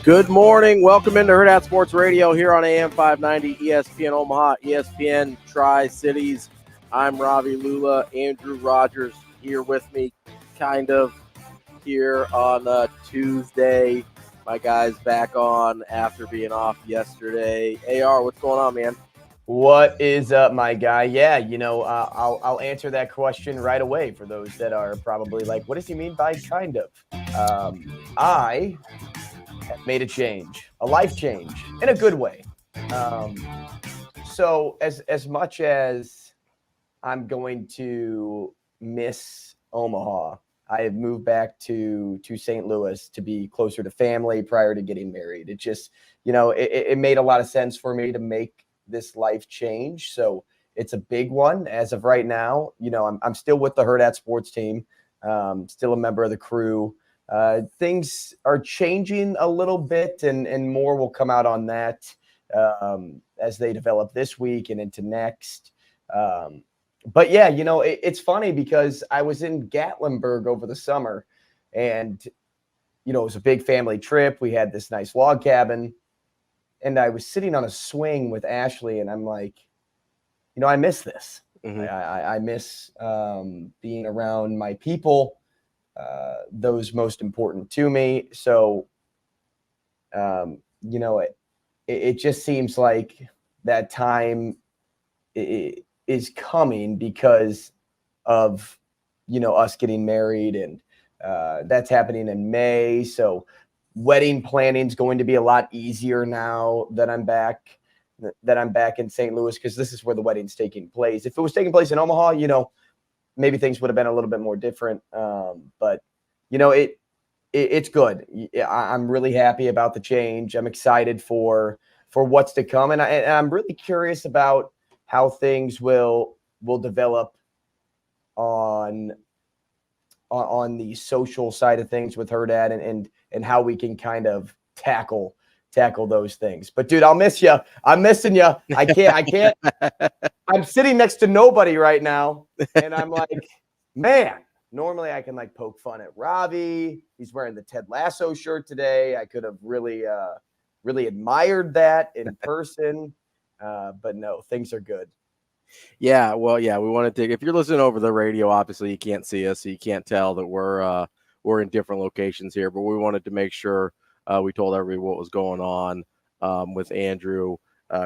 Good morning. Welcome into Hurrdat Sports Radio here on AM 590, ESPN Omaha, ESPN Tri-Cities. I'm Ravi, Lulla, Andrew Rogers here with me, kind of here on Tuesday. My guy's back on after being off yesterday. AR, what's going on, man? What is up, my guy? Yeah, I'll answer that question right away for those that are probably like, what does he mean by kind of? I have made a change, a life change, in a good way. So as much as I'm going to miss Omaha, I have moved back to St. Louis to be closer to family prior to getting married. It just, it made a lot of sense for me to make this life change. So it's a big one as of right now. I'm still with the Hurrdat Sports team, still a member of the crew. Things are changing a little bit, and more will come out on that as they develop this week and into next. But yeah, it's funny because I was in Gatlinburg over the summer, and it was a big family trip. We had this nice log cabin, and I was sitting on a swing with Ashley, and I'm like, I miss this. Mm-hmm. I miss being around my people. Those most important to me. So, it just seems like that time is coming because of, us getting married, and that's happening in May. So wedding planning is going to be a lot easier now that I'm back in St. Louis, because this is where the wedding's taking place. If it was taking place in Omaha, maybe things would have been a little bit more different. But it's good. I'm really happy about the change. I'm excited for what's to come. And I'm really curious about how things will develop on the social side of things with Hurrdat, and how we can kind of tackle those things. But dude, I'll miss you. I'm missing you. I can't. I'm sitting next to nobody right now, and I'm like, man, normally I can poke fun at Ravi. He's wearing the Ted Lasso shirt today. I could have really admired that in person. But no, things are good. Yeah, well, yeah, we wanted to. If you're listening over the radio, obviously you can't see us, so you can't tell that we're in different locations here. But we wanted to make sure we told everybody what was going on with Andrew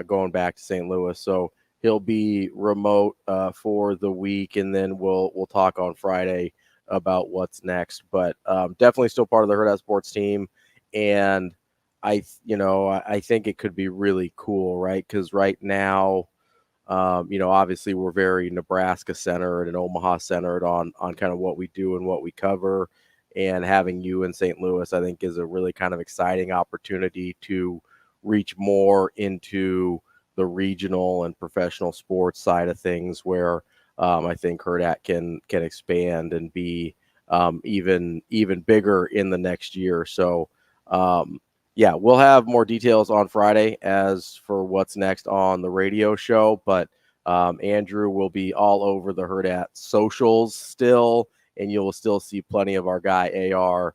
going back to St. Louis. So he'll be remote for the week, and then we'll talk on Friday about what's next. But definitely still part of the Hurrdat Sports team, and I think it could be really cool, right? Because right now, obviously we're very Nebraska centered and Omaha centered on kind of what we do and what we cover. And having you in St. Louis, I think, is a really kind of exciting opportunity to reach more into the regional and professional sports side of things, where I think Hurrdat can expand and be even bigger in the next year. So, yeah, we'll have more details on Friday as for what's next on the radio show. But Andrew will be all over the Hurrdat socials still, and you'll still see plenty of our guy AR,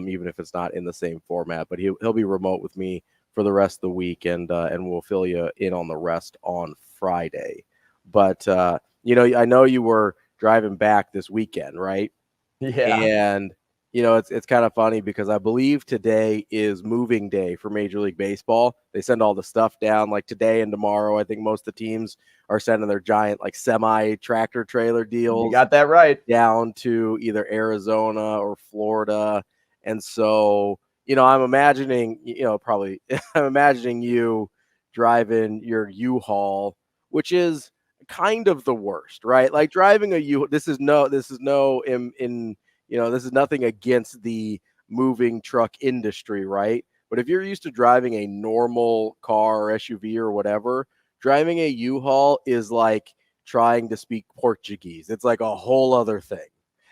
even if it's not in the same format. But he'll be remote with me for the rest of the week, and we'll fill you in on the rest on Friday. But I know you were driving back this weekend, right? Yeah. And it's kind of funny because I believe today is moving day for Major League Baseball. They send all the stuff down today and tomorrow. I think most of the teams are sending their giant semi tractor trailer deals. You got that right. Down to either Arizona or Florida. And so, I'm imagining, I'm imagining you driving your U-Haul, which is kind of the worst, right? Like driving a U. This is nothing against the moving truck industry, right? But if you're used to driving a normal car or SUV or whatever, driving a U-Haul is like trying to speak Portuguese. It's like a whole other thing.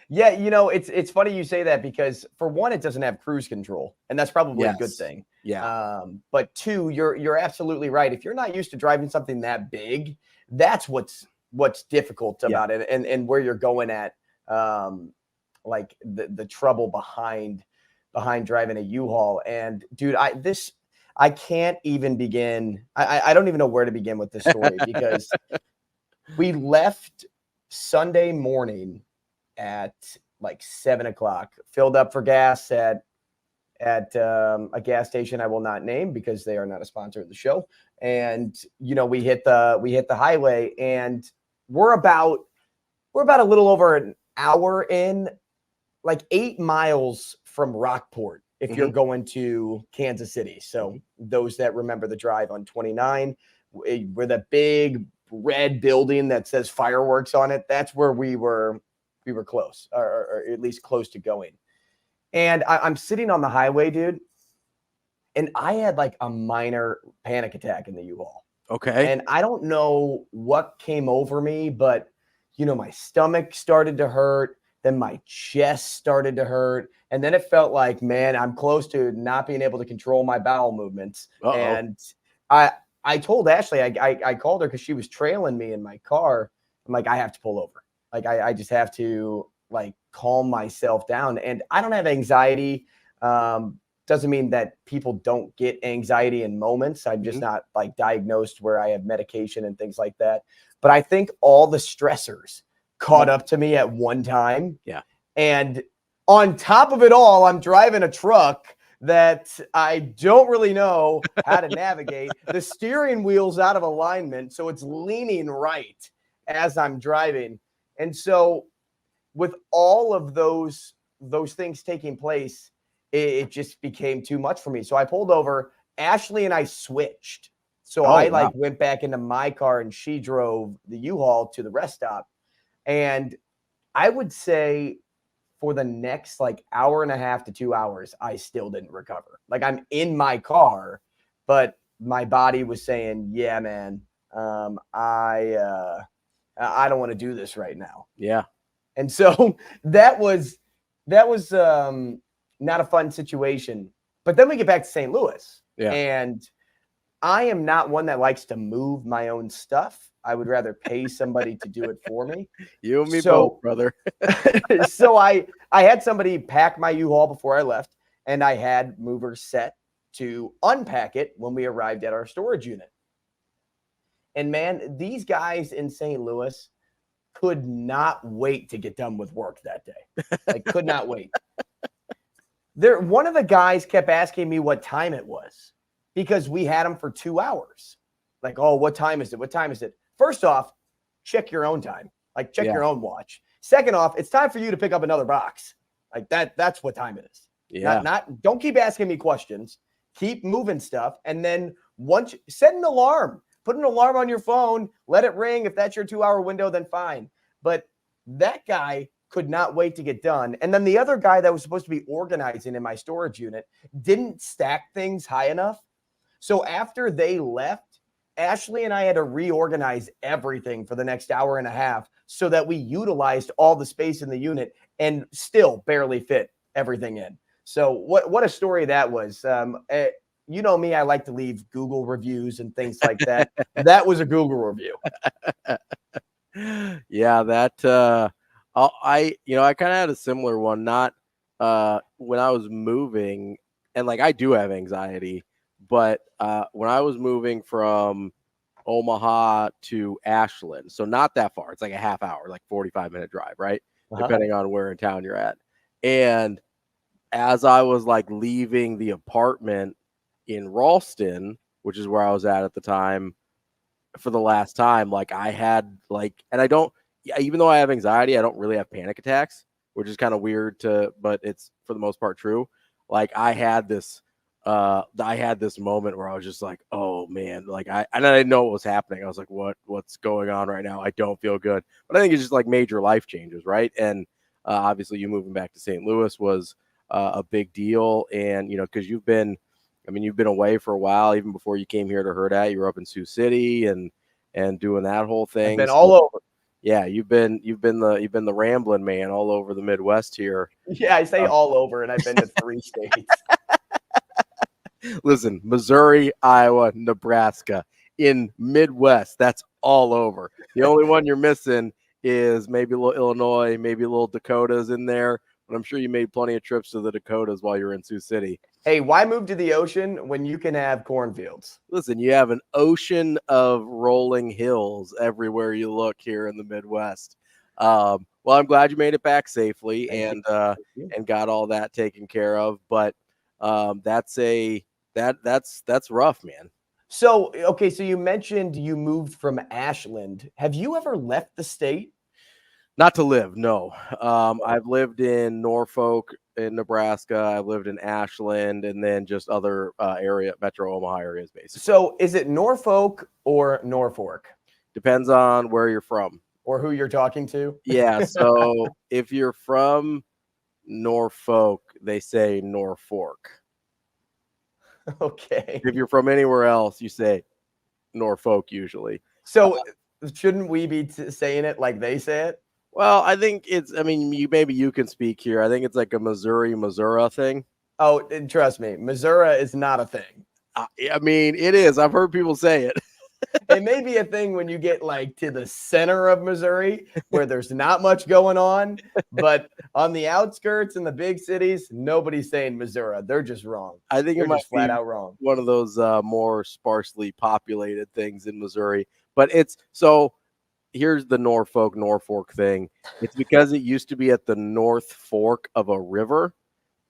Yeah, it's funny you say that, because for one, it doesn't have cruise control, and that's probably a good thing. Yeah. But two, you're absolutely right. If you're not used to driving something that big, that's what's difficult about it, and where you're going at, like the trouble behind behind driving a U-Haul. And dude, I can't even begin. I don't even know where to begin with this story because we left Sunday morning at like 7:00, filled up for gas at a gas station I will not name because they are not a sponsor of the show. And we hit the highway, and we're about a little over an hour in, like 8 miles from Rockport if you're going to Kansas City. So those that remember the drive on 29, where the big red building that says fireworks on it, that's where we were close, or at least close to going. And I'm sitting on the highway, dude, and I had like a minor panic attack in the U-Haul. Okay. And I don't know what came over me, but my stomach started to hurt. Then my chest started to hurt. And then it felt like, man, I'm close to not being able to control my bowel movements. Uh-oh. And I told Ashley, I called her because she was trailing me in my car. I'm like, I have to pull over. Like, I just have to like calm myself down. And I don't have anxiety. Doesn't mean that people don't get anxiety in moments. I'm just not like diagnosed where I have medication and things like that. But I think all the stressors caught up to me at one time. Yeah. And on top of it all, I'm driving a truck that I don't really know how to navigate. The steering wheel's out of alignment, so it's leaning right as I'm driving. And so with all of those things taking place, it just became too much for me. So I pulled over. Ashley and I switched. So I went back into my car and she drove the U-Haul to the rest stop. And I would say for the next like hour and a half to 2 hours, I still didn't recover. Like, I'm in my car, but my body was saying, yeah, man, I don't want to do this right now. Yeah. And so that was not a fun situation. But then we get back to St. Louis. Yeah. And I am not one that likes to move my own stuff. I would rather pay somebody to do it for me. You and me both, brother. So I had somebody pack my U-Haul before I left, and I had movers set to unpack it when we arrived at our storage unit. And man, these guys in St. Louis could not wait to get done with work that day. Like, could not wait. One of the guys kept asking me what time it was because we had them for 2 hours. Like, oh, what time is it? What time is it? First off, check your own time. Like, check your own watch. Second off, it's time for you to pick up another box. Like, that's what time it is. Yeah. Don't keep asking me questions. Keep moving stuff. And then once set an alarm, put an alarm on your phone, let it ring. If that's your 2 hour window, then fine. But that guy could not wait to get done. And then the other guy that was supposed to be organizing in my storage unit didn't stack things high enough. So after they left, Ashley and I had to reorganize everything for the next hour and a half so that we utilized all the space in the unit and still barely fit everything in. So what a story that was. You know me, I like to leave Google reviews and things like that. That was a Google review. Yeah, that I kind of had a similar one. Not when I was moving, and like I do have anxiety, but when I was moving from Omaha to Ashland, so not that far. It's like a half hour, like 45-minute drive, right? Depending on where in town you're at. And as I was like leaving the apartment in Ralston, which is where I was at the time for the last time, like I had like, and I don't, even though I have anxiety, I don't really have panic attacks, which is kind of weird but it's for the most part true. Like I had this moment where I was just like, oh man, like I didn't know what was happening. I was like, what's going on right now? I don't feel good. But I think it's just like major life changes, right? And obviously you moving back to St. Louis was a big deal. And, because you've been away for a while, even before you came here to Hurrdat. You were up in Sioux City and doing that whole thing. I've been all over. Yeah, you've been the rambling man all over the Midwest here. Yeah, I say all over, and I've been to 3 states. Listen, Missouri, Iowa, Nebraska, in Midwest, that's all over. The only one you're missing is maybe a little Illinois, maybe a little Dakotas in there, but I'm sure you made plenty of trips to the Dakotas while you were in Sioux City. Hey, why move to the ocean when you can have cornfields? Listen, you have an ocean of rolling hills everywhere you look here in the Midwest. Well, I'm glad you made it back safely and got all that taken care of. But that's rough, man. So, okay, so you mentioned you moved from Ashland. Have you ever left the state? Not to live, no. I've lived in Norfolk, in Nebraska. I've lived in Ashland, and then just other metro Omaha areas, basically. So, is it Norfolk or Norfolk? Depends on where you're from or who you're talking to. Yeah. So if you're from Norfolk, they say Norfolk. Okay. If you're from anywhere else, you say Norfolk usually. So shouldn't we be saying it like they say it? Well, I think maybe you can speak here. I think it's like a Missouri thing. Oh, and trust me, Missouri is not a thing. I mean, it is. I've heard people say it. It may be a thing when you get like to the center of Missouri where there's not much going on, but on the outskirts in the big cities, nobody's saying Missouri. They're just wrong. I think they're just flat out wrong. One of those more sparsely populated things in Missouri, but it's so. Here's the Norfolk thing. It's because it used to be at the North Fork of a river.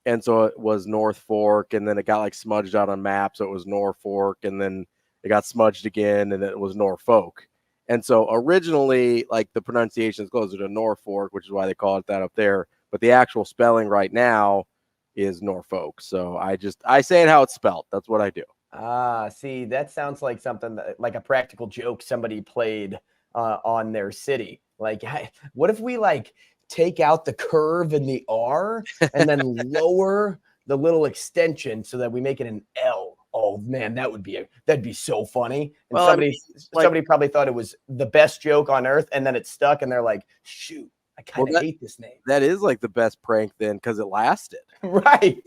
And so it was North Fork, and then it got like smudged out on maps. So it was Norfolk, and then it got smudged again, and it was Norfolk. And so originally, like the pronunciation is closer to Norfolk, which is why they call it that up there. But the actual spelling right now is Norfolk. So I say it how it's spelled. That's what I do. See, that sounds like something like a practical joke somebody played on their city. Like, what if we like take out the curve in the R and then lower the little extension so that we make it an L? Oh man, that'd be so funny. And somebody probably thought it was the best joke on earth, and then it stuck, and they're like, shoot, I kind of hate this name. That is like the best prank then, because it lasted. Right.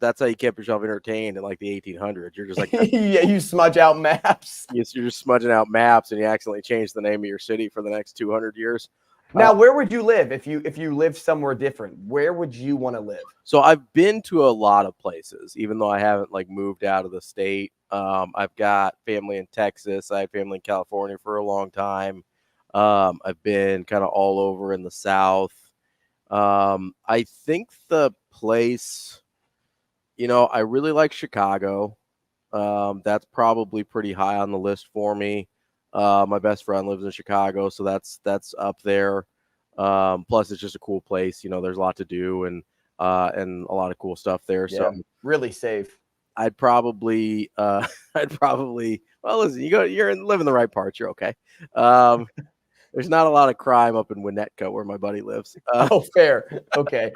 That's how you kept yourself entertained in like the 1800s. You're just like, yeah, you smudge out maps. Yes, you're just smudging out maps, and you accidentally change the name of your city for the next 200 years. Now, where would you live if you lived somewhere different? Where would you want to live? So I've been to a lot of places, even though I haven't like moved out of the state. I've got family in Texas. I had family in California for a long time. I've been kind of all over in the South. I think the place, I really like Chicago. That's probably pretty high on the list for me. My best friend lives in Chicago, so that's up there. Plus it's just a cool place. There's a lot to do and a lot of cool stuff there. Yeah, so really safe. I'd probably well, listen, you're living the right parts. You're okay. There's not a lot of crime up in Winnetka where my buddy lives. Oh, fair. Okay.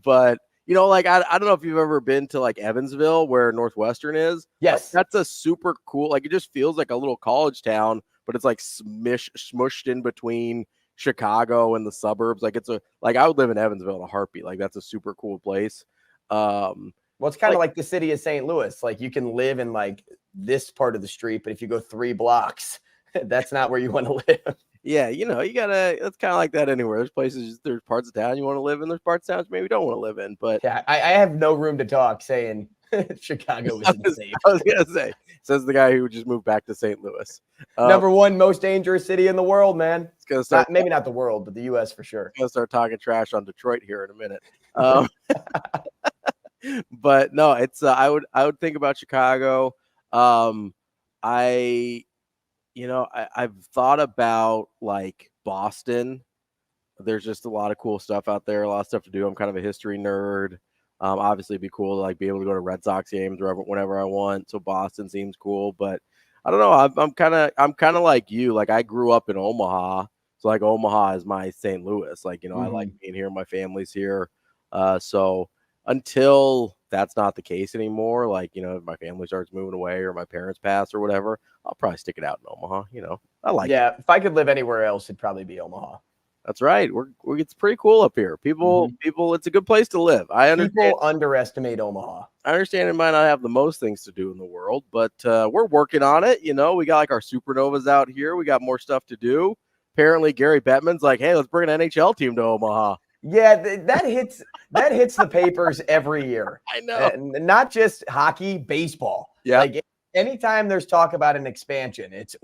But like I don't know if you've ever been to like Evansville where Northwestern is. Yes. Like, that's a super cool, like it just feels like a little college town, but it's like smushed in between Chicago and the suburbs. Like I would live in Evansville in a heartbeat. Like that's a super cool place. Well, it's kind of like the city of St. Louis. Like you can live in like this part of the street, but if you go 3 blocks, that's not where you want to live. Yeah, you gotta. It's kind of like that anywhere. There's parts of town you want to live in. There's parts of towns maybe you don't want to live in. But yeah, I have no room to talk saying Chicago isn't safe. I was gonna say, says the guy who just moved back to St. Louis. Number 1 most dangerous city in the world, man. It's gonna start. Maybe not the world, but the U.S. for sure. Gonna start talking trash on Detroit here in a minute. But no, it's I would think about Chicago. I've thought about like Boston. There's just a lot of cool stuff out there, a lot of stuff to do. I'm kind of a history nerd. Obviously it'd be cool to like be able to go to Red Sox games whenever I want. So Boston seems cool, but I don't know. I'm kind of like you. Like I grew up in Omaha. So like Omaha is my St. Louis. Like, I like being here. My family's here. So until that's not the case anymore, like, if my family starts moving away or my parents pass or whatever, I'll probably stick it out in Omaha. I like it. If I could live anywhere else, it'd probably be Omaha. That's right. It's pretty cool up here. People, it's a good place to live. I understand. People underestimate Omaha. I understand it might not have the most things to do in the world, but we're working on it. We got like our supernovas out here. We got more stuff to do. apparently Gary Bettman's like, hey, let's bring an NHL team to Omaha. Yeah, that hits the papers every year. I know. Not just hockey, baseball. Yeah. Like anytime there's talk about an expansion, it's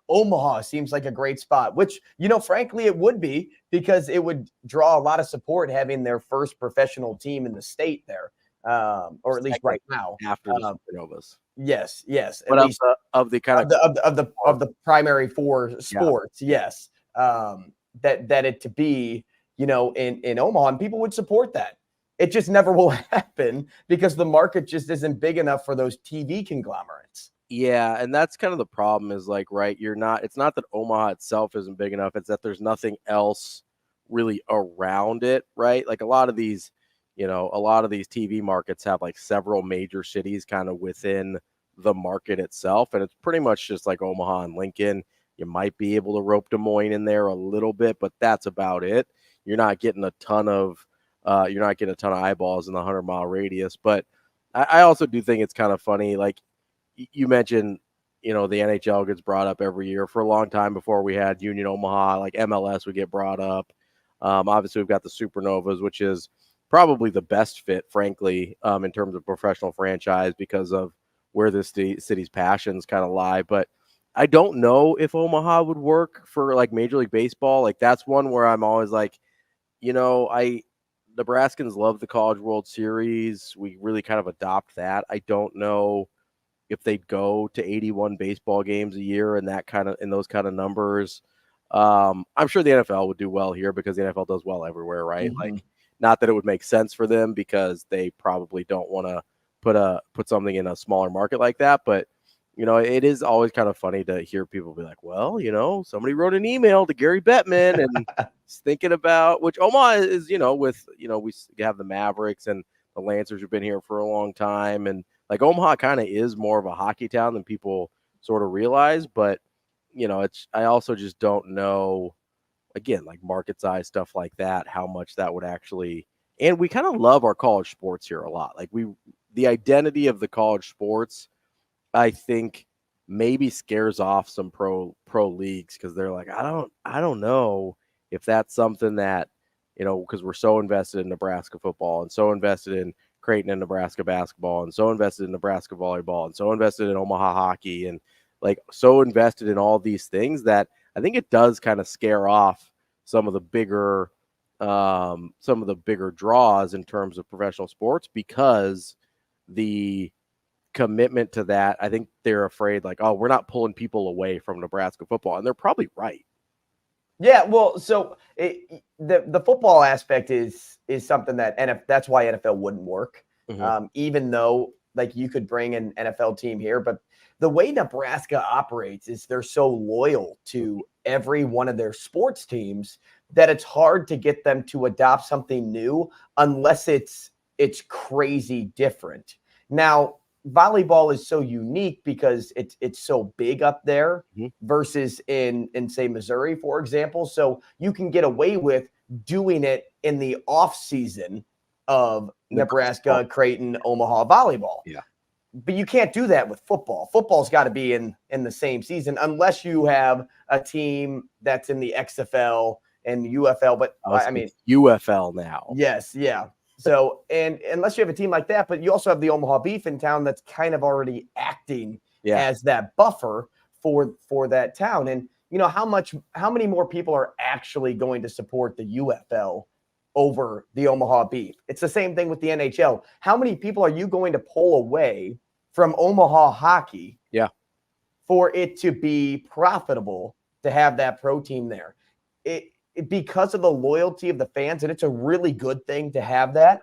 Omaha seems like a great spot, which, frankly, it would be, because it would draw a lot of support having their first professional team in the state there, or at least right now after the Supernovas. Yes, But at least of the kind of the primary four sports, yeah. yes, that it to be, in Omaha, and people would support that. It just never will happen because the market just isn't big enough for those TV conglomerates. Yeah, and that's kind of the problem is like, right, it's not that Omaha itself isn't big enough, it's that there's nothing else really around it, right? Like a lot of these TV markets have like several major cities kind of within the market itself, and it's pretty much just like Omaha and Lincoln. You might be able to rope Des Moines in there a little bit, but that's about it. You're not getting a ton of eyeballs in the 100-mile radius. But I also do think it's kind of funny, like you mentioned, the NHL gets brought up every year. For a long time before we had Union Omaha, like MLS would get brought up. Obviously, we've got the Supernovas, which is probably the best fit, frankly, in terms of professional franchise because of where this city's passions kind of lie. But I don't know if Omaha would work for like Major League Baseball. Like that's one where I'm always like, Nebraskans love the College World Series. We really kind of adopt that. I don't know if they'd go to 81 baseball games a year and those kind of numbers. I'm sure the NFL would do well here because the NFL does well everywhere, right? Mm-hmm. Like, not that it would make sense for them because they probably don't want to put something in a smaller market like that. But, it is always kind of funny to hear people be like, well, somebody wrote an email to Gary Bettman and is thinking about, which Omaha is, we have the Mavericks and the Lancers who've been here for a long time. And like Omaha kind of is more of a hockey town than people sort of realize. But, I also just don't know, again, like market size stuff like that, how much that would actually, and we kind of love our college sports here a lot. Like the identity of the college sports, I think maybe scares off some pro leagues because they're like, I don't know if that's something that, because we're so invested in Nebraska football and so invested in Creighton and Nebraska basketball and so invested in Nebraska volleyball and so invested in Omaha hockey and like so invested in all these things that I think it does kind of scare off some of the bigger draws in terms of professional sports because the commitment to that, I think they're afraid like, oh, we're not pulling people away from Nebraska football, and they're probably right. Yeah, well, so the football aspect is something that that's why NFL wouldn't work, even though like you could bring an NFL team here, but the way Nebraska operates is they're so loyal to every one of their sports teams that it's hard to get them to adopt something new unless it's crazy different. Now, volleyball is so unique because it's so big up there versus in say Missouri, for example. So you can get away with doing it in the off season of Nebraska, Creighton, Omaha volleyball. Yeah. But you can't do that with football. Football's got to be in the same season unless you have a team that's in the XFL and UFL. But I mean UFL now. Yes, yeah. So, and unless you have a team like that, but you also have the Omaha Beef in town that's kind of already acting as that buffer for that town. And how many more people are actually going to support the UFL over the Omaha Beef? It's the same thing with the NHL. How many people are you going to pull away from Omaha hockey for it to be profitable to have that pro team there? Because of the loyalty of the fans, and it's a really good thing to have that,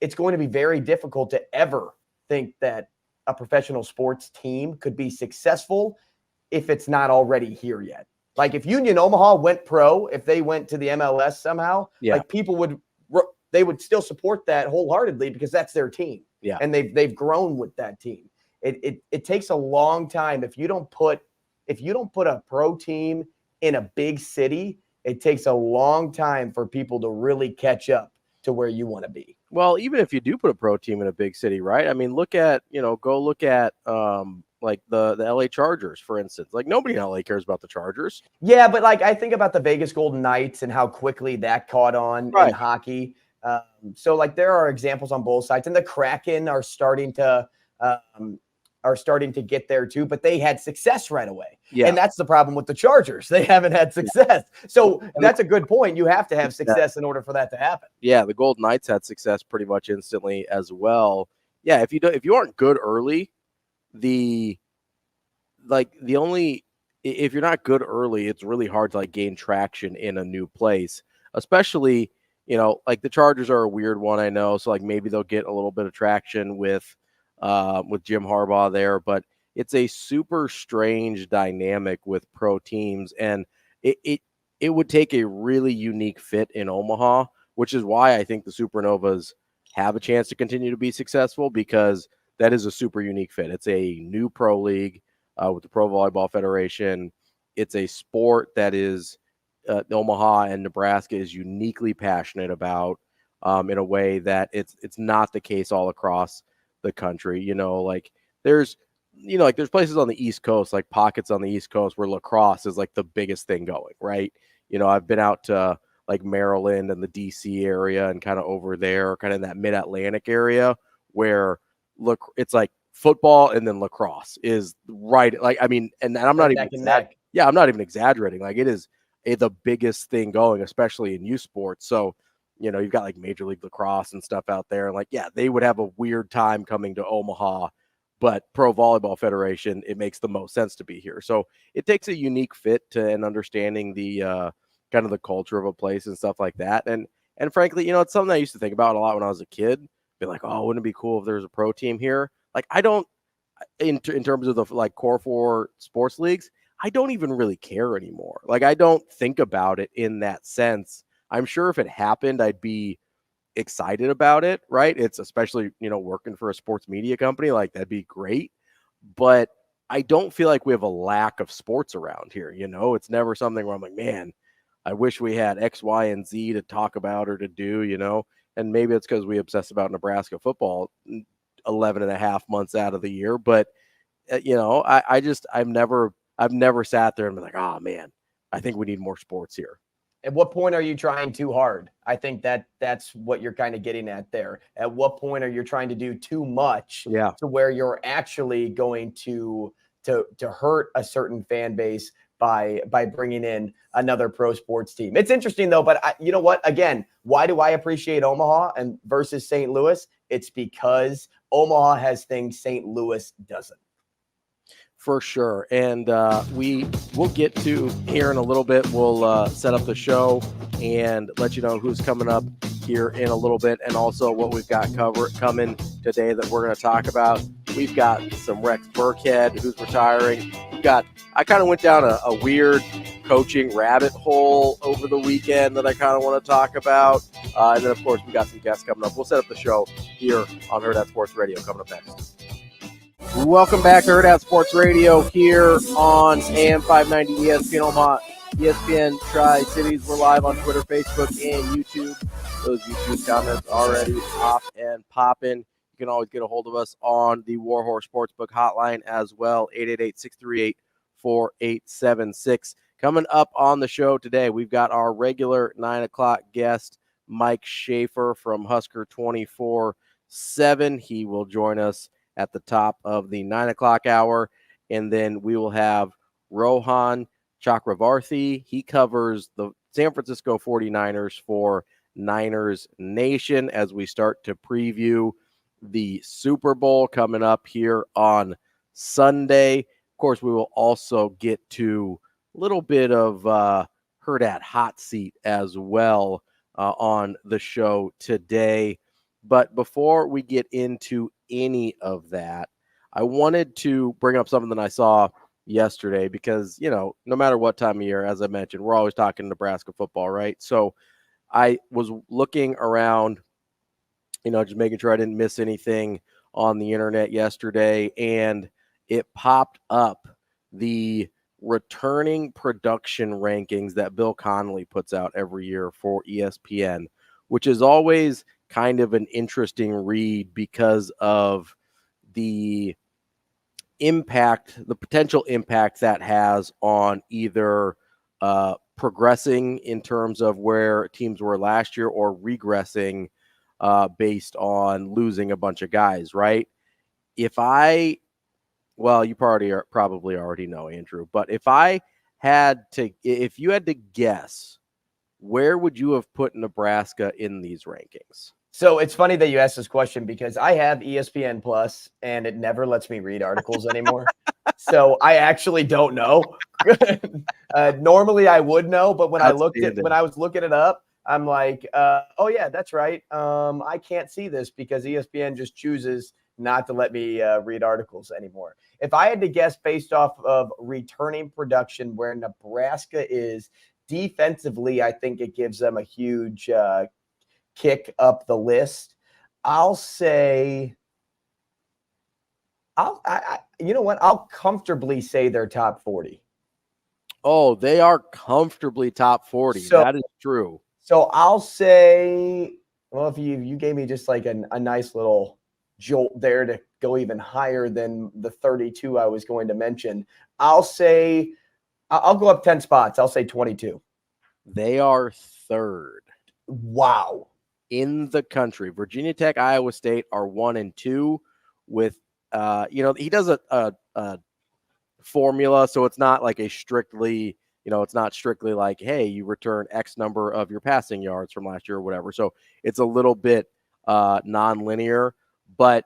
it's going to be very difficult to ever think that a professional sports team could be successful if it's not already here yet. Like if Union Omaha went pro, if they went to the MLS somehow, like people would still support that wholeheartedly because that's their team. Yeah. And they've grown with that team. It takes a long time. If you don't put a pro team in a big city, it takes a long time for people to really catch up to where you want to be. Well, even if you do put a pro team in a big city, right? I mean, go look at like the LA Chargers, for instance. Like nobody in LA cares about the Chargers. Yeah, but like I think about the Vegas Golden Knights and how quickly that caught on in hockey. So like there are examples on both sides, and the Kraken are starting to get there too, but they had success right away. Yeah. And that's the problem with the Chargers. They haven't had success. So that's a good point. You have to have success in order for that to happen. Yeah, the Golden Knights had success pretty much instantly as well. Yeah, if you aren't good early, if you're not good early, it's really hard to like gain traction in a new place, especially, like the Chargers are a weird one, I know. So like maybe they'll get a little bit of traction with Jim Harbaugh there, but it's a super strange dynamic with pro teams, and it would take a really unique fit in Omaha, which is why I think the Supernovas have a chance to continue to be successful, because that is a super unique fit. It's a new pro league with the Pro Volleyball Federation. It's a sport that is Omaha and Nebraska is uniquely passionate about in a way that it's not the case all across the country. There's places on the East Coast, like pockets on the East Coast where lacrosse is like the biggest thing going, right? I've been out to like Maryland and the DC area and kind of over there, kind of in that mid-Atlantic area where it's like football and then lacrosse is right. Like, I mean, and I'm not even I'm not even exaggerating. Like it is the biggest thing going, especially in youth sports. So, you've got like Major League Lacrosse and stuff out there. And like, yeah, they would have a weird time coming to Omaha, but Pro Volleyball Federation, it makes the most sense to be here. So it takes a unique fit to and understanding the kind of the culture of a place and stuff like that. And frankly, it's something I used to think about a lot when I was a kid. Be like, oh, wouldn't it be cool if there was a pro team here? Like, I don't, in terms of the like core four sports leagues, I don't even really care anymore. Like, I don't think about it in that sense. I'm sure if it happened, I'd be excited about it, right? It's especially, working for a sports media company, like that'd be great. But I don't feel like we have a lack of sports around here. It's never something where I'm like, man, I wish we had X, Y, and Z to talk about or to do, and maybe it's because we obsess about Nebraska football 11 and a half months out of the year. But, I've never sat there and been like, oh man, I think we need more sports here. At what point are you trying too hard? I think that's what you're kind of getting at there. At what point are you trying to do too much to where you're actually going to hurt a certain fan base by bringing in another pro sports team? It's interesting though, but you know what? Again, why do I appreciate Omaha and versus St. Louis? It's because Omaha has things St. Louis doesn't. For sure. And we'll get to here in a little bit. We'll set up the show and let you know who's coming up here in a little bit, and also what we've got coming today that we're going to talk about. We've got some Rex Burkhead, who's retiring. I kind of went down a weird coaching rabbit hole over the weekend that I kind of want to talk about. And then, of course, we got some guests coming up. We'll set up the show here on Hurrdat Sports Radio coming up next. Welcome back to Hurrdat Sports Radio here on AM 590 ESPN Omaha, ESPN Tri-Cities. We're live on Twitter, Facebook, and YouTube. Those YouTube comments already pop and popping. You can always get a hold of us on the Warhorse Sportsbook hotline as well, 888-638-4876. Coming up on the show today, we've got our regular 9 o'clock guest, Mike Schaefer from Husker 24/7. He will join us at the top of the 9 o'clock hour. And then we will have Rohan Chakravarthi. He covers the San Francisco 49ers for Niners Nation as we start to preview the Super Bowl coming up here on Sunday. Of course, we will also get to a little bit of Hurrdat Hot Seat as well on the show today. But before we get into any of that, I wanted to bring up something that I saw yesterday because, no matter what time of year, as I mentioned, we're always talking Nebraska football, right? So I was looking around, just making sure I didn't miss anything on the internet yesterday, and it popped up the returning production rankings that Bill Connolly puts out every year for ESPN, which is always kind of an interesting read because of the the potential impact that has on either progressing in terms of where teams were last year or regressing based on losing a bunch of guys, right? You probably already know, Andrew, but if you had to guess, where would you have put Nebraska in these rankings? So it's funny that you asked this question because I have ESPN Plus and it never lets me read articles anymore. So I actually don't know. Normally I would know, but when I was looking it up, I'm like, oh yeah, that's right. I can't see this because ESPN just chooses not to let me read articles anymore. If I had to guess based off of returning production where Nebraska is defensively, I think it gives them a huge kick up the list. I'll say, you know what? I'll comfortably say they're top 40. Oh, they are comfortably top 40. That is true. So I'll say, well, if you gave me just like a nice little jolt there to go even higher than the 32 I was going to mention, I'll say I'll go up 10 spots. I'll say 22. They are third. Wow. In the country. Virginia Tech, Iowa State are 1 and 2 with, he does a formula. So it's not like it's not strictly like, hey, you return X number of your passing yards from last year or whatever. So it's a little bit non-linear, but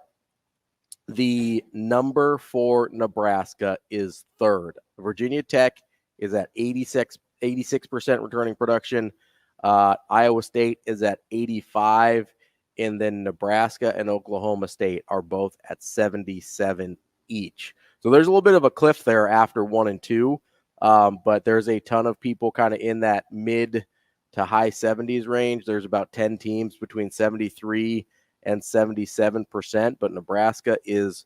the number for Nebraska is third. Virginia Tech is at 86% returning production. Iowa State is at 85, and then Nebraska and Oklahoma State are both at 77 each. So there's a little bit of a cliff there after 1 and 2, but there's a ton of people kind of in that mid to high 70s range. There's about 10 teams between 73 and 77%, but Nebraska is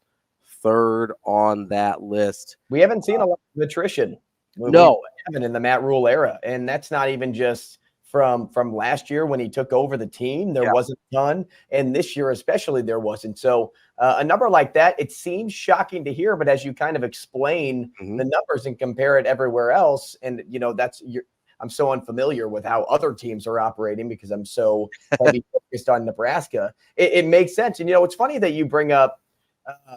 third on that list. We haven't seen a lot of attrition. No, in the Matt Rhule era, and that's not even just from last year when he took over the team. There wasn't a ton, and this year especially there wasn't. So a number like that, it seems shocking to hear, but as you kind of explain the numbers and compare it everywhere else, and I'm so unfamiliar with how other teams are operating because I'm so heavy focused on Nebraska. It makes sense. And it's funny that you bring up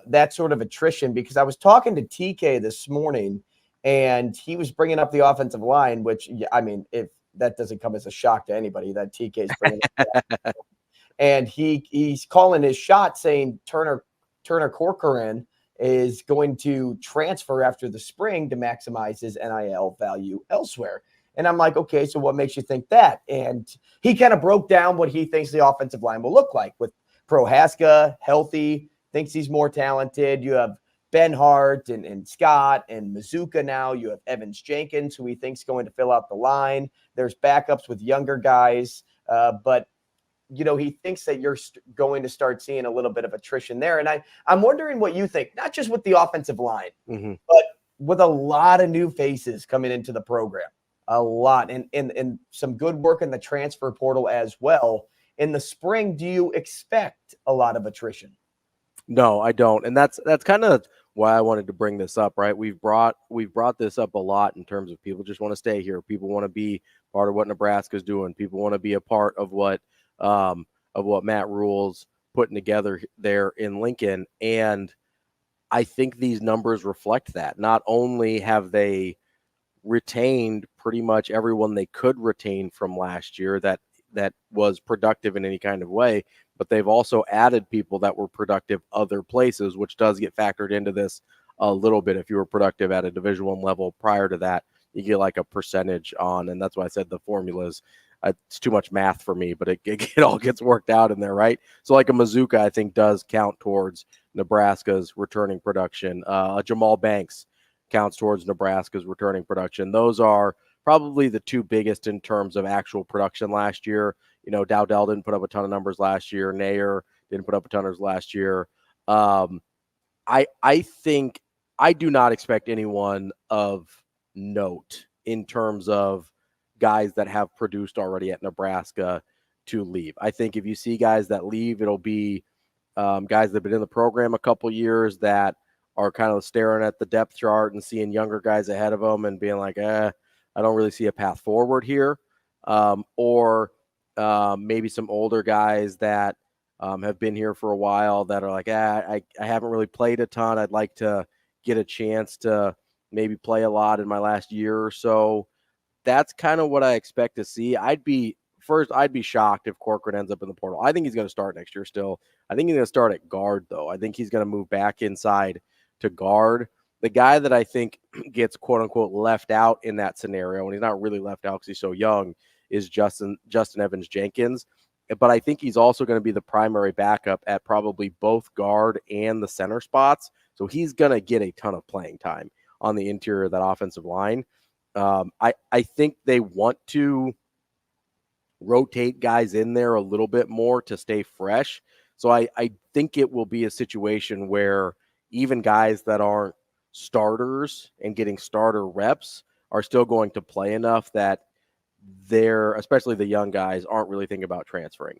that sort of attrition because I was talking to TK this morning and he was bringing up the offensive line, which, I mean, if that doesn't come as a shock to anybody that TK's bringing up. And he's calling his shot saying Turner Corcoran is going to transfer after the spring to maximize his NIL value elsewhere. And I'm like, okay, so what makes you think that? And he kind of broke down what he thinks the offensive line will look like with Prohaska healthy, thinks he's more talented. You have Ben Hart and Scott and Mazuka now. You have Evans Jenkins, who he thinks going to fill out the line. There's backups with younger guys. But, he thinks that you're going to start seeing a little bit of attrition there. And I'm wondering what you think, not just with the offensive line, but with a lot of new faces coming into the program. A lot. And some good work in the transfer portal as well. In the spring, do you expect a lot of attrition? No, I don't. And that's kind of why I wanted to bring this up, right? We've brought this up a lot in terms of people just want to stay here. People want to be part of what Nebraska's doing. People want to be a part of what Matt Rhule's putting together there in Lincoln. And I think these numbers reflect that. Not only have they retained pretty much everyone they could retain from last year that was productive in any kind of way, but they've also added people that were productive other places, which does get factored into this a little bit. If you were productive at a Division I level prior to that, you get like a percentage on, and that's why I said the formulas, it's too much math for me, but it all gets worked out in there, right? So like a Mazuka, I think, does count towards Nebraska's returning production. Jamal Banks counts towards Nebraska's returning production. Those are probably the two biggest in terms of actual production last year. Dowdell didn't put up a ton of numbers last year. Nair didn't put up a ton of numbers last year. I think I do not expect anyone of note in terms of guys that have produced already at Nebraska to leave. I think if you see guys that leave, it'll be guys that have been in the program a couple years that are kind of staring at the depth chart and seeing younger guys ahead of them and being like, I don't really see a path forward here. Or maybe some older guys that have been here for a while that are like, I haven't really played a ton. I'd like to get a chance to maybe play a lot in my last year or so. That's kind of what I expect to see. I'd be shocked if Corcoran ends up in the portal. I think he's going to start next year still. I think he's going to start at guard, though. I think he's going to move back inside to guard. The guy that I think gets quote-unquote left out in that scenario, and he's not really left out because he's so young, is Justin Evans-Jenkins. But I think he's also going to be the primary backup at probably both guard and the center spots. So he's going to get a ton of playing time on the interior of that offensive line. I think they want to rotate guys in there a little bit more to stay fresh. So I think it will be a situation where even guys that aren't starters and getting starter reps are still going to play enough that they're, especially the young guys, aren't really thinking about transferring.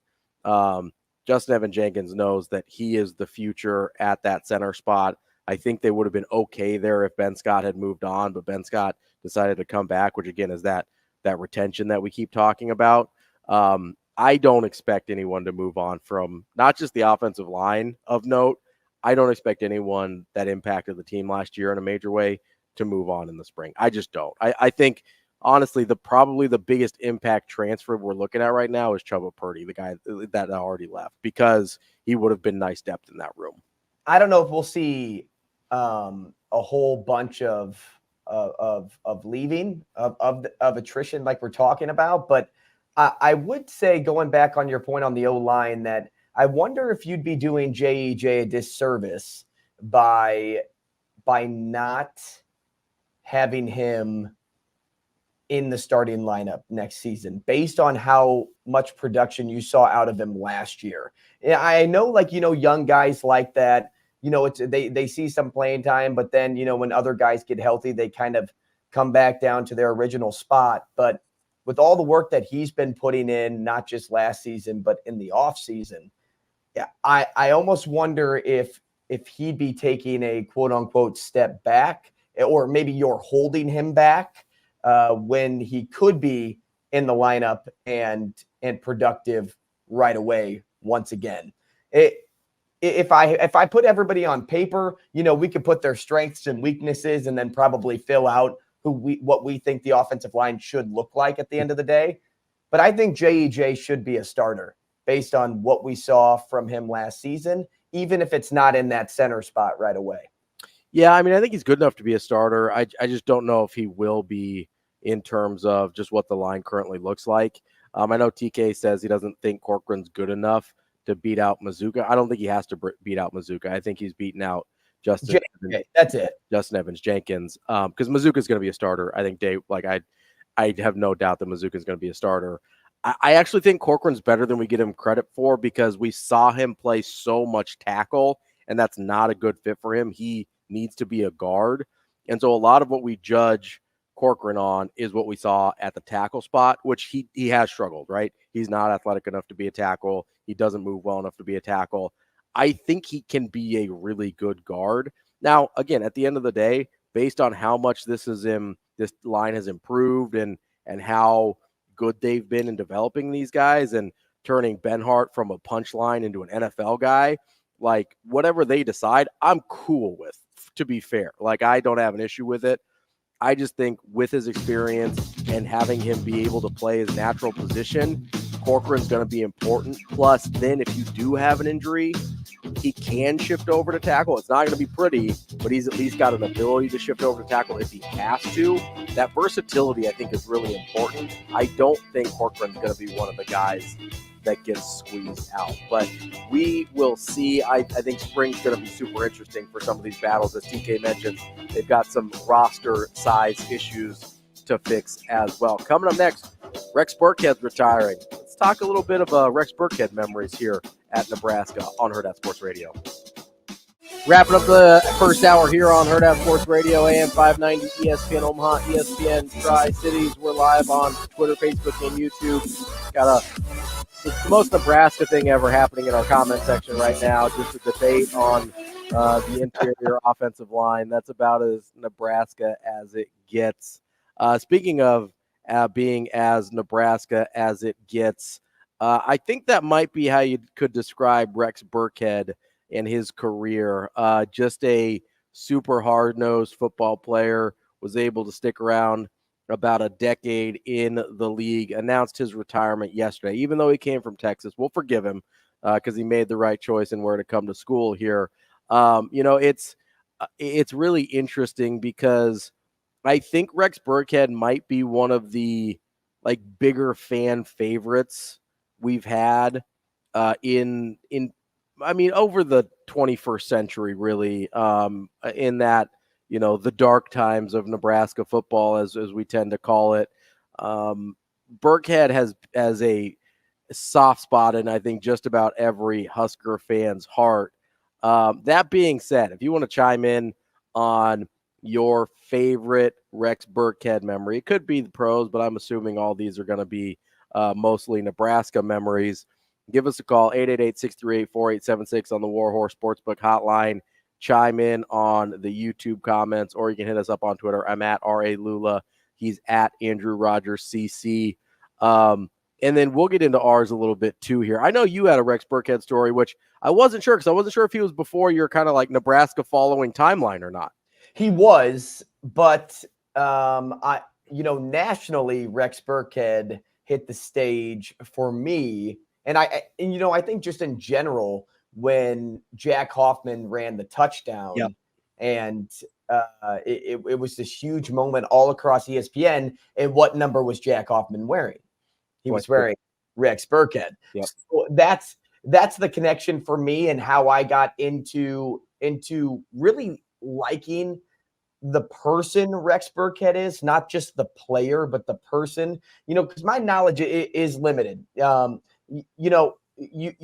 Justin Evans-Jenkins knows that he is the future at that center spot. I think they would have been okay there if Ben Scott had moved on, but Ben Scott decided to come back, which again is that retention that we keep talking about. I don't expect anyone to move on from not just the offensive line of note. I don't expect anyone that impacted the team last year in a major way to move on in the spring. I just don't. I think, honestly, probably the biggest impact transfer we're looking at right now is Chubba Purdy, the guy that already left, because he would have been nice depth in that room. I don't know if we'll see a whole bunch of leaving of attrition like we're talking about, but I would say, going back on your point on the O-line, that I wonder if you'd be doing JEJ a disservice by not having him in the starting lineup next season, based on how much production you saw out of him last year. I know, young guys like that, they see some playing time, but then, when other guys get healthy, they kind of come back down to their original spot. But with all the work that he's been putting in, not just last season, but in the off season, yeah, I almost wonder if he'd be taking a quote unquote step back, or maybe you're holding him back when he could be in the lineup and productive right away once again. If I put everybody on paper, we could put their strengths and weaknesses and then probably fill out what we think the offensive line should look like at the end of the day. But I think JEJ should be a starter based on what we saw from him last season, even if it's not in that center spot right away. Yeah, I mean, I think he's good enough to be a starter. I just don't know if he will be in terms of just what the line currently looks like. I know TK says he doesn't think Corcoran's good enough to beat out Mazuka. I don't think he has to beat out Mazuka. I think he's beaten out Justin Evans-Jenkins, because Mazuka's going to be a starter. I think I have no doubt that Mazuka's going to be a starter. I actually think Corcoran's better than we get him credit for, because we saw him play so much tackle, and that's not a good fit for him. He needs to be a guard. And so a lot of what we judge Corcoran on is what we saw at the tackle spot, which he has struggled, right? He's not athletic enough to be a tackle. He doesn't move well enough to be a tackle. I think he can be a really good guard. Now, again, at the end of the day, based on how much this line has improved and how good they've been in developing these guys and turning Benhart from a punchline into an NFL guy, like, whatever they decide, I'm cool with, to be fair. Like, I don't have an issue with it. I just think with his experience and having him be able to play his natural position, Corcoran's going to be important. Plus, then if you do have an injury, he can shift over to tackle. It's not going to be pretty, but he's at least got an ability to shift over to tackle if he has to. That versatility, I think, is really important. I don't think Corcoran's going to be one of the guys that gets squeezed out, but we will see. I think spring's going to be super interesting for some of these battles. As TK mentioned, they've got some roster size issues to fix as well. Coming up next, Rex Burkhead's retiring. Let's talk a little bit of Rex Burkhead memories here at Nebraska on Hurrdat Sports Radio. Wrapping up the first hour here on Hurrdat Sports Radio, AM 590, ESPN Omaha, ESPN Tri-Cities. We're live on Twitter, Facebook, and YouTube. It's the most Nebraska thing ever happening in our comment section right now. Just a debate on the interior offensive line. That's about as Nebraska as it gets. Speaking of being as Nebraska as it gets, I think that might be how you could describe Rex Burkhead and his career. Just a super hard-nosed football player, was able to stick around about a decade in the league, announced his retirement yesterday, even though he came from Texas. We'll forgive him because he made the right choice in where to come to school here. It's really interesting because I think Rex Burkhead might be one of the bigger fan favorites we've had over the 21st century, really, in that, the dark times of Nebraska football, as we tend to call it. Burkhead has a soft spot in, I think, just about every Husker fan's heart. That being said, if you want to chime in on your favorite Rex Burkhead memory, it could be the pros, but I'm assuming all these are going to be mostly Nebraska memories. Give us a call, 888-638-4876 on the Warhorse Sportsbook hotline. Chime in on the YouTube comments, or you can hit us up on Twitter. I'm at R.A. Lulla. He's at Andrew Rogers CC. And then we'll get into ours a little bit too here. I know you had a Rex Burkhead story, which I wasn't sure, because I wasn't sure if he was before your kind of Nebraska following timeline or not. He was, but nationally, Rex Burkhead hit the stage for me. And I think just in general, when Jack Hoffman ran the touchdown, yep. and it was this huge moment all across ESPN. And what number was Jack Hoffman wearing? He was wearing Rex Burkhead. Yep. So that's the connection for me, and how I got into really liking the person Rex Burkhead is, not just the player, but the person, because my knowledge is limited. You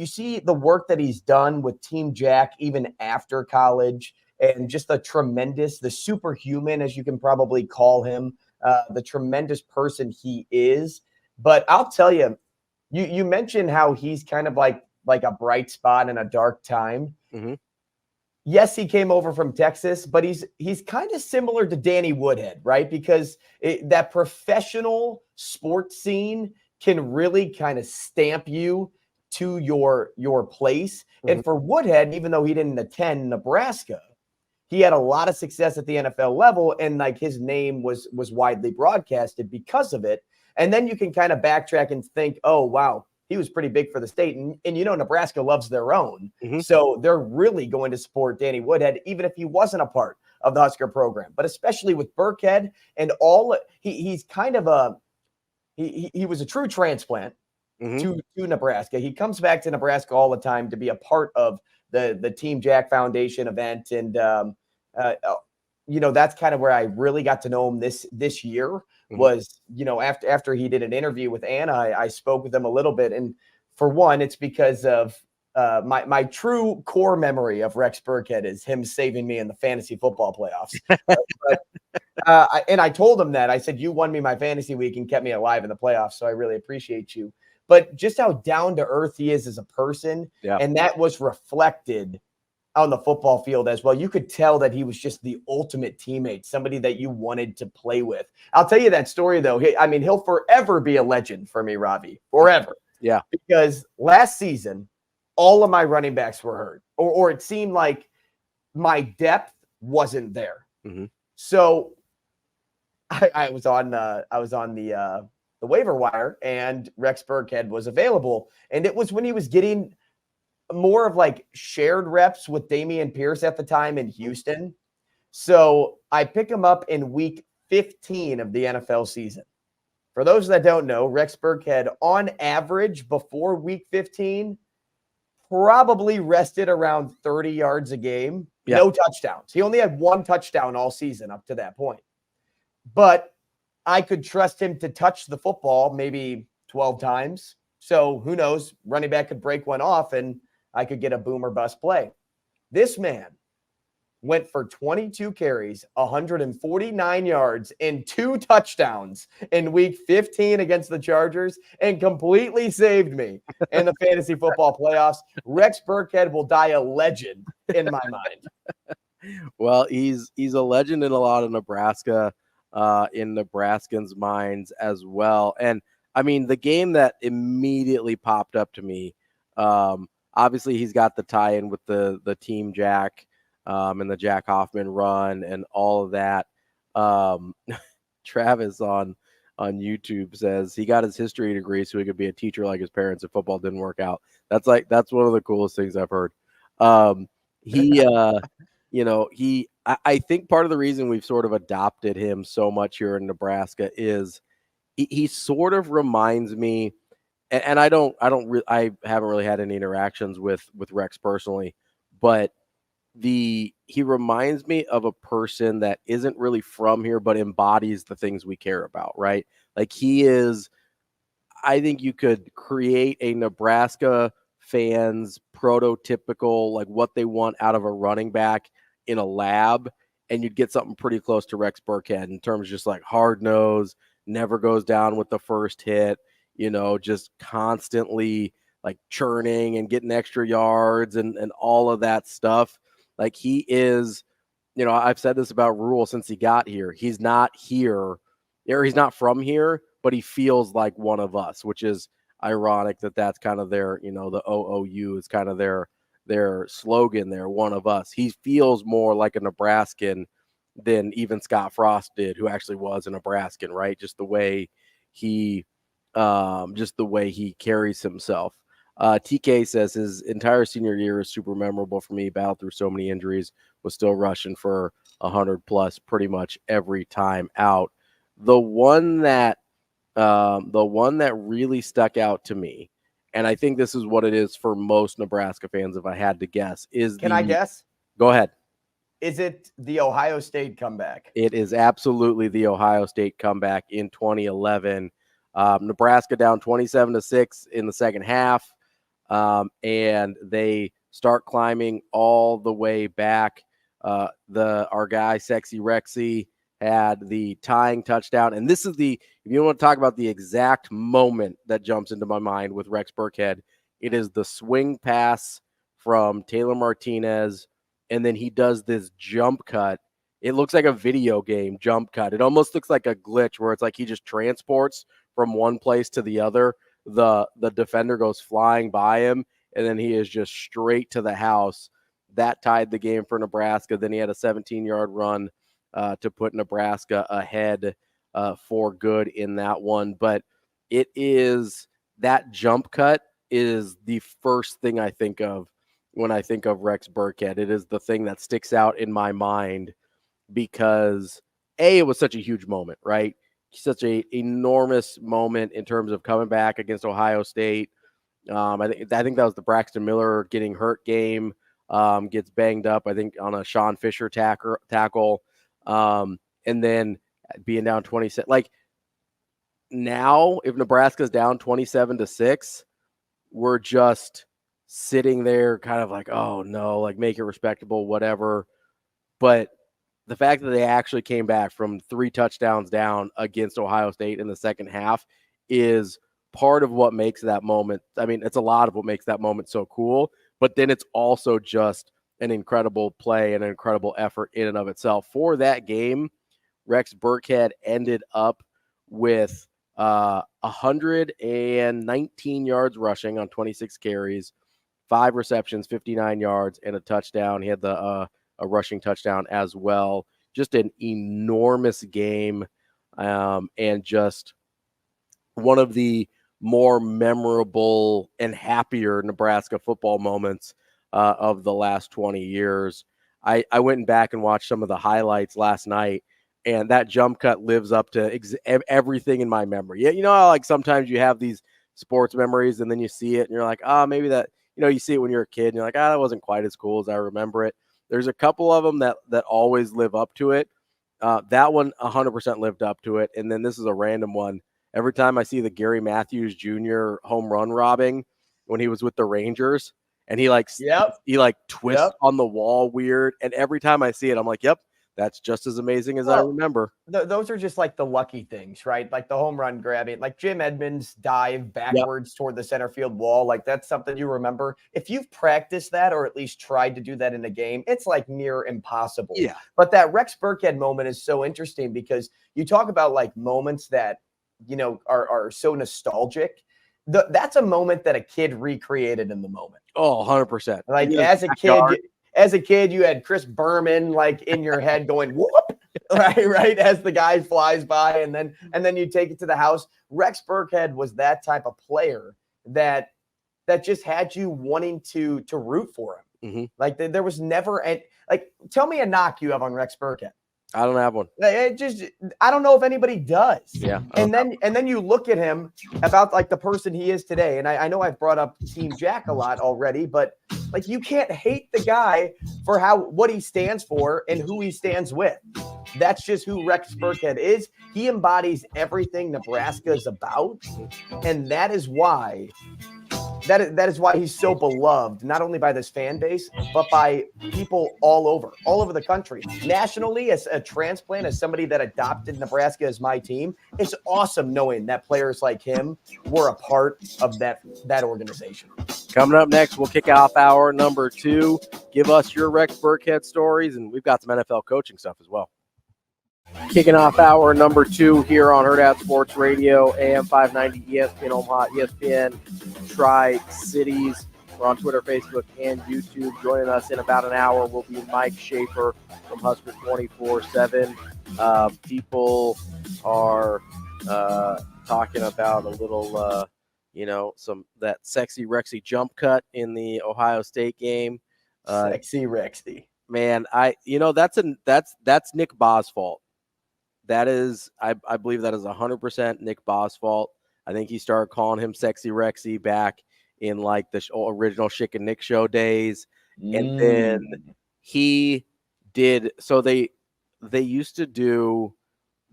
see the work that he's done with Team Jack, even after college, and just the superhuman, as you can probably call him, the tremendous person he is. But I'll tell you, you mentioned how he's kind of like a bright spot in a dark time. Mm-hmm. Yes, he came over from Texas, but he's kind of similar to Danny Woodhead, right? Because that professional sports scene can really kind of stamp you to your place. Mm-hmm. And for Woodhead, even though he didn't attend Nebraska, he had a lot of success at the NFL level, and his name was widely broadcasted because of it. And then you can kind of backtrack and think, oh, wow, he was pretty big for the state. And Nebraska loves their own. Mm-hmm. So they're really going to support Danny Woodhead, even if he wasn't a part of the Husker program. But especially with Burkhead and he's kind of he was a true transplant. Mm-hmm. to Nebraska. He comes back to Nebraska all the time to be a part of the Team Jack Foundation event. And, that's kind of where I really got to know him this year. Mm-hmm. Was, after he did an interview with Anna, I spoke with him a little bit. And for one, it's because of my true core memory of Rex Burkhead is him saving me in the fantasy football playoffs. And I told him that. I said, you won me my fantasy week and kept me alive in the playoffs, so I really appreciate you. But just how down to earth he is as a person, and that was reflected on the football field as well. You could tell that he was just the ultimate teammate, somebody that you wanted to play with. I'll tell you that story, though. He'll forever be a legend for me, Ravi, forever. Yeah. Because last season, all of my running backs were hurt, or it seemed like my depth wasn't there. Mm-hmm. So I was on the waiver wire, and Rex Burkhead was available. And it was when he was getting more of shared reps with Dameon Pierce at the time in Houston. So I pick him up in week 15 of the NFL season. For those that don't know, Rex Burkhead, on average, before week 15, probably rested around 30 yards a game. Yeah. No touchdowns. He only had one touchdown all season up to that point. But I could trust him to touch the football maybe 12 times. So who knows? Running back could break one off, and I could get a boom or bust play. This man went for 22 carries, 149 yards, and 2 touchdowns in week 15 against the Chargers and completely saved me in the fantasy football playoffs. Rex Burkhead will die a legend in my mind. Well, he's a legend in a lot of Nebraska, in Nebraskans' minds as well. And I mean, the game that immediately popped up to me, obviously he's got the tie-in with the Team Jack, and the Jack Hoffman run and all of that. Travis on YouTube says he got his history degree so he could be a teacher like his parents if football didn't work out. That's one of the coolest things I've heard. He I think part of the reason we've sort of adopted him so much here in Nebraska is he sort of reminds me, and I haven't really had any interactions with Rex personally, but he reminds me of a person that isn't really from here, but embodies the things we care about, right? Like I think you could create a Nebraska fans prototypical, like what they want out of a running back in a lab, and you'd get something pretty close to Rex Burkhead in terms of just like hard nose, never goes down with the first hit, just constantly like churning and getting extra yards and all of that stuff. Like he is, I've said this about Rhule since he got here. He's not here, or he's not from here, but he feels like one of us, which is ironic that's kind of their, the OOU is kind of their slogan there, one of us. He feels more like a Nebraskan than even Scott Frost did, who actually was a Nebraskan, right? Just the way he carries himself. TK says his entire senior year is super memorable for me. Battled through so many injuries, was still rushing for 100 plus pretty much every time out. The one that really stuck out to me, and I think this is what it is for most Nebraska fans, if I had to guess, Can I guess? Go ahead. Is it the Ohio State comeback? It is absolutely the Ohio State comeback in 2011. Nebraska down 27-6 in the second half. And they start climbing all the way back. Our guy, Sexy Rexy, had the tying touchdown. And this is if you want to talk about the exact moment that jumps into my mind with Rex Burkhead, it is the swing pass from Taylor Martinez. And then he does this jump cut. It looks like a video game jump cut. It almost looks like a glitch where it's like he just transports from one place to the other. The defender goes flying by him, and then he is just straight to the house. That tied the game for Nebraska. Then he had a 17-yard run to put Nebraska ahead for good in that one. But it is that jump cut is the first thing I think of when I think of Rex Burkhead. It is the thing that sticks out in my mind because, it was such a huge moment, right? Such a enormous moment in terms of coming back against Ohio State. I think that was the Braxton Miller getting hurt game. Gets banged up, I think, on a Sean Fisher tackle. And then being down 27. Like now, if Nebraska's down 27-6, we're just sitting there kind of like, oh no, like make it respectable, whatever. But the fact that they actually came back from 3 touchdowns down against Ohio State in the second half is part of what makes that moment. I mean, it's a lot of what makes that moment so cool, but then it's also just an incredible play and an incredible effort in and of itself. For that game, Rex Burkhead ended up with 119 yards rushing on 26 carries, 5 receptions, 59 yards, and a touchdown. He had a rushing touchdown as well. Just an enormous game, and just one of the more memorable and happier Nebraska football moments of the last 20 years. I went back and watched some of the highlights last night, and that jump cut lives up to everything in my memory. Yeah, how like sometimes you have these sports memories and then you see it and you're like, maybe that, you see it when you're a kid and you're like, that wasn't quite as cool as I remember it. There's a couple of them that always live up to it. That one 100% lived up to it. And then this is a random one. Every time I see the Gary Matthews Jr. home run robbing when he was with the Rangers, and he like twists Yep. on the wall weird. And every time I see it, I'm like, yep, that's just as amazing as I remember. Those are just like the lucky things, right? Like the home run grabbing, like Jim Edmonds dive backwards toward the center field wall. Like that's something you remember. If you've practiced that or at least tried to do that in a game, it's like near impossible. Yeah. But that Rex Burkhead moment is so interesting because you talk about like moments that, you know, are so nostalgic. That's a moment that a kid recreated in the moment. Oh, 100%. Like as a kid, you had Chris Berman like in your head going whoop, right, as the guy flies by, and then you take it to the house. Rex Burkhead was that type of player that just had you wanting to root for him. Mm-hmm. Like there was never tell me a knock you have on Rex Burkhead. I don't have one. I don't know if anybody does. Yeah. And then you look at him about like the person he is today. And I know I've brought up Team Jack a lot already, but like you can't hate the guy for what he stands for and who he stands with. That's just who Rex Burkhead is. He embodies everything Nebraska is about. And that is why he's so beloved, not only by this fan base, but by people all over the country. Nationally, as a transplant, as somebody that adopted Nebraska as my team, it's awesome knowing that players like him were a part of that organization. Coming up next, we'll kick off hour number 2. Give us your Rex Burkhead stories, and we've got some NFL coaching stuff as well. Kicking off hour number 2 here on Hurrdat Sports Radio, AM 590, ESPN Omaha, ESPN Tri-Cities. We're on Twitter, Facebook, and YouTube. Joining us in about an hour will be Mike Schaefer from Huskers 24/7. People are talking about a little, that sexy Rexy jump cut in the Ohio State game. Sexy Rexy. Man, that's Nick Ba's fault. That is, I believe that is 100% Nick Ba's fault. I think he started calling him Sexy Rexy back in like the original Schick and Nick show days. And then he did, so they used to do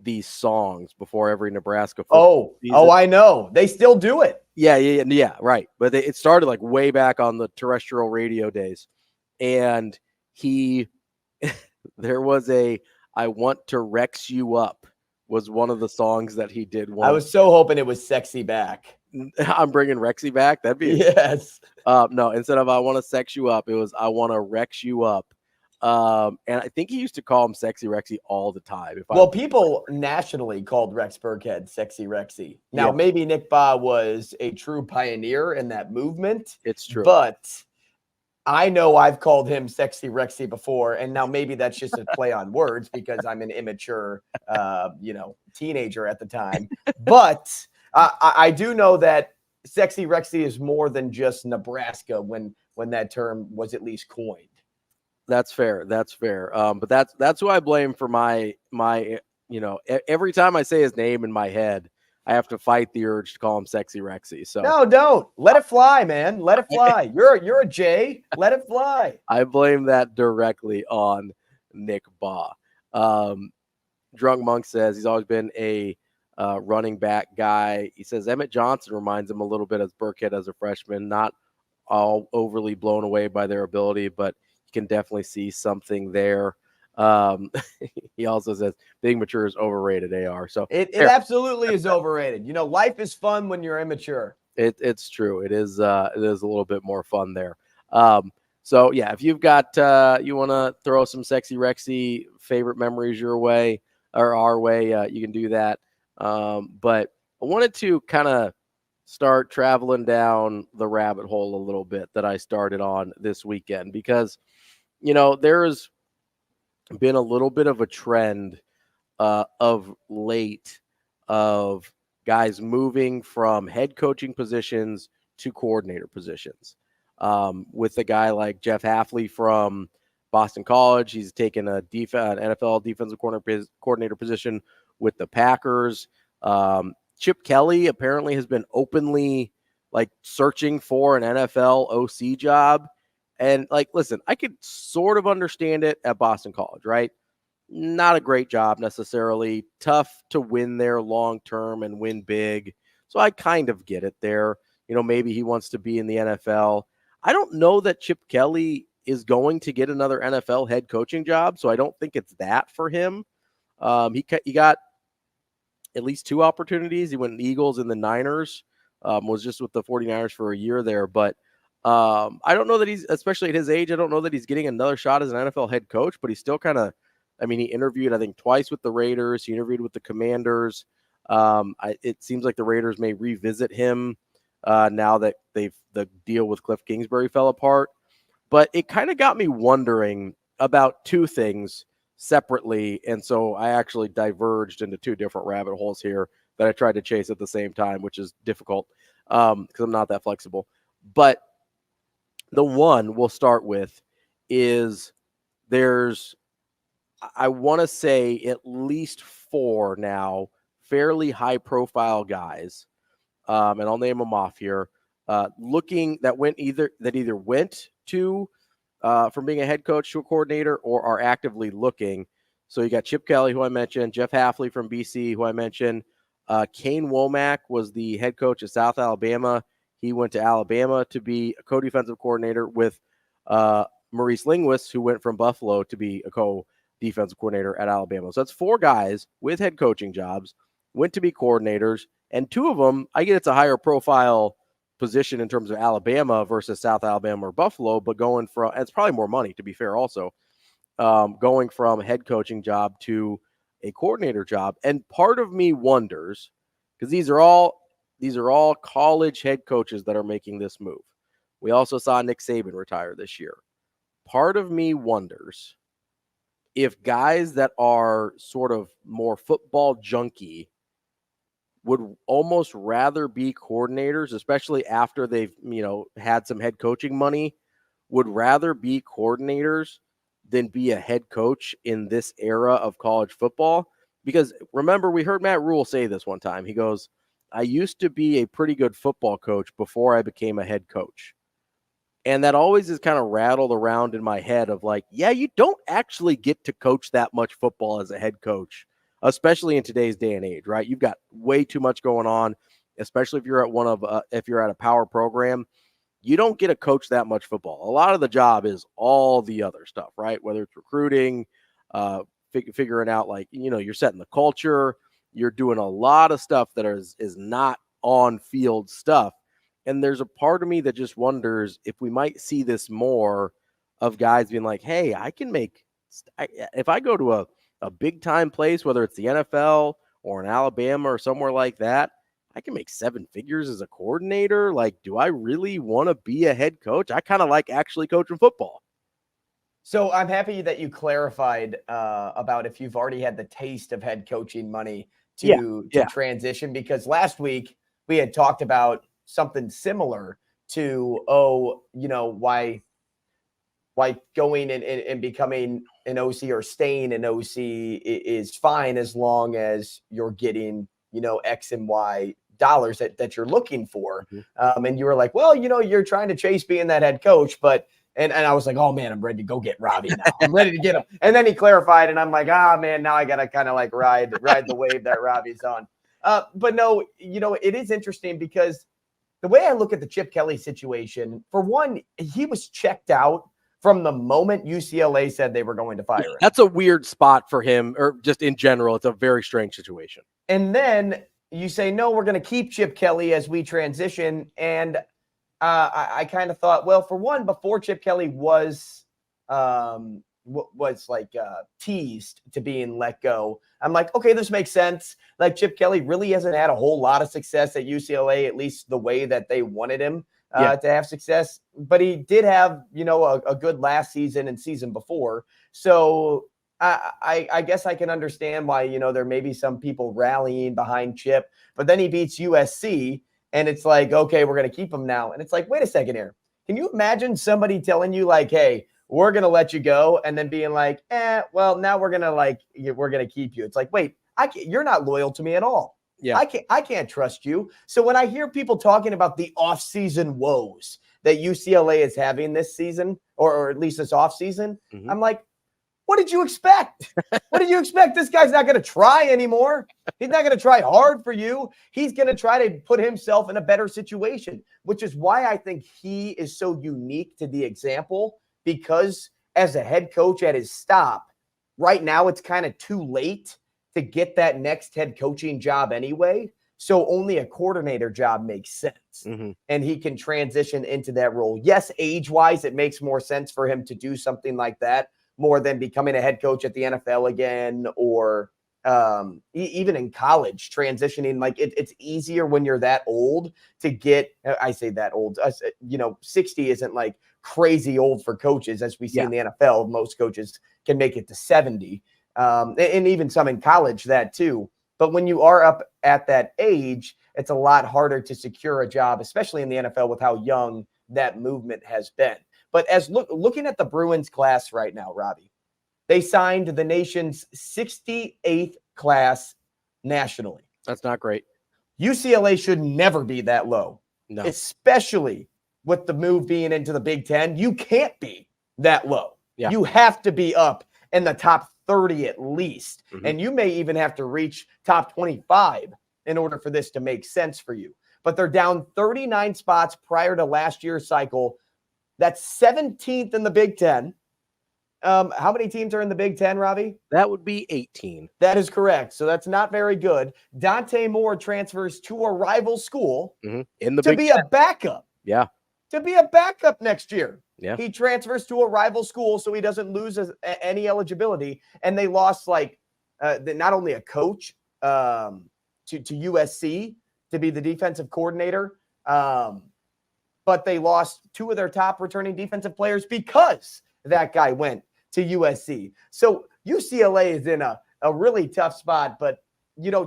these songs before every Nebraska football season. Oh, I know. They still do it. Yeah, right. But it started like way back on the terrestrial radio days. And there was I Want to Rex You Up was one of the songs that he did. I was so hoping it was Sexy Back. I'm bringing Rexy back. That'd be yes. No, instead of I Want to Sex You Up, it was I Want to Rex You Up. And I think he used to call him Sexy Rexy all the time. People nationally called Rex Burkhead Sexy Rexy. Now, maybe Nick Ba was a true pioneer in that movement. It's true. But I know I've called him Sexy Rexy before, and now maybe that's just a play on words because I'm an immature, teenager at the time. But I do know that Sexy Rexy is more than just Nebraska when that term was at least coined. That's fair. But that's who I blame for my every time I say his name in my head, I have to fight the urge to call him Sexy Rexy. So no, don't let it fly, man. Let it fly. You're a J. Let it fly. I blame that directly on Nick Ba. Drunk Monk says he's always been a running back guy. He says Emmett Johnson reminds him a little bit as Burkhead as a freshman, not all overly blown away by their ability, but you can definitely see something there. He also says being mature is overrated, AR. So it absolutely is overrated. Life is fun when you're immature. It's true. It is a little bit more fun there. So yeah, if you've got you want to throw some Sexy Rexy favorite memories your way or our way, you can do that. But I wanted to kind of start traveling down the rabbit hole a little bit that I started on this weekend because there's been a little bit of a trend of late of guys moving from head coaching positions to coordinator positions. With a guy like Jeff Hafley from Boston College, he's taken an NFL defensive coordinator position with the Packers. Chip Kelly apparently has been openly searching for an NFL OC job. And listen, I could sort of understand it at Boston College, right? Not a great job necessarily, tough to win there long-term and win big. So I kind of get it there. Maybe he wants to be in the NFL. I don't know that Chip Kelly is going to get another NFL head coaching job, so I don't think it's that for him. He got at least 2 opportunities. He went in the Eagles and the Niners, was just with the 49ers for a year there. But I don't know that he's, especially at his age, I don't know that he's getting another shot as an NFL head coach, but he's still kind of, I mean, he interviewed, I think, twice with the Raiders. He interviewed with the Commanders. It seems like the Raiders may revisit him now that the deal with Cliff Kingsbury fell apart. But it kind of got me wondering about 2 things separately. And so I actually diverged into 2 different rabbit holes here that I tried to chase at the same time, which is difficult because I'm not that flexible. But the one we'll start with is there's, I want to say, at least 4 now fairly high profile guys. And I'll name them off here. Looking that either went to from being a head coach to a coordinator or are actively looking. So you got Chip Kelly, who I mentioned, Jeff Hafley from BC, who I mentioned. Kane Womack was the head coach at South Alabama. He went to Alabama to be a co-defensive coordinator with Maurice Linguist, who went from Buffalo to be a co-defensive coordinator at Alabama. So that's 4 guys with head coaching jobs, went to be coordinators, and 2 of them, I get it's a higher profile position in terms of Alabama versus South Alabama or Buffalo, but going from, it's probably more money, to be fair also, going from a head coaching job to a coordinator job. And part of me wonders, because these are all college head coaches that are making this move. We also saw Nick Saban retire this year. Part of me wonders if guys that are sort of more football junkie would almost rather be coordinators, especially after they've, had some head coaching money, would rather be coordinators than be a head coach in this era of college football. Because remember, we heard Matt Rhule say this one time. He goes, I used to be a pretty good football coach before I became a head coach. And that always is kind of rattled around in my head of like, yeah, you don't actually get to coach that much football as a head coach, especially in today's day and age, right? You've got way too much going on, especially if you're at if you're at a power program. You don't get to coach that much football. A lot of the job is all the other stuff, right? Whether it's recruiting, figuring out, like, you're setting the culture, you're doing a lot of stuff that is not on field stuff. And there's a part of me that just wonders if we might see this more of guys being like, hey, if I go to a big time place, whether it's the NFL or in Alabama or somewhere like that, I can make 7 figures as a coordinator. Like, do I really want to be a head coach? I kind of like actually coaching football. So I'm happy that you clarified about if you've already had the taste of head coaching money to transition, because last week we had talked about something similar to, why going and becoming an OC or staying an OC is fine as long as you're getting, X and Y dollars that you're looking for. Mm-hmm. And you were like, well, you're trying to chase being that head coach, but and I was like, oh man, I'm ready to go get Ravi now. I'm ready to get him. And then he clarified, and I'm like, man, now I gotta kind of like ride the wave that Ravi's on. But no, it is interesting because the way I look at the Chip Kelly situation, for one, he was checked out from the moment UCLA said they were going to fire him. That's a weird spot for him, or just in general, it's a very strange situation. And then you say, no, we're going to keep Chip Kelly as we transition. And I kind of thought, well, for one, before Chip Kelly was teased to being let go, I'm like, okay, this makes sense. Like, Chip Kelly really hasn't had a whole lot of success at UCLA, at least the way that they wanted him to have success. But he did have, a good last season and season before. So I guess I can understand why, there may be some people rallying behind Chip, but then he beats USC and it's like, okay, we're going to keep him now. And it's like, wait a second here. Can you imagine somebody telling you like, hey, we're going to let you go, and then being like, well, now we're going to keep you. It's like, wait, you're not loyal to me at all. Yeah. I can't trust you. So when I hear people talking about the offseason woes that UCLA is having this season, or at least this offseason, mm-hmm. I'm like, What did you expect? What did you expect? This guy's not going to try anymore. He's not going to try hard for you. He's going to try to put himself in a better situation, which is why I think he is so unique to the example, because as a head coach at his stop, right now it's kind of too late to get that next head coaching job anyway. So only a coordinator job makes sense. And he can transition into that role. Yes, age-wise, it makes more sense for him to do something like that more than becoming a head coach at the NFL again, or even in college, transitioning. Like it's easier when you're that old to get, I say that old, 60 isn't like crazy old for coaches, as we see in the NFL. Most coaches can make it to 70, and even some in college that too. But when you are up at that age, it's a lot harder to secure a job, especially in the NFL with how young that movement has been. But as looking at the Bruins class right now, Ravi, they signed the nation's 68th class nationally. That's not great. UCLA should never be that low, No. Especially with the move being into the Big Ten. You can't be that low. Yeah. You have to be up in the top 30 at least. And you may even have to reach top 25 in order for this to make sense for you. But they're down 39 spots prior to last year's cycle. That's 17th in the Big Ten. How many teams are in the Big Ten, Ravi? That would be 18. That is correct. So that's not very good. Dante Moore transfers to a rival school in the to Big be Ten. a backup. Yeah. To be a backup next year. Yeah. He transfers to a rival school so he doesn't lose any eligibility. And they lost not only a coach to USC to be the defensive coordinator, but they lost two of their top returning defensive players because that guy went to USC. So UCLA is in a really tough spot, but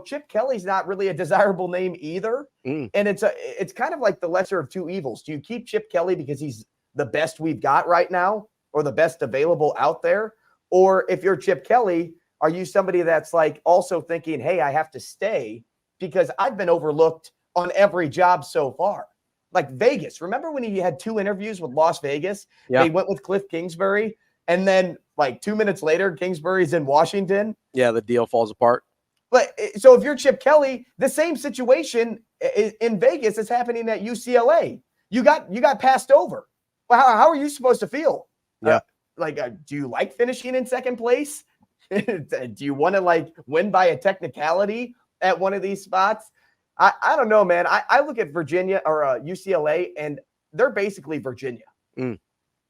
Chip Kelly's not really a desirable name either. And it's kind of like the lesser of two evils. Do you keep Chip Kelly because he's the best we've got right now, or the best available out there? Or if you're Chip Kelly, are you somebody that's like also thinking, hey, I have to stay because I've been overlooked on every job so far? Like Vegas. Remember when he had 2 interviews with Las Vegas? Yeah. They went with Cliff Kingsbury, and then like 2 minutes later, Kingsbury's in Washington. Yeah, the deal falls apart. But so if you're Chip Kelly, the same situation in Vegas is happening at UCLA. You got passed over. Well, how are you supposed to feel? Yeah. Do you like finishing in second place? Do you want to win by a technicality at one of these spots? I don't know, man. I look at Virginia or UCLA, and they're basically Virginia.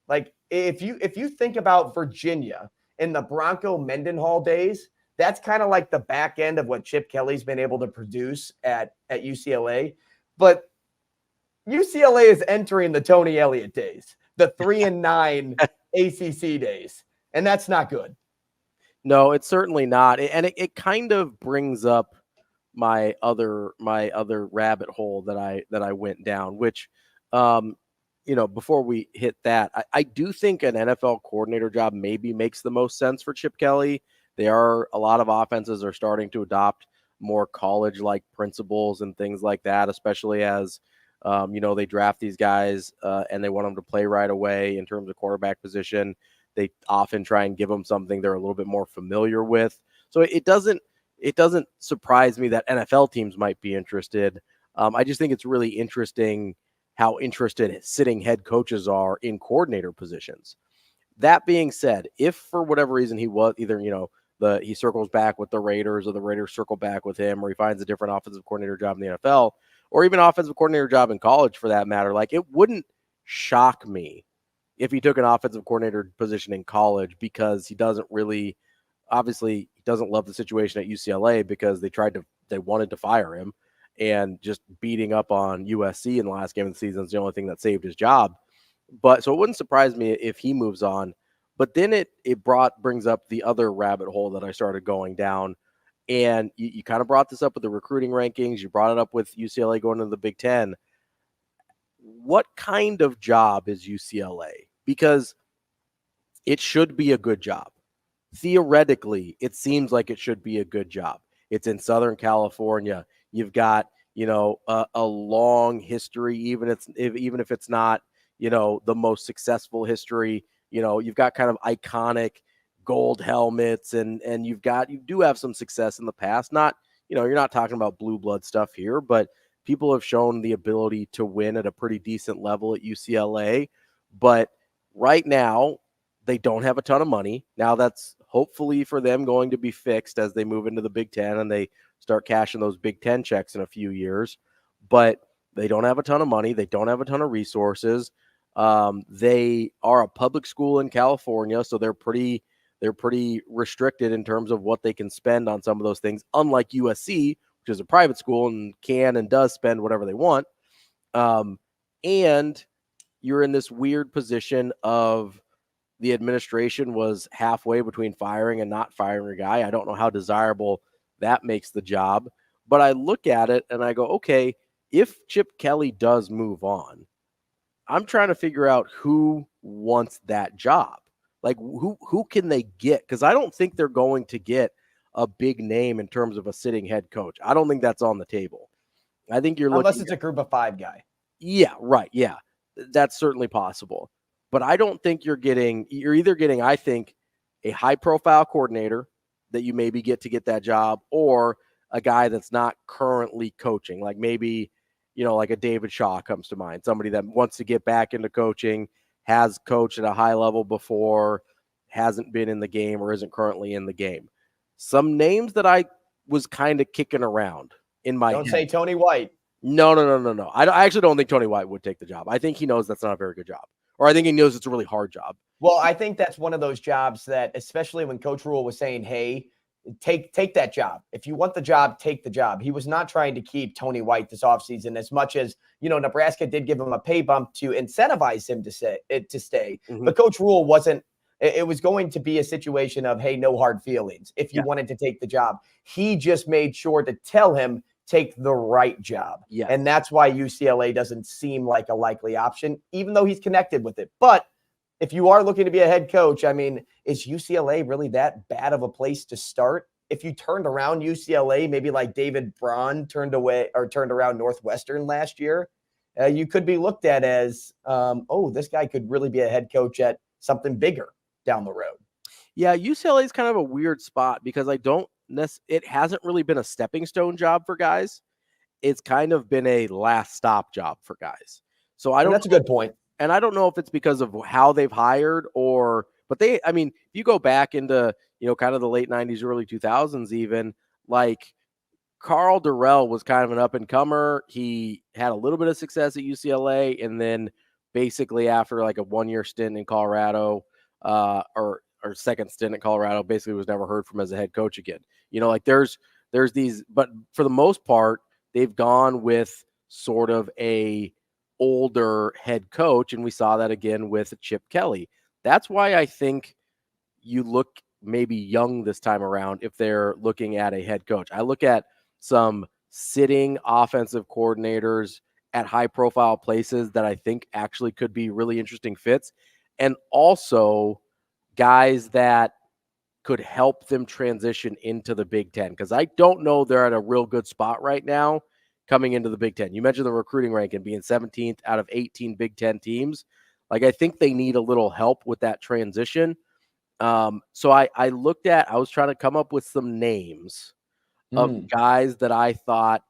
Like if you think about Virginia in the Bronco Mendenhall days, that's kind of like the back end of what Chip Kelly's been able to produce at UCLA. But UCLA is entering the Tony Elliott days, the 3-9 ACC days, and that's not good. No, it's certainly not. And it kind of brings up my other rabbit hole that I went down, which, before we hit that, I do think an NFL coordinator job maybe makes the most sense for Chip Kelly. A lot of offenses are starting to adopt more college-like principles and things like that, especially as, they draft these guys and they want them to play right away in terms of quarterback position. They often try and give them something they're a little bit more familiar with. So it doesn't surprise me that NFL teams might be interested. I just think it's really interesting how interested sitting head coaches are in coordinator positions. That being said, if for whatever reason he was either, he circles back with the Raiders or the Raiders circle back with him, or he finds a different offensive coordinator job in the NFL, or even offensive coordinator job in college for that matter, it wouldn't shock me if he took an offensive coordinator position in college, because he doesn't love the situation at UCLA because they wanted to fire him, and just beating up on USC in the last game of the season is the only thing that saved his job. But so it wouldn't surprise me if he moves on. But then it brings up the other rabbit hole that I started going down. And you kind of brought this up with the recruiting rankings. You brought it up with UCLA going into the Big Ten. What kind of job is UCLA? Because it should be a good job. Theoretically, it seems like it should be a good job. It's in Southern California. You've got, a long history, even if it's not, the most successful history. You've got kind of iconic, gold helmets, and you do have some success in the past. Not, you're not talking about blue blood stuff here, but people have shown the ability to win at a pretty decent level at UCLA. But right now, they don't have a ton of money. Now that's hopefully for them going to be fixed as they move into the Big Ten and they start cashing those Big Ten checks in a few years. But they don't have a ton of money. They don't have a ton of resources. They are a public school in California, so they're pretty restricted in terms of what they can spend on some of those things, unlike USC, which is a private school and can and does spend whatever they want. And you're in this weird position of the administration was halfway between firing and not firing a guy. I don't know how desirable that makes the job, but I look at it and I go, okay, if Chip Kelly does move on, I'm trying to figure out who wants that job. Like who can they get? Because I don't think they're going to get a big name in terms of a sitting head coach. I don't think that's on the table. I think you're unless it's a group of 5 guy. Yeah, right. Yeah, that's certainly possible. But I don't think you're either getting, I think, a high-profile coordinator that you maybe get to get that job, or a guy that's not currently coaching. Like maybe, like a David Shaw comes to mind, somebody that wants to get back into coaching, has coached at a high level before, hasn't been in the game or isn't currently in the game. Some names that I was kind of kicking around in my head. Don't say Tony White. No. I actually don't think Tony White would take the job. I think he knows that's not a very good job. Or I think he knows it's a really hard job. Well, I think that's one of those jobs that, especially when Coach Rhule was saying, hey, take that job. If you want the job, take the job. He was not trying to keep Tony White this offseason as much as, Nebraska did give him a pay bump to incentivize him to stay. Mm-hmm. But Coach Rhule wasn't. It was going to be a situation of, hey, no hard feelings if you wanted to take the job. He just made sure to tell him, take the right job. Yeah. And that's why UCLA doesn't seem like a likely option, even though he's connected with it. But if you are looking to be a head coach, I mean, is UCLA really that bad of a place to start? If you turned around UCLA, maybe like David Braun turned around Northwestern last year, you could be looked at as, this guy could really be a head coach at something bigger down the road. Yeah, UCLA is kind of a weird spot because it hasn't really been a stepping stone job for guys. It's kind of been a last stop job for guys. So that's a good point. And I don't know if it's because of how they've hired but if you go back into, kind of the late 90s, early 2000s, even like Carl Durrell was kind of an up and comer. He had a little bit of success at UCLA. And then basically after like a 1-year stint in Colorado, or second stint in Colorado, basically was never heard from as a head coach again. There's these, but for the most part, they've gone with sort of a older head coach, and we saw that again with Chip Kelly. That's why I think you look maybe young this time around if they're looking at a head coach. I look at some sitting offensive coordinators at high-profile places that I think actually could be really interesting fits, and also guys that could help them transition into the Big Ten, because I don't know they're at a real good spot right now coming into the Big Ten. You mentioned the recruiting ranking being 17th out of 18 Big Ten teams. Like, I think they need a little help with that transition. So I was trying to come up with some names of guys that I thought,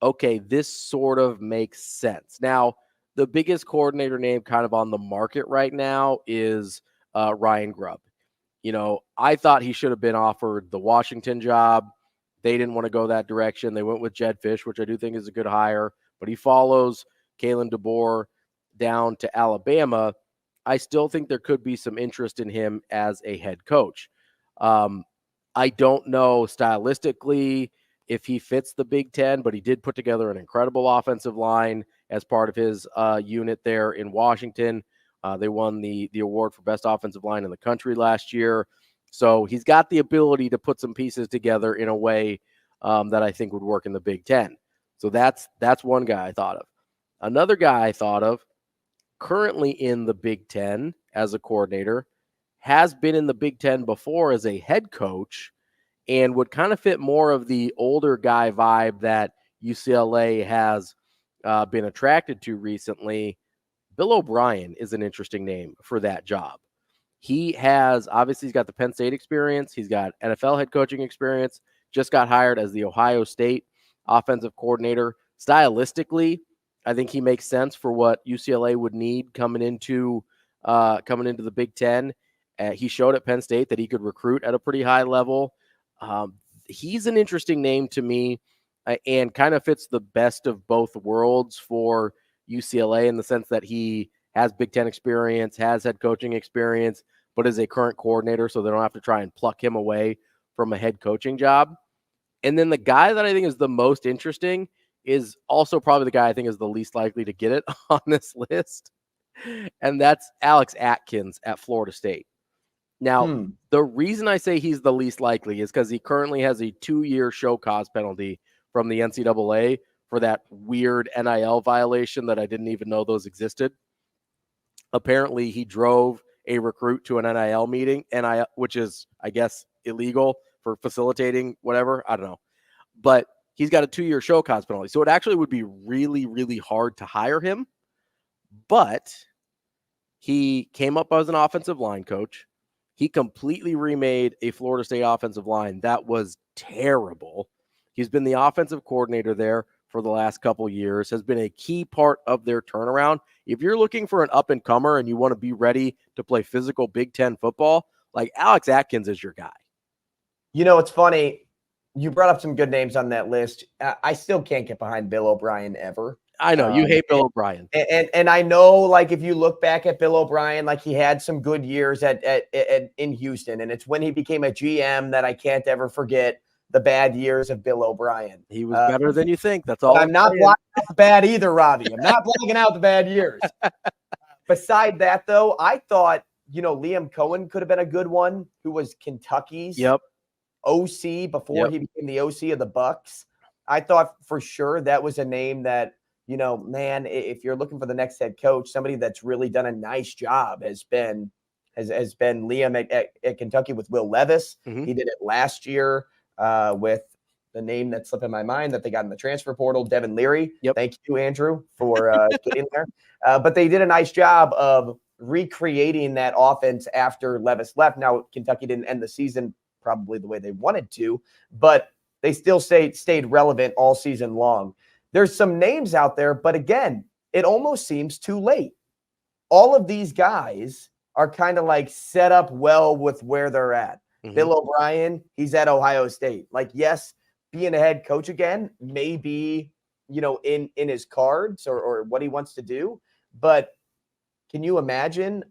okay, this sort of makes sense. Now, the biggest coordinator name kind of on the market right now is Ryan Grubb. I thought he should have been offered the Washington job. They didn't want to go that direction. They went with Jed Fish, which I do think is a good hire, but he follows Kalen DeBoer down to Alabama. I still think there could be some interest in him as a head coach. I don't know stylistically if he fits the Big Ten, but he did put together an incredible offensive line as part of his unit there in Washington. They won the award for best offensive line in the country last year. So he's got the ability to put some pieces together in a way that I think would work in the Big Ten. So that's one guy I thought of. Another guy I thought of, currently in the Big Ten as a coordinator, has been in the Big Ten before as a head coach, and would kind of fit more of the older guy vibe that UCLA has been attracted to recently. Bill O'Brien is an interesting name for that job. He's got the Penn State experience. He's got NFL head coaching experience, just got hired as the Ohio State offensive coordinator. Stylistically, I think he makes sense for what UCLA would need coming into the Big Ten. He showed at Penn State that he could recruit at a pretty high level. He's an interesting name to me, and kind of fits the best of both worlds for UCLA in the sense that he has Big Ten experience, has head coaching experience, but is a current coordinator, so they don't have to try and pluck him away from a head coaching job. And then the guy that I think is the most interesting is also probably the guy I think is the least likely to get it on this list, and that's Alex Atkins at Florida State. Now, the reason I say he's the least likely is because he currently has a 2-year show cause penalty from the NCAA for that weird NIL violation that I didn't even know those existed. Apparently, he drove a recruit to an NIL meeting, which is, I guess, illegal for facilitating whatever. I don't know. But he's got a 2-year show cause penalty. So it actually would be really, really hard to hire him. But he came up as an offensive line coach. He completely remade a Florida State offensive line that was terrible. He's been the offensive coordinator there for the last couple years, has been a key part of their turnaround. If you're looking for an up-and-comer and you want to be ready to play physical Big Ten football, like Alex Atkins is your guy. You know, it's funny. You brought up some good names on that list. I still can't get behind Bill O'Brien ever. I know you hate Bill O'Brien, and I know, like, if you look back at Bill O'Brien, like, he had some good years in Houston, and it's when he became a GM that I can't ever forget the bad years of Bill O'Brien. He was better than you think. That's all. I'm not blocking out the bad either, Ravi. I'm not blocking out the bad years. Beside that, though, I thought, Liam Cohen could have been a good one, who was Kentucky's OC before he became the OC of the Bucks. I thought for sure that was a name that, man, if you're looking for the next head coach, somebody that's really done a nice job has been Liam at Kentucky with Will Levis. Mm-hmm. He did it last year with the name that's slipping my mind that they got in the transfer portal, Devin Leary. Thank you, Andrew, for getting there. But they did a nice job of recreating that offense after Levis left. Now, Kentucky didn't end the season probably the way they wanted to, but they still stayed relevant all season long. There's some names out there, but again, it almost seems too late. All of these guys are kind of like set up well with where they're at. Mm-hmm. Bill O'Brien, he's at Ohio State. Like, yes, being a head coach again may be, in his cards or what he wants to do. But can you imagine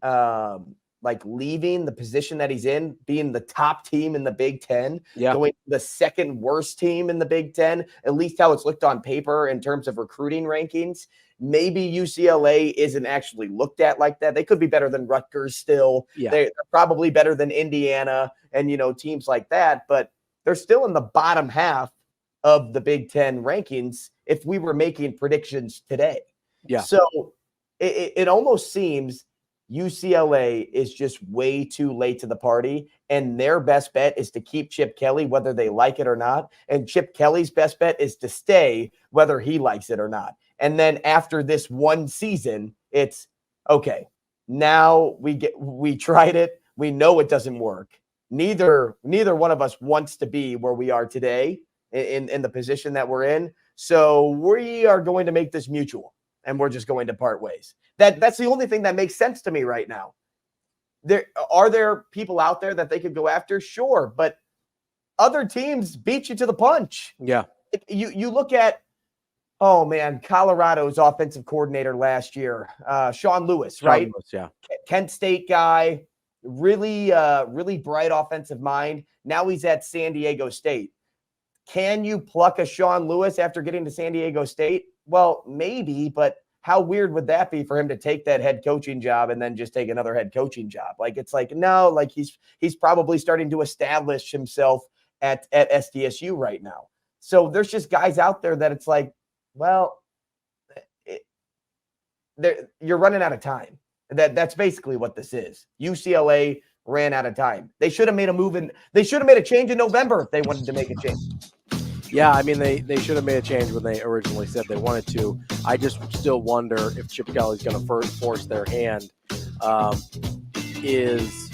like leaving the position that he's in, being the top team in the Big Ten, going to the second worst team in the Big Ten, at least how it's looked on paper in terms of recruiting rankings? Maybe UCLA isn't actually looked at like that. They could be better than Rutgers still. They're probably better than Indiana and, teams like that, but they're still in the bottom half of the Big Ten rankings if we were making predictions today. So it almost seems UCLA is just way too late to the party, and their best bet is to keep Chip Kelly, whether they like it or not. And Chip Kelly's best bet is to stay, whether he likes it or not. And then after this one season, it's okay. Now we tried it. We know it doesn't work. Neither one of us wants to be where we are today in the position that we're in. So we are going to make this mutual, and we're just going to part ways. That's the only thing that makes sense to me right now. Are there people out there that they could go after? Sure, but other teams beat you to the punch. You look at, oh man, Colorado's offensive coordinator last year, Sean Lewis, right? Kent State guy, really bright offensive mind. Now he's at San Diego State. Can you pluck a Sean Lewis after getting to San Diego State? Well, maybe, but how weird would that be for him to take that head coaching job and then just take another head coaching job? Like, it's like, no, like he's probably starting to establish himself at SDSU right now. So there's just guys out there that it's like, well, you're running out of time. That's basically what this is. UCLA ran out of time. They should have made a move they should have made a change in November if they wanted to make a change. Yeah, I mean, they should have made a change when they originally said they wanted to. I just still wonder if Chip Kelly's going to force their hand. Is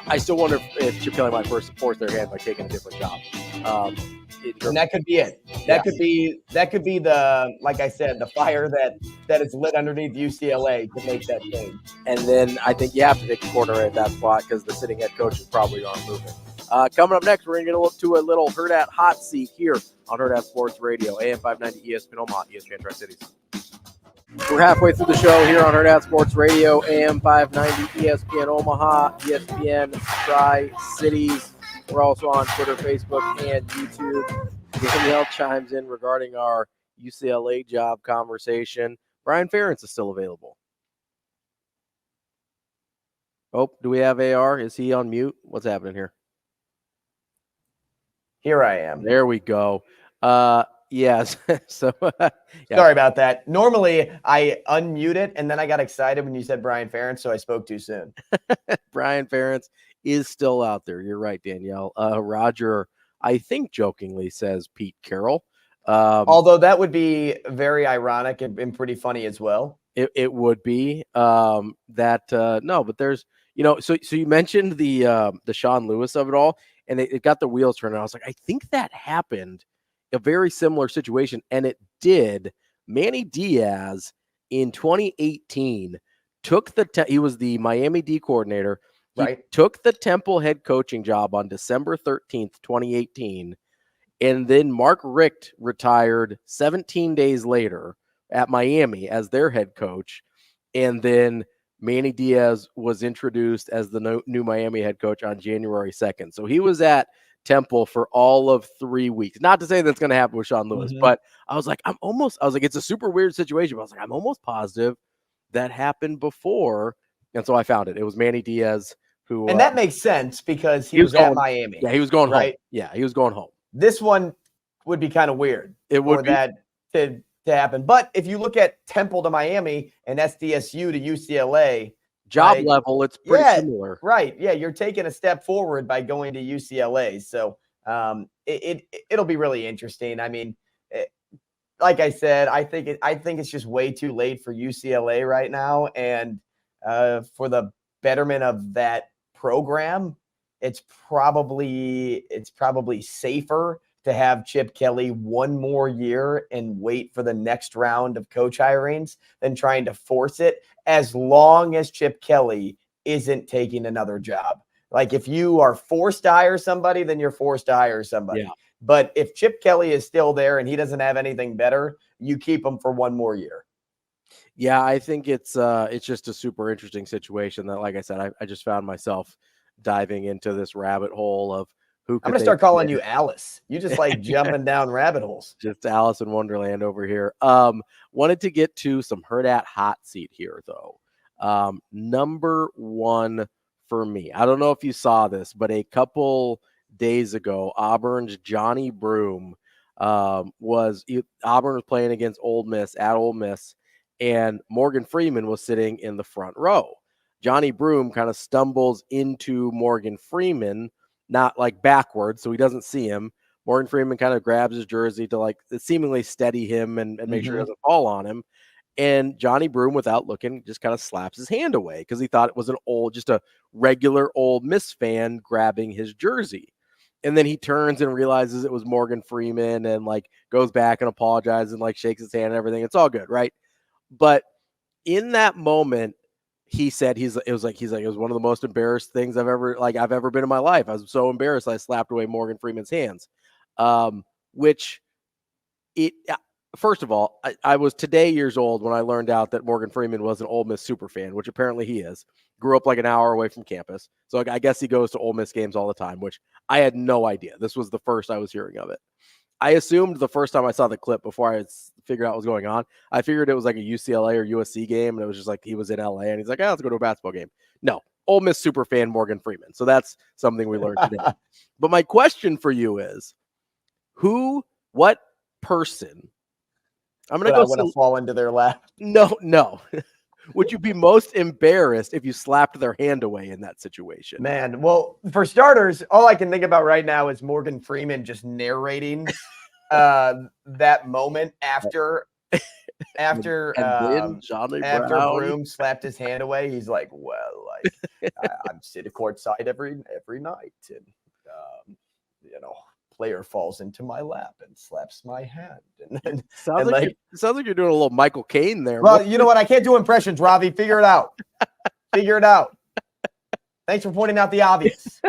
I still wonder if Chip Kelly might force their hand by taking a different job. And that could be it. That could be the, like I said, the fire that is lit underneath UCLA to make that change. And then I think you have to take a corner at that spot because the sitting head coaches probably aren't moving. Coming up next, we're going to get to a little Hurrdat hot seat here on Hurrdat Sports Radio, AM 590 ESPN Omaha, ESPN Tri-Cities. We're halfway through the show here on Hurrdat Sports Radio, AM 590 ESPN Omaha, ESPN Tri-Cities. We're also on Twitter, Facebook, and YouTube. Danielle chimes in regarding our UCLA job conversation. Brian Ferentz is still available. Oh, do we have AR? Is he on mute? What's happening here? Here I am. There we go. Yes. So yeah. Sorry about that. Normally I unmute it and then I got excited when you said Brian Ferentz, so I spoke too soon. Brian Ferentz is still out there. You're right, Danielle. Roger, I think jokingly says Pete Carroll. Although that would be very ironic and pretty funny as well. It would be no, but there's, so you mentioned the Sean Lewis of it all, and it got the wheels turning. I was like, I think that happened a very similar situation, and it did. Manny Diaz in 2018 took he was the Miami D coordinator. He took the Temple head coaching job on December 13th, 2018, and then Mark Richt retired 17 days later at Miami as their head coach, and then Manny Diaz was introduced as the new Miami head coach on January 2nd. So he was at Temple for all of 3 weeks. Not to say that's going to happen with Sean Lewis, but I was like, it's a super weird situation, but I was like, I'm almost positive that happened before. And so I found it. It was Manny Diaz who, and that makes sense because he was at Miami. Yeah, he was going home. Yeah, he was going home. This one would be kind of weird. It would for that to happen. But if you look at Temple to Miami and SDSU to UCLA, job level, it's pretty similar. Right. Yeah, you're taking a step forward by going to UCLA. So it'll be really interesting. I mean, like I said, I think it's just way too late for UCLA right now, and for the betterment of that program, it's probably safer to have Chip Kelly one more year and wait for the next round of coach hirings than trying to force it, as long as Chip Kelly isn't taking another job. Like, if you are forced to hire somebody, then you're forced to hire somebody. Yeah. But if Chip Kelly is still there and he doesn't have anything better, you keep him for one more year. Yeah, I think it's just a super interesting situation that, like I said, I just found myself diving into this rabbit hole of who could. I'm going to start calling you Alice. You just like jumping down rabbit holes. Just Alice in Wonderland over here. Wanted to get to some Hurrdat hot seat here, though. Number one for me, I don't know if you saw this, but a couple days ago, Auburn's Johnny Broome Auburn was playing against Ole Miss at Ole Miss, and Morgan Freeman was sitting in the front row. Johnny Broome kind of stumbles into Morgan Freeman, not like backwards, so he doesn't see him. Morgan Freeman kind of grabs his jersey to like seemingly steady him and make sure he doesn't fall on him. And Johnny Broome, without looking, just kind of slaps his hand away because he thought it was just a regular Ole Miss fan grabbing his jersey. And then he turns and realizes it was Morgan Freeman and like goes back and apologizes and like shakes his hand and everything. It's all good, right? But in that moment, he said it was one of the most embarrassed things I've ever been in my life. I was so embarrassed I slapped away Morgan Freeman's hands. First of all, I was today years old when I learned out that Morgan Freeman was an Ole Miss super fan, which apparently he is. Grew up like an hour away from campus. So I guess he goes to Ole Miss games all the time, which I had no idea. This was the first I was hearing of it. I assumed the first time I saw the clip before I figured out what was going on, I figured it was like a UCLA or USC game, and it was just like he was in LA, and he's like, let's go to a basketball game. No, Ole Miss super fan Morgan Freeman. So that's something we learned today. But my question for you is, what person? I'm going to fall into their lap. No. Would you be most embarrassed if you slapped their hand away in that situation? Man, well, for starters, all I can think about right now is Morgan Freeman just narrating that moment after after And then Johnny after Brown. Broom slapped his hand away, he's like, "Well, like I'm sitting courtside every night, and you know, player falls into my lap and slaps my hand, and Sounds like you're doing a little Michael Caine there. Well, you know what? I can't do impressions, Ravi. Figure it out. Figure it out. Thanks for pointing out the obvious.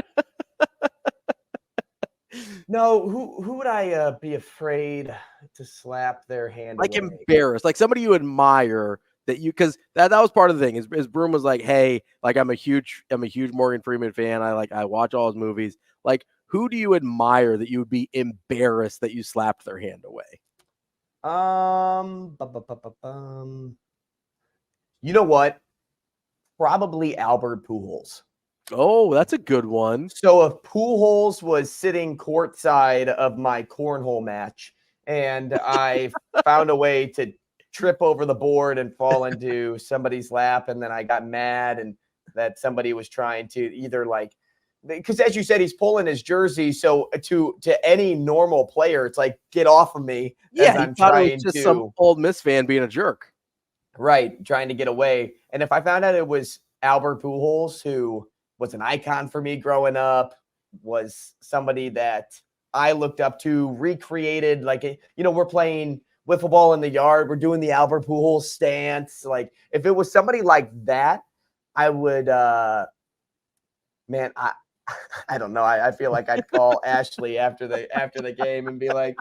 No, who would I be afraid to slap their hand like away? embarrassed, like somebody you admire that you, because that was part of the thing. Is Broom was like, hey, like I'm a huge Morgan Freeman fan. I watch all his movies. Like, who do you admire that you would be embarrassed that you slapped their hand away? You know what? Probably Albert Pujols. Oh, that's a good one. So if Pujols was sitting courtside of my cornhole match and I found a way to trip over the board and fall into somebody's lap, and then I got mad and that somebody was trying to either like, because as you said, he's pulling his jersey. So to any normal player, it's like, get off of me. Yeah, I'm trying just to some old Miss fan being a jerk. Right, trying to get away. And if I found out it was Albert Pujols, who was an icon for me growing up, was somebody that I looked up to, recreated, like, you know, we're playing wiffle ball in the yard, we're doing the Albert Pujols stance. Like, if it was somebody like that, I would, man, I don't know. I feel like I'd call Ashley after the game and be like,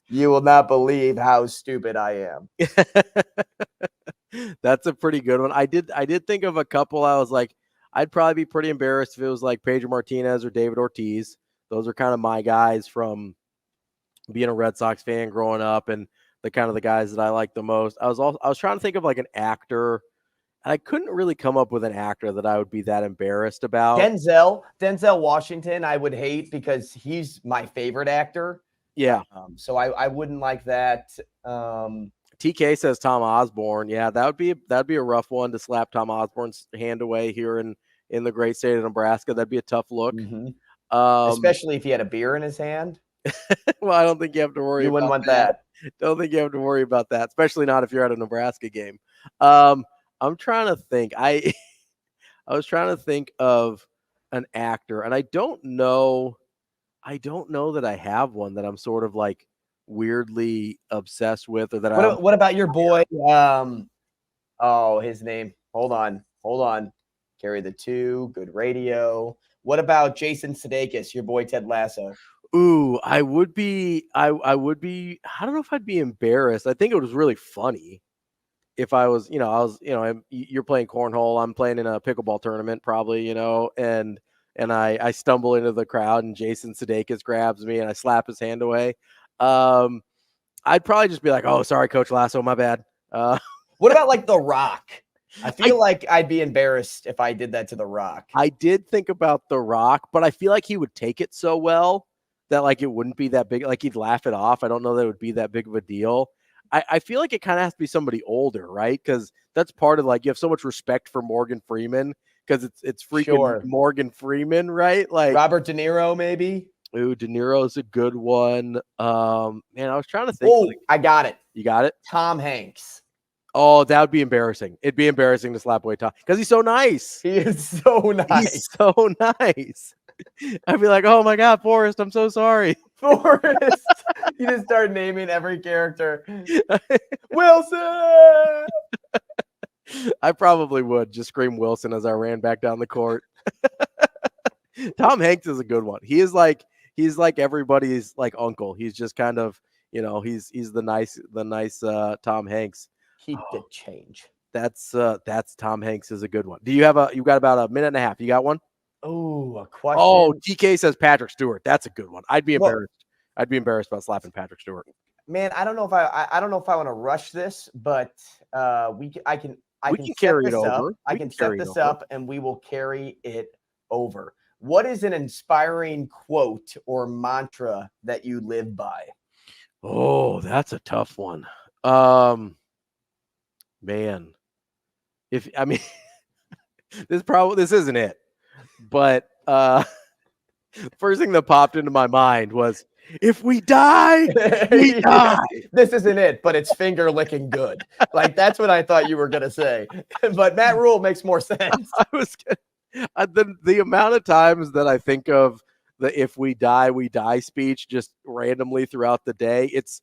you will not believe how stupid I am. That's a pretty good one. I did think of a couple. I was like, I'd probably be pretty embarrassed if it was like Pedro Martinez or David Ortiz. Those are kind of my guys from being a Red Sox fan growing up, and the kind of the guys that I like the most. I was trying to think of like an actor, and I couldn't really come up with an actor that I would be that embarrassed about. Denzel Washington, I would hate because he's my favorite actor. Yeah. So I wouldn't like that. TK says Tom Osborne. Yeah, that'd be a rough one to slap Tom Osborne's hand away here in the great state of Nebraska. That'd be a tough look. Mm-hmm. Especially if he had a beer in his hand. Well, I don't think you have to worry. You wouldn't want that. Don't think you have to worry about that, especially not if you're at a Nebraska game. I'm trying to think. I was trying to think of an actor, and I don't know that I have one that I'm sort of like weirdly obsessed with, or that what about your boy? His name. Hold on. Carry the two. Good radio. What about Jason Sudeikis, your boy Ted Lasso? Ooh, I would be. I don't know if I'd be embarrassed. I think it was really funny if I was. You're playing cornhole. I'm playing in a pickleball tournament, probably. And I stumble into the crowd, and Jason Sudeikis grabs me, and I slap his hand away. I'd probably just be like, "Oh, sorry, Coach Lasso, my bad." What about like The Rock? I feel like I'd be embarrassed if I did that to The Rock. I did think about The Rock, but I feel like he would take it so well that like it wouldn't be that big. Like he'd laugh it off. I don't know that it would be that big of a deal. I feel like it kind of has to be somebody older, right? Because that's part of like you have so much respect for Morgan Freeman because it's freaking Morgan Freeman, right? Like Robert De Niro, maybe. Ooh, De Niro's a good one. Man, I was trying to think. Oh, I got it. You got it? Tom Hanks. Oh, that would be embarrassing. It'd be embarrassing to slap away Tom because he's so nice. He is so nice. He's so nice. I'd be like, oh my God, Forrest, I'm so sorry. Forrest. You just start naming every character. Wilson. I probably would just scream Wilson as I ran back down the court. Tom Hanks is a good one. He's like everybody's like uncle. He's just kind of, he's the nice Tom Hanks. Keep the change. That's Tom Hanks is a good one. You've got about a minute and a half. You got one? Oh, a question. Oh, TK says Patrick Stewart. That's a good one. I'd be embarrassed. I'd be embarrassed about slapping Patrick Stewart. Man, I don't know if I want to rush this, but I can carry it over. I can set this up and we will carry it over. What is an inspiring quote or mantra that you live by? Oh, that's a tough one. Man, this isn't it, but First thing that popped into my mind was, if we die, we die. This isn't it, but it's finger licking good. Like, that's what I thought you were going to say. But Matt Rhule makes more sense. I was the amount of times that I think of the "if we die, we die" speech just randomly throughout the day. It's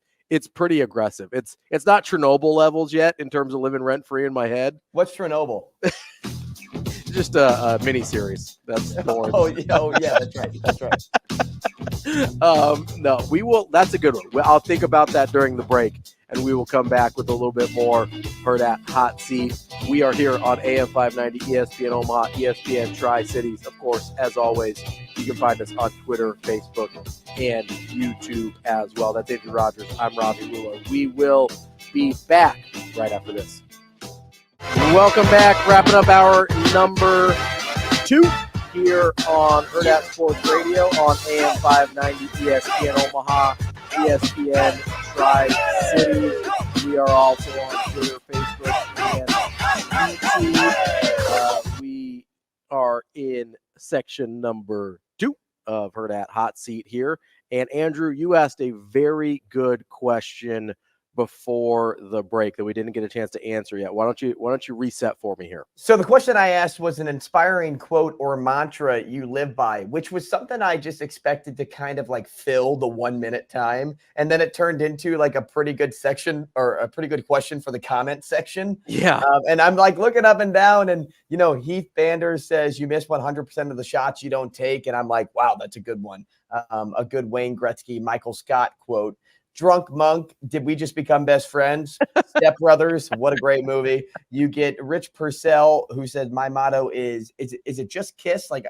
pretty aggressive. It's not Chernobyl levels yet in terms of living rent free in my head. What's Chernobyl? Just a mini series. That's more. Oh yeah, that's right. That's right. No, we will. That's a good one. I'll think about that during the break, and we will come back with a little bit more Hurrdat Hot Seat. We are here on AM 590 ESPN Omaha, ESPN Tri-Cities. Of course, as always, you can find us on Twitter, Facebook, and YouTube as well. That's Andrew Rogers. I'm Ravi Lulla. We will be back right after this. Welcome back. Wrapping up hour number 2 here on Hurrdat Sports Radio on AM 590 ESPN Omaha, ESPN Tri-Cities. We are also on Twitter, Facebook, and YouTube. We are in section number 2 of Hurrdat Hot Seat here. And Andrew, you asked a very good question before the break that we didn't get a chance to answer yet. Why don't you reset for me here? So the question I asked was an inspiring quote or mantra you live by, which was something I just expected to kind of like fill the 1 minute time. And then it turned into like a pretty good section or a pretty good question for the comment section. Yeah. And I'm like looking up and down and, Heath Banders says you miss 100% of the shots you don't take. And I'm like, wow, that's a good one. A good Wayne Gretzky, Michael Scott quote. Drunk Monk, did we just become best friends? Step Brothers, what a great movie. You get Rich Purcell, who said, my motto is it just KISS? Like,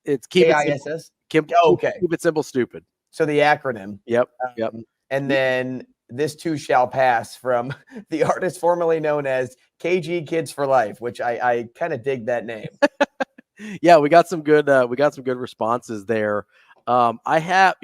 it's keep K-I-S-S? Keep it simple, stupid. So the acronym. Yep. And then This Too Shall Pass from the artist formerly known as KG Kids for Life, which I kind of dig that name. Yeah, we got some good responses there. I have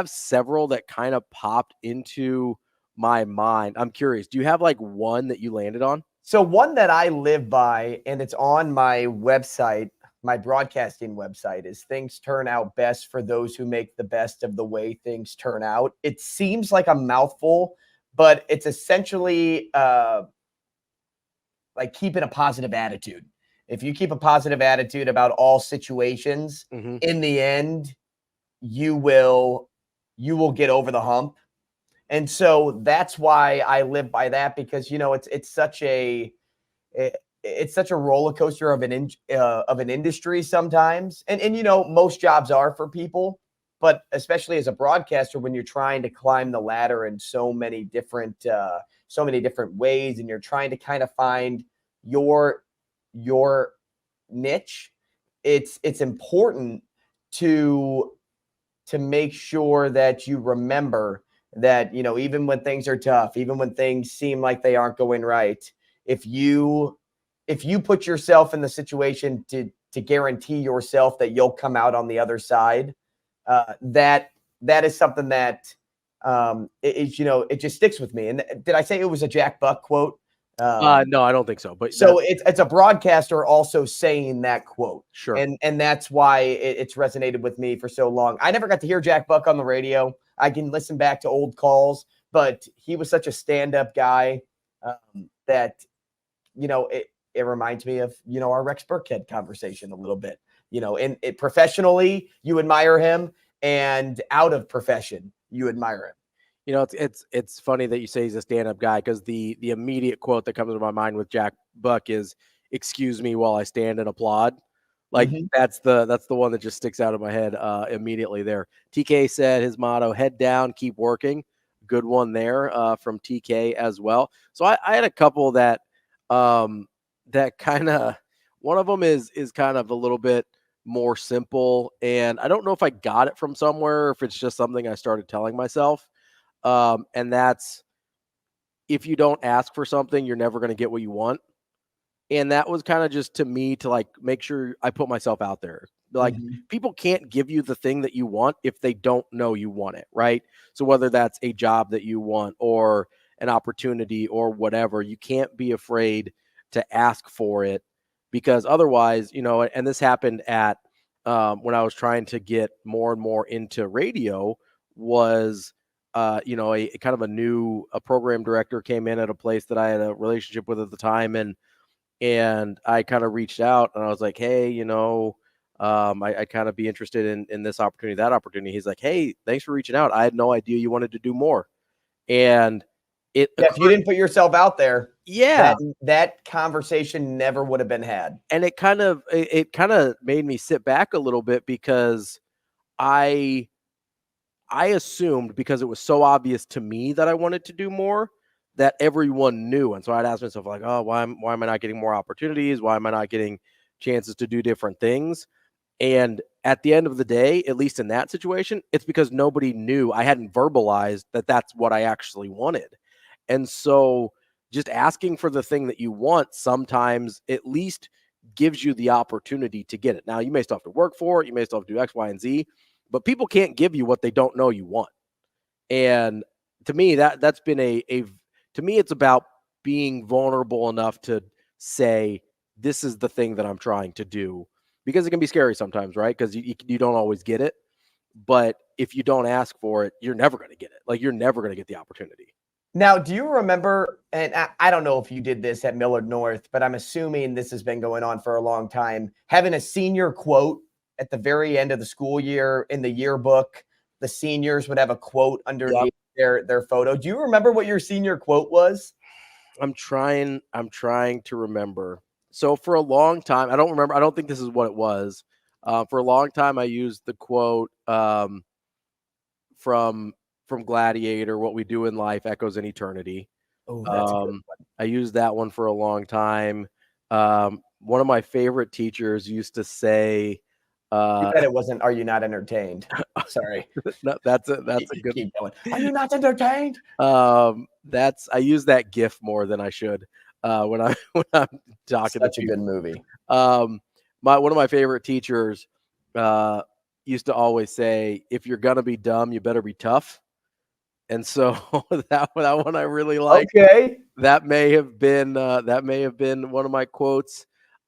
several that kind of popped into my mind. I'm curious, do you have like one that you landed on? So one that I live by, and it's on my website, my broadcasting website, is things turn out best for those who make the best of the way things turn out. It seems like a mouthful, but it's essentially like keeping a positive attitude. If you keep a positive attitude about all situations, in the end, you will get over the hump. And so that's why I live by that, because it's such a roller coaster of an industry sometimes. And most jobs are for people, but especially as a broadcaster, when you're trying to climb the ladder in so many different ways, and you're trying to kind of find your niche, it's important to make sure that you remember that, even when things are tough, even when things seem like they aren't going right, if you put yourself in the situation to guarantee yourself that you'll come out on the other side, that is something that it just sticks with me. And did I say it was a Jack Buck quote? No, I don't think so. But so it's a broadcaster also saying that quote. Sure. And that's why it's resonated with me for so long. I never got to hear Jack Buck on the radio. I can listen back to old calls, but he was such a stand-up guy that, it reminds me of, our Rex Burkhead conversation a little bit. And professionally, you admire him, and out of profession, you admire him. It's funny that you say he's a stand-up guy, because the immediate quote that comes to my mind with Jack Buck is, "Excuse me while I stand and applaud." Like that's the one that just sticks out of my head immediately there. TK said his motto, "Head down, keep working." Good one there from TK as well. So I had a couple that kind of, one of them is kind of a little bit more simple, and I don't know if I got it from somewhere or if it's just something I started telling myself. And that's, if you don't ask for something, you're never going to get what you want. And that was kind of just to me to like make sure I put myself out there. Like people can't give you the thing that you want if they don't know you want it, right? So whether that's a job that you want or an opportunity or whatever, you can't be afraid to ask for it, because otherwise, and this happened at when I was trying to get more and more into radio was, a kind of a program director came in at a place that I had a relationship with at the time. And I kind of reached out and I was like, hey, I'd kind of be interested in this opportunity, that opportunity. He's like, hey, thanks for reaching out. I had no idea you wanted to do more. And if you didn't put yourself out there, yeah, that conversation never would have been had. And it kind of made me sit back a little bit, because I assumed, because it was so obvious to me that I wanted to do more, that everyone knew. And so I'd ask myself, like, oh, why am I not getting more opportunities? Why am I not getting chances to do different things? And at the end of the day, at least in that situation, it's because nobody knew. I hadn't verbalized that that's what I actually wanted. And so just asking for the thing that you want sometimes at least gives you the opportunity to get it. Now, you may still have to work for it. You may still have to do X, Y, and Z, but people can't give you what they don't know you want. And to me, that's been to me, it's about being vulnerable enough to say, this is the thing that I'm trying to do, because it can be scary sometimes, right? Because you don't always get it. But if you don't ask for it, you're never going to get it. Like, you're never going to get the opportunity. Now, do you remember, and I don't know if you did this at Millard North, but I'm assuming this has been going on for a long time, having a senior quote at the very end of the school year in the yearbook. The seniors would have a quote underneath their photo. Do you remember what your senior quote was? I'm trying to remember. So for a long time, I don't remember. I don't think this is what it was. For a long time, I used the quote from Gladiator, "What we do in life echoes in eternity." Oh, that's a good one. I used that one for a long time. One of my favorite teachers used to say, "You bet it wasn't. Are you not entertained?" Sorry, no, that's a good. Keep going. Are you not entertained? I use that GIF more than I should when I'm talking. Such a good movie. One of my favorite teachers used to always say, "If you're gonna be dumb, you better be tough." And so that one I really like. Okay, that may have been one of my quotes.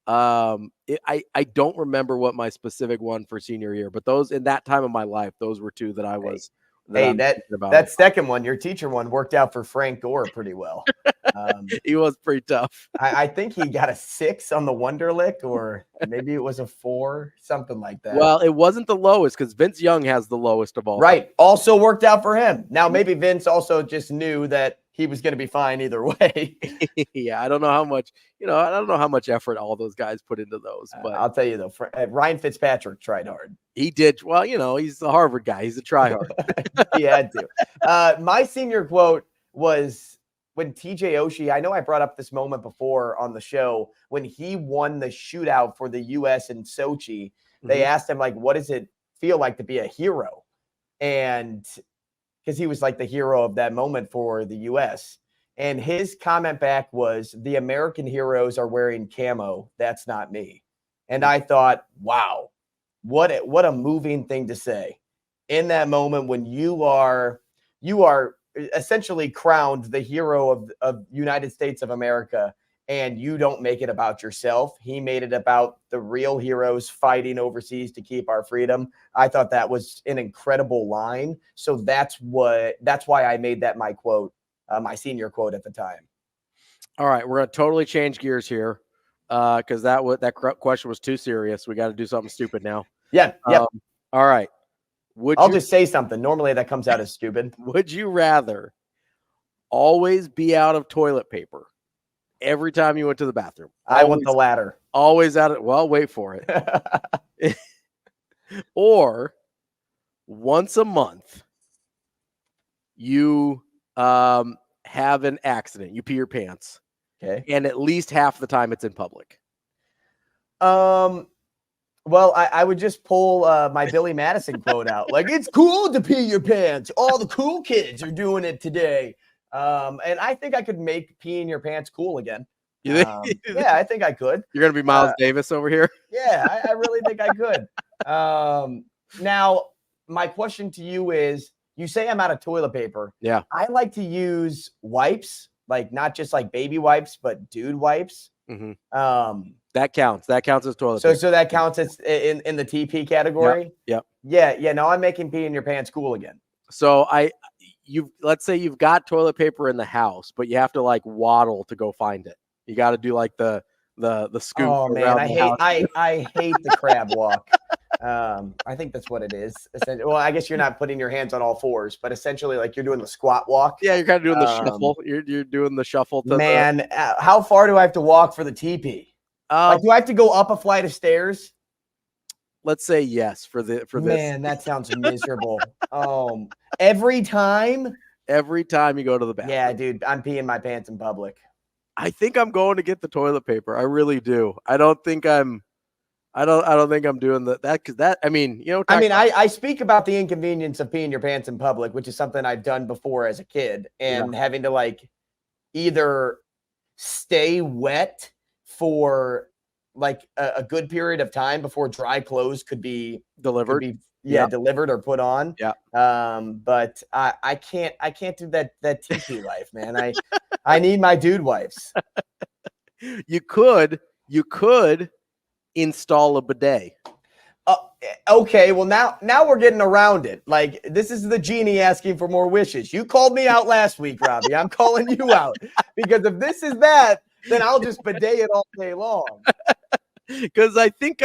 I don't remember what my specific one for senior year, but those in that time of my life, those were two that I was. That second one, your teacher one, worked out for Frank Gore pretty well. He was pretty tough. I think he got a 6 on the Wonderlic, or maybe it was a 4, something like that. Well, it wasn't the lowest, because Vince Young has the lowest of all. Right. Also worked out for him. Now, maybe Vince also just knew that he was going to be fine either way. Yeah, I don't know how much, I don't know how much effort all those guys put into those. But I'll tell you, though, Ryan Fitzpatrick tried hard. He did. Well, he's the Harvard guy. He's a tryhard. He had to. My senior quote was when TJ Oshie, I know I brought up this moment before on the show, when he won the shootout for the U.S. in Sochi, they asked him, like, what does it feel like to be a hero? And because he was like the hero of that moment for the U.S. And his comment back was, the American heroes are wearing camo. That's not me. And I thought, wow, what a moving thing to say in that moment when you are essentially crowned the hero of United States of America, and you don't make it about yourself. He made it about the real heroes fighting overseas to keep our freedom. I thought that was an incredible line. So that's why I made that my quote, my senior quote at the time. All right, we're going to totally change gears here because that question was too serious. We got to do something stupid now. Yeah. Yep. All right. I'll just say something. Normally that comes out as stupid. Would you rather always be out of toilet paper every time you went to the bathroom? I want the latter. Always out of, well, wait for it. Or once a month, you have an accident. You pee your pants. Okay. And at least half the time it's in public. Well, I would just pull my Billy Madison quote out. Like, it's cool to pee your pants. All the cool kids are doing it today. And I think I could make peeing your pants cool again. Yeah, I think I could. You're going to be Miles Davis over here? Yeah, I really think I could. Now, my question to you is, you say I'm out of toilet paper. Yeah. I like to use wipes, like not just like baby wipes, but dude wipes. That counts. That counts as toilet So paper. so that counts as in the TP category. Yep. Yeah. Now I'm making pee in your pants cool again. So let's say you've got toilet paper in the house, but you have to like waddle to go find it. You got to do like the scoop. Oh man, around the house. I hate the crab walk. I think that's what it is. Well, I guess you're not putting your hands on all fours, but essentially like you're doing the squat walk. Yeah, you're kind of doing the shuffle. You're doing the shuffle. How far do I have to walk for the TP? Like, do I have to go up a flight of stairs? Let's say yes for this. Man, that sounds miserable. Every time you go to the bathroom. Yeah, dude, I'm peeing my pants in public. I think I'm going to get the toilet paper. I really do. I don't think I'm doing that because that. I mean, I speak about the inconvenience of peeing your pants in public, which is something I've done before as a kid, and having to like either stay wet for like a good period of time before dry clothes could be delivered. Delivered or put on. Yeah. But I can't do that TP life, man. I need my dude wipes. You could install a bidet. Okay, well now we're getting around it. Like, this is the genie asking for more wishes. You called me out last week, Ravi. I'm calling you out because if this is that, then I'll just bidet it all day long. Because I think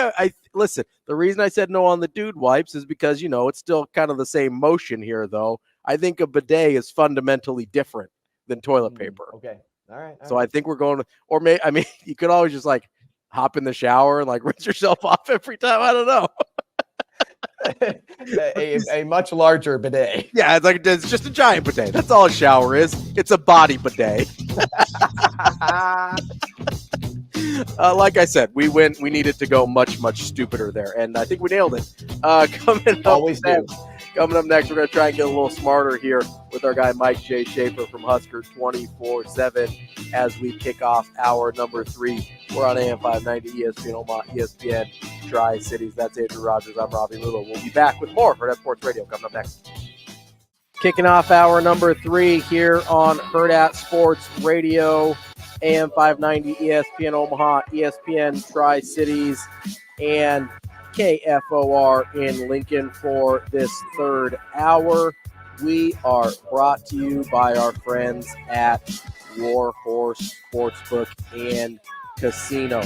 listen, the reason I said no on the dude wipes is because, it's still kind of the same motion here, though. I think a bidet is fundamentally different than toilet paper. Okay. All right. So I think we're going to, you could always just like hop in the shower and like rinse yourself off every time. I don't know. a much larger bidet. Yeah, it's just a giant bidet. That's all a shower is. It's a body bidet. Like I said, we needed to go much, much stupider there, and I think we nailed it. Coming up next, we're going to try and get a little smarter here with our guy Mike J. Schaefer from Huskers 24/7 as we kick off hour number 3. We're on AM 590, ESPN Omaha, ESPN Tri-Cities. That's Andrew Rogers. I'm Ravi Lulla. We'll be back with more Hurrdat Sports Radio coming up next. Kicking off hour number 3 here on Hurrdat Sports Radio, AM 590, ESPN Omaha, ESPN Tri-Cities, and KFOR in Lincoln for this third hour. We are brought to you by our friends at Warhorse Sportsbook and Casino.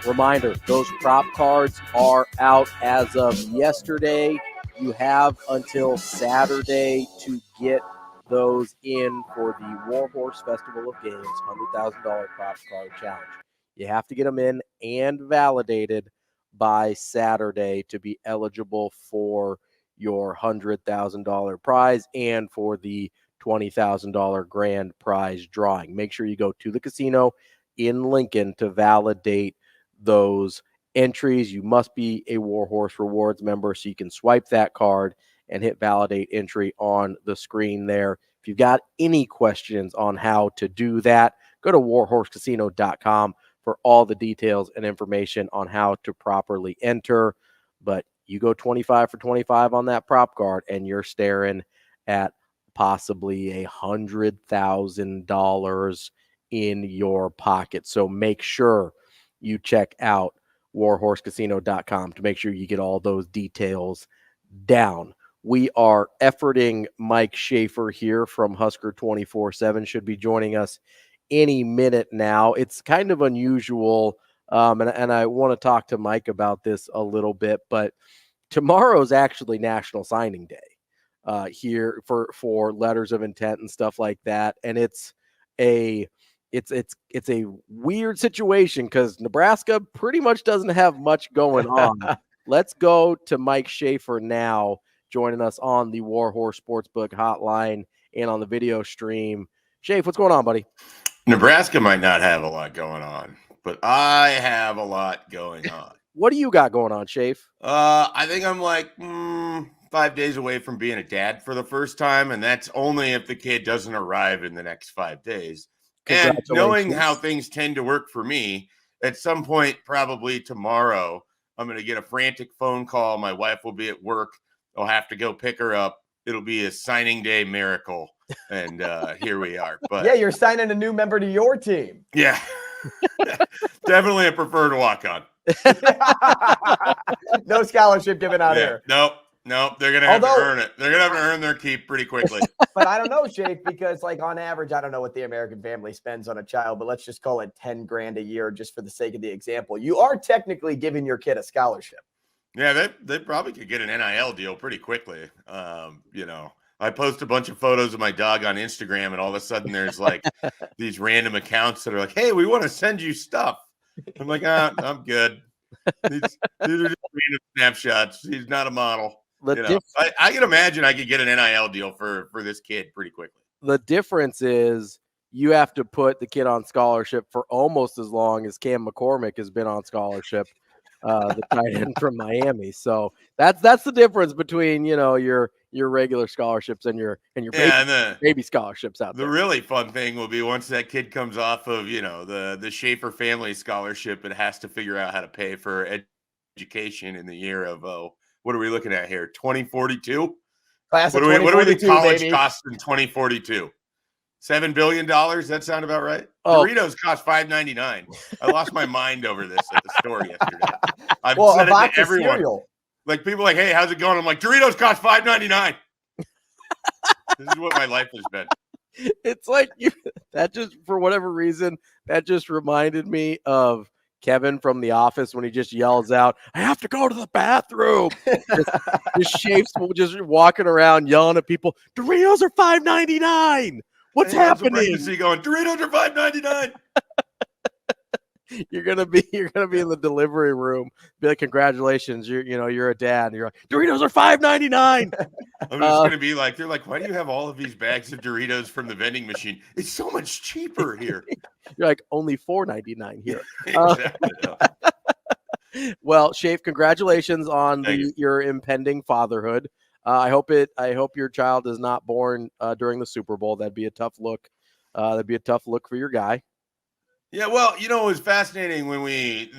Reminder, those prop cards are out as of yesterday. You have until Saturday to get those in for the Warhorse Festival of Games $100,000 prop card challenge. You have to get them in and validated by Saturday to be eligible for your $100,000 prize and for the $20,000 grand prize drawing. Make sure you go to the casino in Lincoln to validate those entries. You must be a Warhorse Rewards member so you can swipe that card and hit validate entry on the screen there. If you've got any questions on how to do that, go to warhorsecasino.com for all the details and information on how to properly enter. But you go 25 for 25 on that prop card and you're staring at possibly $100,000 in your pocket. So make sure you check out warhorsecasino.com to make sure you get all those details down. We are efforting Mike Schaefer here from Husker 24/7. Should be joining us any minute now. It's kind of unusual, and I want to talk to Mike about this a little bit, but tomorrow's actually National Signing Day here for letters of intent and stuff like that, and it's a weird situation because Nebraska pretty much doesn't have much going on. Let's go to Mike Schaefer now, joining us on the Warhorse Sportsbook hotline and on the video stream. Schaefer, what's going on, buddy? Nebraska might not have a lot going on, but I have a lot going on. What do you got going on, Schaefer? I think I'm like 5 days away from being a dad for the first time, and that's only if the kid doesn't arrive in the next 5 days. And knowing how things tend to work for me, at some point, probably tomorrow, I'm going to get a frantic phone call. My wife will be at work. I'll have to go pick her up. It'll be a signing day miracle. And here we are. But yeah, you're signing a new member to your team. Yeah. Definitely a preferred walk-on. No scholarship given out here. Nope. They're gonna have to earn it. They're gonna have to earn their keep pretty quickly. But I don't know, Schaefer, because like on average, I don't know what the American family spends on a child, but let's just call it 10 grand a year, just for the sake of the example. You are technically giving your kid a scholarship. Yeah, they probably could get an NIL deal pretty quickly. I post a bunch of photos of my dog on Instagram, and all of a sudden there's like these random accounts that are like, "Hey, we want to send you stuff." I'm like, I'm good. These are just random snapshots. He's not a model. I can imagine I could get an NIL deal for this kid pretty quickly. The difference is you have to put the kid on scholarship for almost as long as Cam McCormick has been on scholarship, the tight end from Miami. So that's the difference between your regular scholarships and your baby scholarships out there. The really fun thing will be once that kid comes off of the Schaefer family scholarship, it has to figure out how to pay for education in the year of what are we looking at here? 2042? Class what of do we think college baby. costs in 2042? $7 billion? That sound about right? Doritos cost $5.99. I lost my mind over this at the store yesterday. I've said it to everyone. Cereal. Like people like, hey, how's it going? I'm like, Doritos cost $5.99. This is what my life has been. It's like that just for whatever reason, that just reminded me of Kevin from The Office when he just yells out, "I have to go to the bathroom." Just Shapes just walking around yelling at people, Doritos are $5.99. What's happening? Going, Doritos are $5.99. You're gonna be in the delivery room, be like, "Congratulations, you're a dad." And you're like, "Doritos are $5.99." I'm just gonna be like, they're like, "Why do you have all of these bags of Doritos from the vending machine? It's so much cheaper here." You're like, "Only $4.99 here." Exactly. Well, Schaefer, congratulations on your impending fatherhood. I hope your child is not born during the Super Bowl. That'd be a tough look. That'd be a tough look for your guy. Yeah, well, it was fascinating when we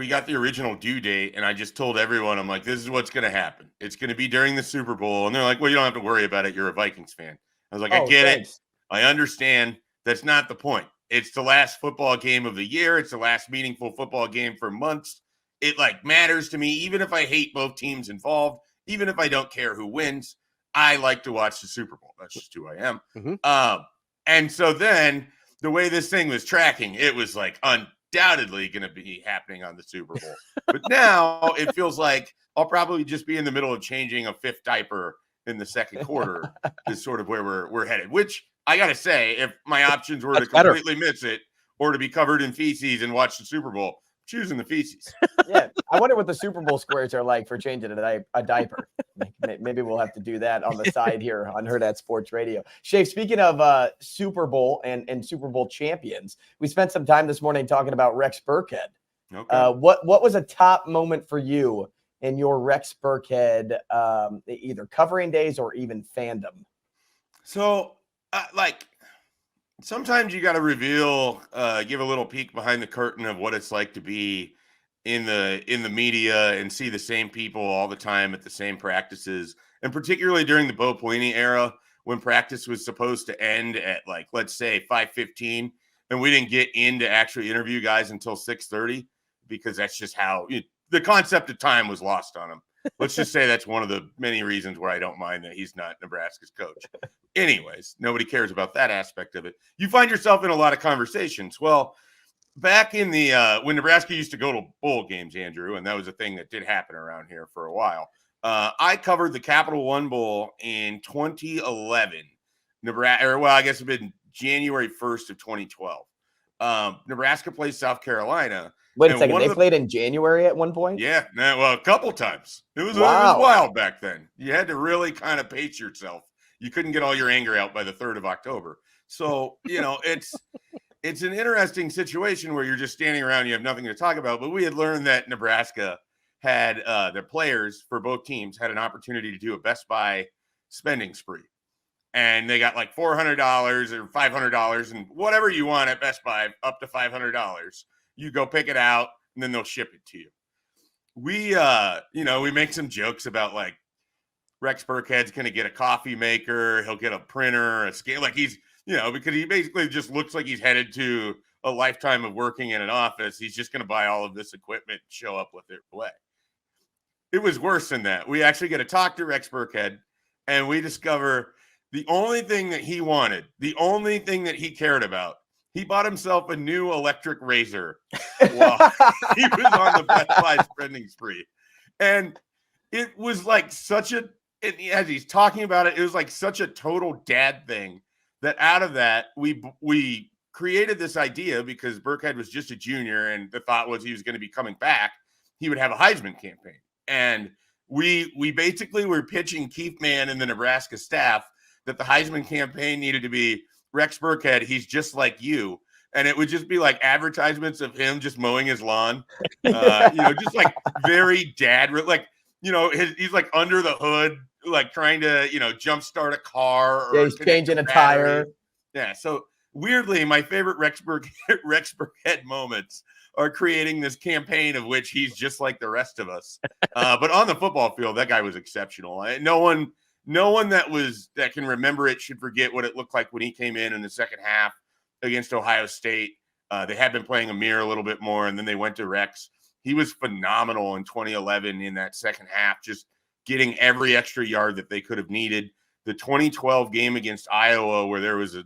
got the original due date, and I just told everyone, I'm like, this is what's going to happen. It's going to be during the Super Bowl. And they're like, well, you don't have to worry about it. You're a Vikings fan. I was like, I get it. I understand. That's not the point. It's the last football game of the year. It's the last meaningful football game for months. It matters to me, even if I hate both teams involved, even if I don't care who wins. I like to watch the Super Bowl. That's just who I am. Mm-hmm. And so then the way this thing was tracking, it was undoubtedly going to be happening on the Super Bowl. But now it feels like I'll probably just be in the middle of changing a fifth diaper in the second quarter is sort of where we're headed, which I got to say, if my options were to completely miss it or to be covered in feces and watch the Super Bowl, choosing the feces. Yeah. I wonder what the Super Bowl squares are like for changing a diaper. Maybe we'll have to do that on the side here on Hurrdat Sports Radio. Schaefer, speaking of Super Bowl and Super Bowl champions, we spent some time this morning talking about Rex Burkhead. Okay. What was a top moment for you in your Rex Burkhead, either covering days or even fandom? So, sometimes you got to reveal, give a little peek behind the curtain of what it's like to be in the media and see the same people all the time at the same practices. And particularly during the Bo Pelini era, when practice was supposed to end at let's say 5:15, and we didn't get in to actually interview guys until 6:30, because that's just how the concept of time was lost on him. Let's just say that's one of the many reasons where I don't mind that he's not Nebraska's coach. Anyways, nobody cares about that aspect of it. You find yourself in a lot of conversations. Well, back in the when Nebraska used to go to bowl games, Andrew, and that was a thing that did happen around here for a while. I covered the Capital One Bowl in 2011. I guess it'd been January 1st of 2012. Nebraska plays South Carolina. Wait a second. They played in January at one point? Yeah. A couple times. It was wild back then. You had to really kind of pace yourself. You couldn't get all your anger out by the 3rd of October. So, it's an interesting situation where you're just standing around, you have nothing to talk about. But we had learned that Nebraska had their players for both teams had an opportunity to do a Best Buy spending spree. And they got $400 or $500 and whatever you want at Best Buy, up to $500. You go pick it out and then they'll ship it to you. We, we make some jokes about Rex Burkhead's going to get a coffee maker. He'll get a printer, a scale. He's, because he basically just looks like he's headed to a lifetime of working in an office. He's just going to buy all of this equipment, show up with it away. It was worse than that. We actually get to talk to Rex Burkhead, and we discover the only thing that he wanted, the only thing that he cared about, he bought himself a new electric razor while he was on the Best Buy spending spree. And it was like as he's talking about it, it was like such a total dad thing that out of that, we created this idea because Burkhead was just a junior and the thought was he was going to be coming back. He would have a Heisman campaign. And we basically were pitching Keith Mann and the Nebraska staff that the Heisman campaign needed to be Rex Burkhead. He's just like you. And it would just be like advertisements of him just mowing his lawn, just like very dad, like, he's like under the hood, like trying to, jumpstart a car. Or he's changing a tire. Yeah. So weirdly, my favorite Rex Burkhead moments are creating this campaign of which he's just like the rest of us. But on the football field, that guy was exceptional. No one that can remember it should forget what it looked like when he came in the second half against Ohio State. They had been playing Amir a little bit more, and then they went to Rex. He was phenomenal in 2011 in that second half, just getting every extra yard that they could have needed. The 2012 game against Iowa, where there was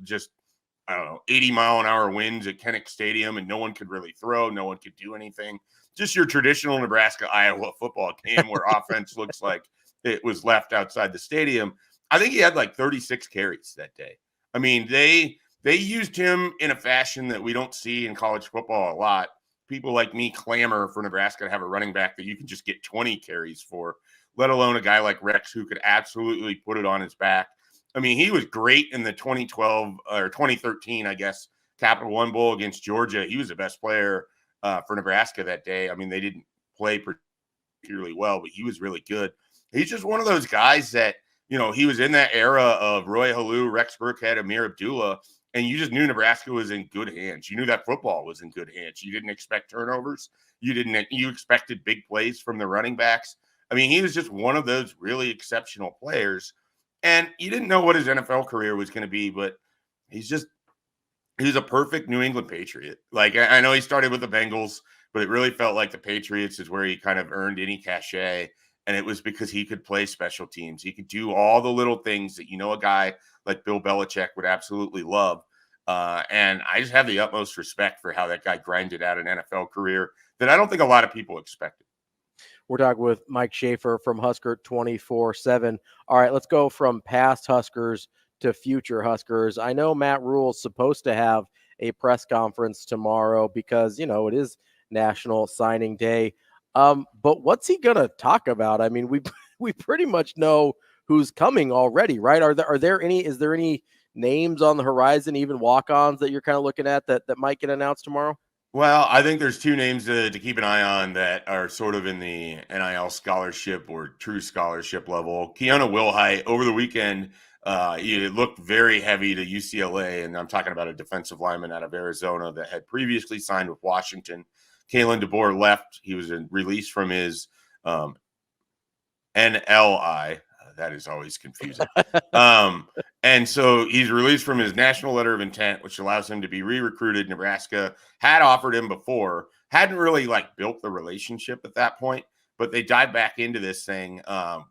80-mile-an-hour winds at Kinnick Stadium, and no one could really throw, no one could do anything. Just your traditional Nebraska-Iowa football game where offense looks like it was left outside the stadium. I think he had like 36 carries that day. I mean, they used him in a fashion that we don't see in college football a lot. People like me clamor for Nebraska to have a running back that you can just get 20 carries for, let alone a guy like Rex who could absolutely put it on his back. I mean, he was great in the 2012 or 2013, I guess, Capital One Bowl against Georgia. He was the best player for Nebraska that day. I mean, they didn't play particularly well, but he was really good. He's just one of those guys that, he was in that era of Roy Halou, Rex Burkhead, Amir Abdullah, and you just knew Nebraska was in good hands. You knew that football was in good hands. You didn't expect turnovers. You expected big plays from the running backs. I mean, he was just one of those really exceptional players. And you didn't know what his NFL career was going to be, but he's a perfect New England Patriot. Like, I know he started with the Bengals, but it really felt like the Patriots is where he kind of earned any cachet. And it was because he could play special teams. He could do all the little things that, a guy like Bill Belichick would absolutely love. And I just have the utmost respect for how that guy grinded out an NFL career that I don't think a lot of people expected. We're talking with Mike Schaefer from Husker 24/7. All right, let's go from past Huskers to future Huskers. I know Matt Rhule's supposed to have a press conference tomorrow because, it is National Signing Day. But what's he going to talk about? I mean, we pretty much know who's coming already, right? Is there any names on the horizon, even walk-ons that you're kind of looking at that might get announced tomorrow? Well, I think there's two names to keep an eye on that are sort of in the NIL scholarship or true scholarship level. Keona Wilhite over the weekend, it looked very heavy to UCLA, and I'm talking about a defensive lineman out of Arizona that had previously signed with Washington. Kalen DeBoer left. He was released from his NLI. That is always confusing. And so he's released from his national letter of intent, which allows him to be re-recruited. Nebraska had offered him before, hadn't really built the relationship at that point, but they dived back into this thing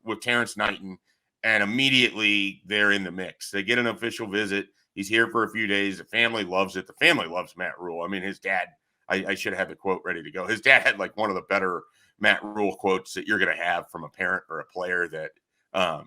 with Terrence Knighton, and immediately they're in the mix. They get an official visit. He's here for a few days. The family loves it. The family loves Matt Rhule. I mean, his dad, I should have had the quote ready to go. His dad had one of the better Matt Rhule quotes that you're going to have from a parent or a player that,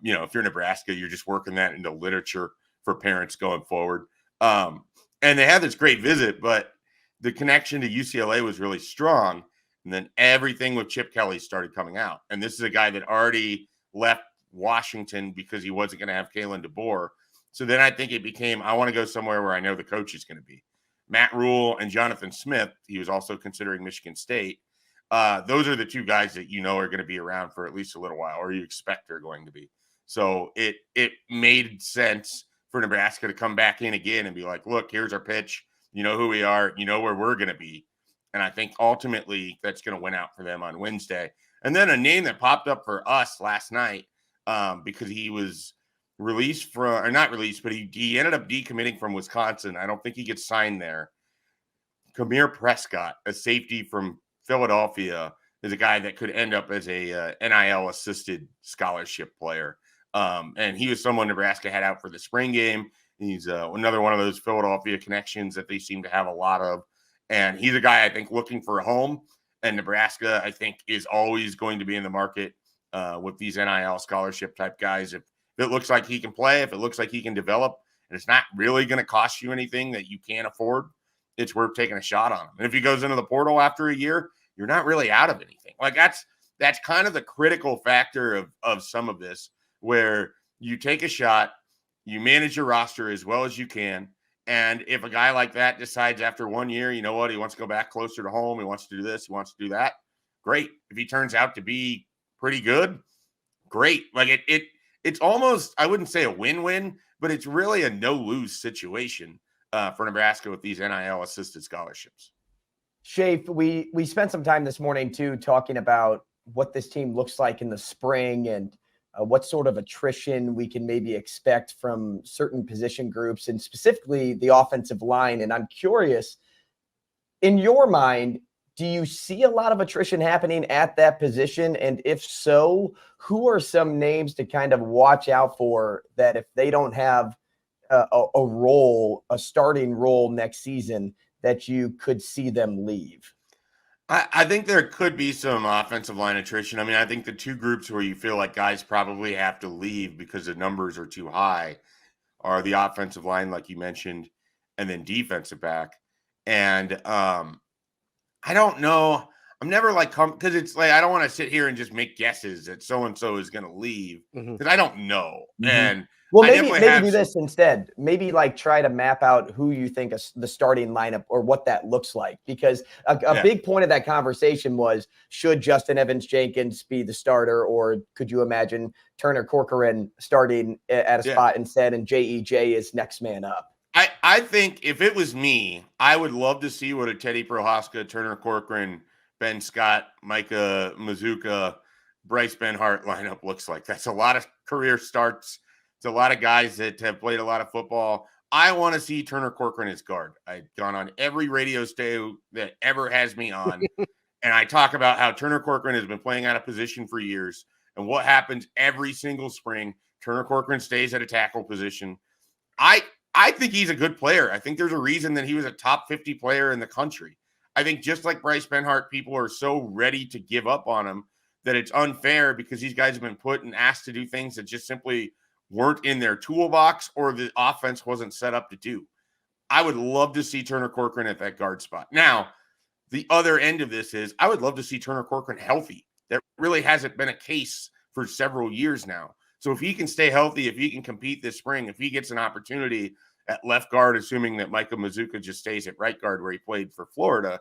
if you're Nebraska, you're just working that into literature for parents going forward. And they had this great visit, but the connection to UCLA was really strong. And then everything with Chip Kelly started coming out. And this is a guy that already left Washington because he wasn't going to have Kalen DeBoer. So then I think it became, I want to go somewhere where I know the coach is going to be. Matt Rhule and Jonathan Smith, he was also considering Michigan State. Those are the two guys that are going to be around for at least a little while, or you expect they're going to be. So it made sense for Nebraska to come back in again and be like, look, here's our pitch. You know who we are. You know where we're going to be. And I think ultimately that's going to win out for them on Wednesday. And then a name that popped up for us last night because he was released from, or not released, but he ended up decommitting from Wisconsin. I don't think he gets signed there. Kamir Prescott, a safety from Philadelphia, is a guy that could end up as a NIL assisted scholarship player. And he was someone Nebraska had out for the spring game. He's another one of those Philadelphia connections that they seem to have a lot of. And he's a guy, I think, looking for a home. And Nebraska, I think, is always going to be in the market with these NIL scholarship type guys. If it looks like he can play, if it looks like he can develop, and it's not really going to cost you anything that you can't afford, it's worth taking a shot on him. And if he goes into the portal after a year, you're not really out of anything. Like that's kind of the critical factor of some of this, where you take a shot, you manage your roster as well as you can. And if a guy like that decides after 1 year, you know what, he wants to go back closer to home, he wants to do this, he wants to do that, great. If he turns out to be pretty good, great. Like it's almost, I wouldn't say a win-win, but it's really a no-lose situation for Nebraska with these NIL-assisted scholarships. Schaefer, we spent some time this morning, too, talking about what this team looks like in the spring and what sort of attrition we can maybe expect from certain position groups and specifically the offensive line. And I'm curious, in your mind, do you see a lot of attrition happening at that position? And if so, who are some names to kind of watch out for that if they don't have a starting role next season, that you could see them leave? I think there could be some offensive line attrition. I mean, I think the two groups where you feel like guys probably have to leave because the numbers are too high are the offensive line, like you mentioned, and then defensive back. And I don't know. I'm never like, because it's like, I don't want to sit here and just make guesses that so-and-so is going to leave because I don't know. Mm-hmm. And well, maybe do this instead. Maybe like try to map out who you think the starting lineup or what that looks like, because a big point of that conversation was, should Justin Evans-Jenkins be the starter, or could you imagine Turner Corcoran starting at a spot instead and JEJ is next man up? I think if it was me, I would love to see what a Teddy Prohaska, Turner Corcoran, Ben Scott, Micah Mazuka, Bryce Benhart lineup looks like. That's a lot of career starts. It's a lot of guys that have played a lot of football. I want to see Turner Corcoran as guard. I've gone on every radio show that ever has me on, and I talk about how Turner Corcoran has been playing out of position for years, and what happens every single spring. Turner Corcoran stays at a tackle position. I think he's a good player. I think there's a reason that he was a top 50 player in the country. I think just like Bryce Benhart, people are so ready to give up on him that it's unfair because these guys have been put and asked to do things that just simply weren't in their toolbox or the offense wasn't set up to do. I would love to see Turner Corcoran at that guard spot. Now, the other end of this is I would love to see Turner Corcoran healthy. That really hasn't been a case for several years now. So if he can stay healthy, if he can compete this spring, if he gets an opportunity at left guard, assuming that Micah Mazuka just stays at right guard where he played for Florida,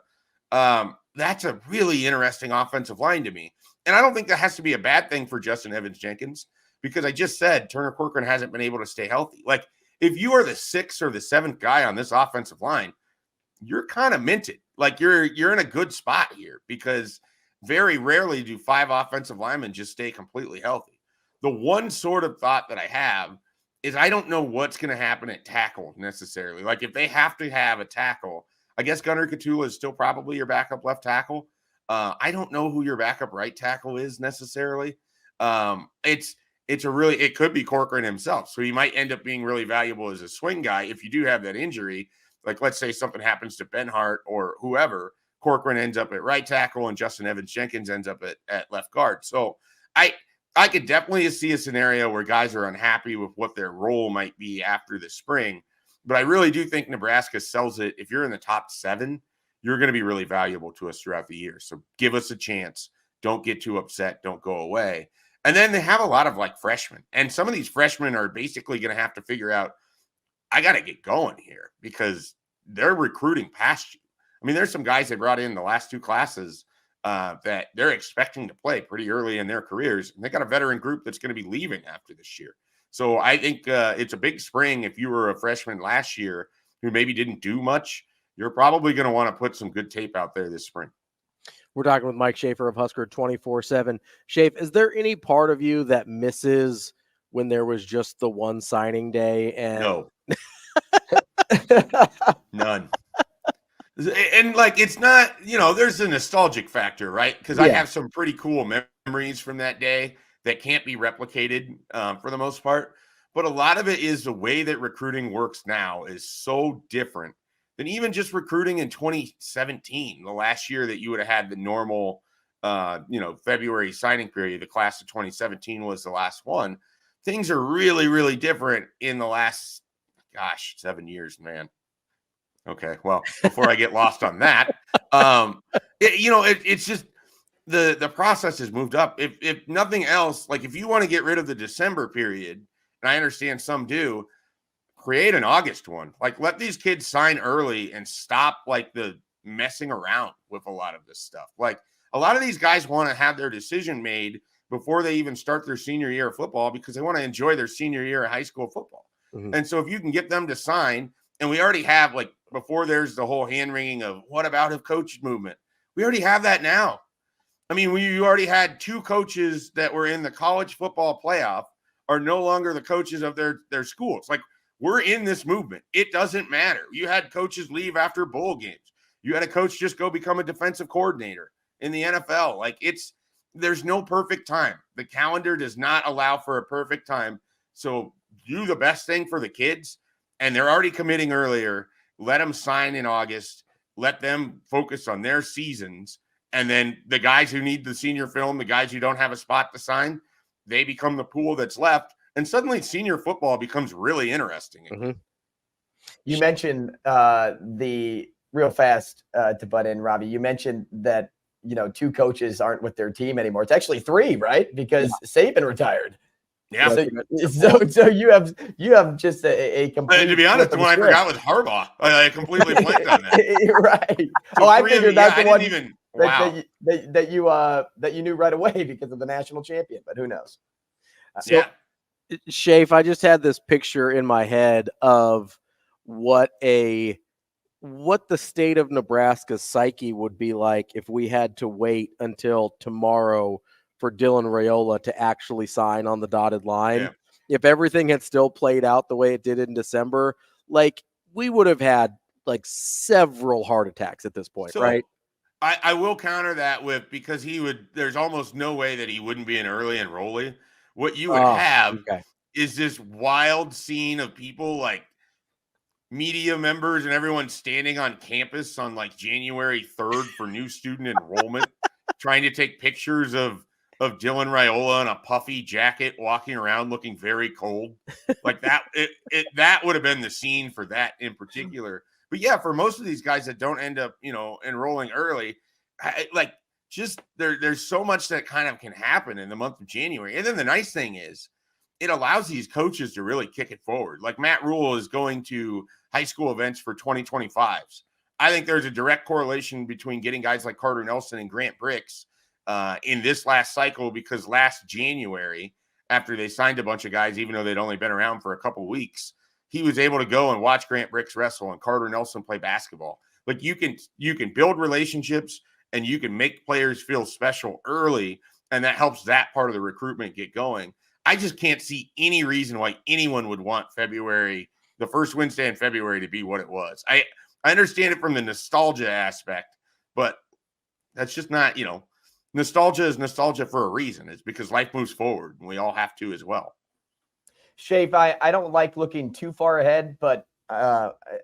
that's a really interesting offensive line to me. And I don't think that has to be a bad thing for Justin Evans-Jenkins, because I just said Turner Corcoran hasn't been able to stay healthy. Like, if you are the 6th or the 7th guy on this offensive line, you're kind of minted. Like, you're in a good spot here, because very rarely do 5 offensive linemen just stay completely healthy. The one sort of thought that I have is I don't know what's going to happen at tackle necessarily. Like, if they have to have a tackle, I guess Gunnar Katula is still probably your backup left tackle. I don't know who your backup right tackle is necessarily. It could be Corcoran himself. So he might end up being really valuable as a swing guy if you do have that injury. Like, let's say something happens to Benhart or whoever, Corcoran ends up at right tackle and Justin Evans-Jenkins ends up at left guard. So I could definitely see a scenario where guys are unhappy with what their role might be after the spring. But I really do think Nebraska sells it. If you're in the top 7, you're going to be really valuable to us throughout the year. So give us a chance. Don't get too upset. Don't go away. And then they have a lot of like freshmen. And some of these freshmen are basically going to have to figure out, I got to get going here because they're recruiting past you. I mean, there's some guys they brought in the last 2 classes that they're expecting to play pretty early in their careers. And they got a veteran group that's going to be leaving after this year. So I think it's a big spring. If you were a freshman last year who maybe didn't do much, you're probably going to want to put some good tape out there this spring. We're talking with Mike Schaefer of Husker 24/7. Schaefer, is there any part of you that misses when there was just the one signing day? And no, none. And like, it's not, there's a nostalgic factor, right? Because I have some pretty cool memories from that day that can't be replicated for the most part. But a lot of it is the way that recruiting works now is so different than even just recruiting in 2017, the last year that you would have had the normal, February signing period. The class of 2017 was the last one. Things are really, really different in the last, 7 years, man. Okay, well, before I get lost on that, it's just the process has moved up. If nothing else, like if you want to get rid of the December period, and I understand some do, create an August one. Like let these kids sign early and stop like the messing around with a lot of this stuff. Like a lot of these guys want to have their decision made before they even start their senior year of football because they want to enjoy their senior year of high school football. Mm-hmm. And so if you can get them to sign, and we already have, like, before there's the whole hand-wringing of what about a coach movement? We already have that now. I mean, you already had 2 coaches that were in the college football playoff are no longer the coaches of their schools. Like, we're in this movement. It doesn't matter. You had coaches leave after bowl games. You had a coach just go become a defensive coordinator in the NFL. Like, there's no perfect time. The calendar does not allow for a perfect time. So do the best thing for the kids. And they're already committing earlier. Let them sign in August. Let them focus on their seasons. And then the guys who need the senior film, the guys who don't have a spot to sign, they become the pool that's left. And suddenly senior football becomes really interesting. Mm-hmm. You mentioned the real fast to butt in, Ravi. You mentioned that, 2 coaches aren't with their team anymore. It's actually 3, right? Because Saban retired. Yeah. So you have just a complete. To be honest, the one I forgot was Harbaugh. I completely blanked on that. Right. So I figured that's the one that you knew right away because of the national champion. But who knows? Schaefer, I just had this picture in my head of what the state of Nebraska's psyche would be like if we had to wait until tomorrow for Dylan Raiola to actually sign on the dotted line. Yeah. If everything had still played out the way it did in December, like we would have had like several heart attacks at this point, right? I will counter that with, because there's almost no way that he wouldn't be an early enrollee. What you would have is this wild scene of people like media members and everyone standing on campus on like January 3rd for new student enrollment, trying to take pictures of Dylan Raiola in a puffy jacket walking around looking very cold. Like that, that would have been the scene for that in particular. But yeah, for most of these guys that don't end up, enrolling early, there's so much that kind of can happen in the month of January. And then the nice thing is it allows these coaches to really kick it forward. Like Matt Rhule is going to high school events for 2025s. I think there's a direct correlation between getting guys like Carter Nelson and Grant Brix in this last cycle, because last January, after they signed a bunch of guys, even though they'd only been around for a couple of weeks, he was able to go and watch Grant Brix wrestle and Carter Nelson play basketball. Like you can build relationships and you can make players feel special early, and that helps that part of the recruitment get going. I just can't see any reason why anyone would want February, the first Wednesday in February, to be what it was. I understand it from the nostalgia aspect, but that's just not, nostalgia is nostalgia for a reason. It's because life moves forward, and we all have to as well. Schaefer, I don't like looking too far ahead, but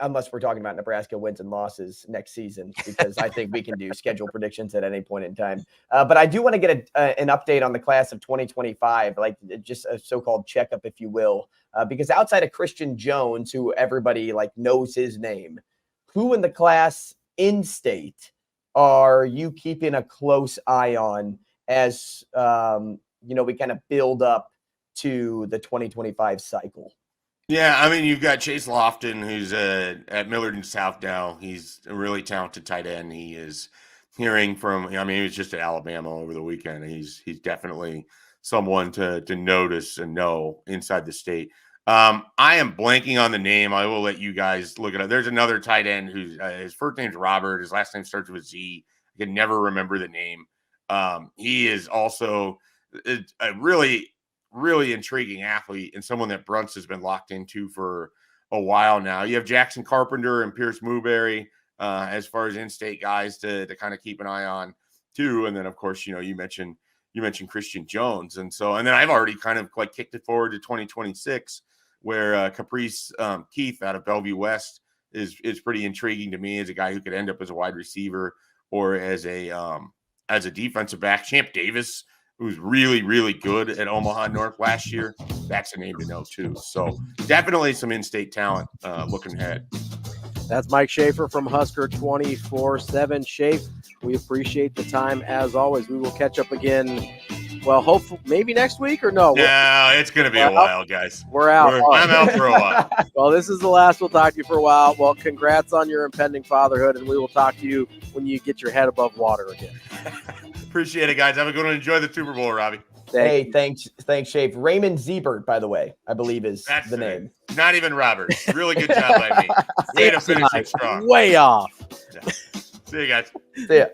unless we're talking about Nebraska wins and losses next season, because I think we can do schedule predictions at any point in time. But I do want to get an update on the class of 2025, like just a so-called checkup, if you will, because outside of Christian Jones, who everybody knows his name, who in the class in state are you keeping a close eye on as we kind of build up to the 2025 cycle? Yeah, I mean, you've got Chase Lofton, who's at Millard and South now. He's a really talented tight end. He is hearing from, he was just at Alabama over the weekend. He's definitely someone to notice and know inside the state. I am blanking on the name. I will let you guys look it up. There's another tight end who's his first name's Robert. His last name starts with Z. I can never remember the name. He is also a really intriguing athlete and someone that Brunts has been locked into for a while now. You have Jackson Carpenter and Pierce Mooberry as far as in-state guys to kind of keep an eye on too. And then of course, you mentioned Christian Jones. And then I've already kind of like kicked it forward to 2026 where Caprice Keith out of Bellevue West is pretty intriguing to me as a guy who could end up as a wide receiver or as a defensive back. Champ Davis, who's really, really good at Omaha North last year. That's a name to know too. So definitely some in-state talent looking ahead. That's Mike Schaefer from Husker 24/7. Schaefer, we appreciate the time as always. We will catch up again. Well, hopefully, maybe next week or no? No, it's going to be a while, guys. We're out. I'm out for a while. Well, this is the last we'll talk to you for a while. Well, congrats on your impending fatherhood, and we will talk to you when you get your head above water again. Appreciate it, guys. Have a good one. Enjoy the Super Bowl, Robbie. Thanks, Schaefer. Raymond Ziebert, by the way, I believe That's the name. Not even Robert. Really good job by me. Way to finish it strong. Way off. Yeah. See you guys. See ya.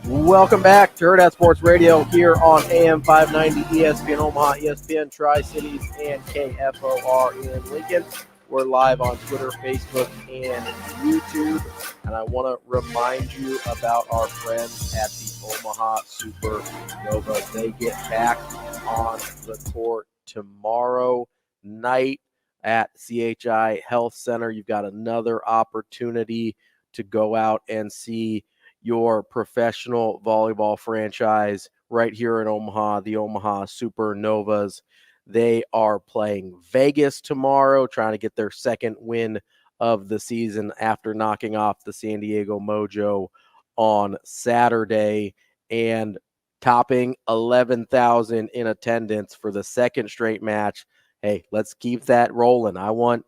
Welcome back to Hurrdat Sports Radio here on AM 590 ESPN Omaha, ESPN Tri-Cities, and KFOR in Lincoln. We're live on Twitter, Facebook, and YouTube. And I want to remind you about our friends at the Omaha Supernova. They get back on the court tomorrow night at CHI Health Center. You've got another opportunity to go out and see your professional volleyball franchise right here in Omaha, the Omaha Supernovas. They are playing Vegas tomorrow, trying to get their second win of the season after knocking off the San Diego Mojo on Saturday and topping 11,000 in attendance for the second straight match. Hey, let's keep that rolling. I want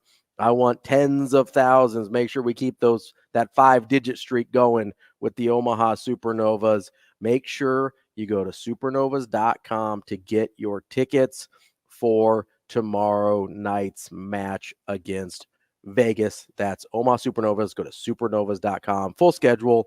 tens of thousands. Make sure we keep that 5-digit streak going with the Omaha Supernovas. Make sure you go to supernovas.com to get your tickets for tomorrow night's match against Vegas. That's Omaha Supernovas. Go to supernovas.com. Full schedule.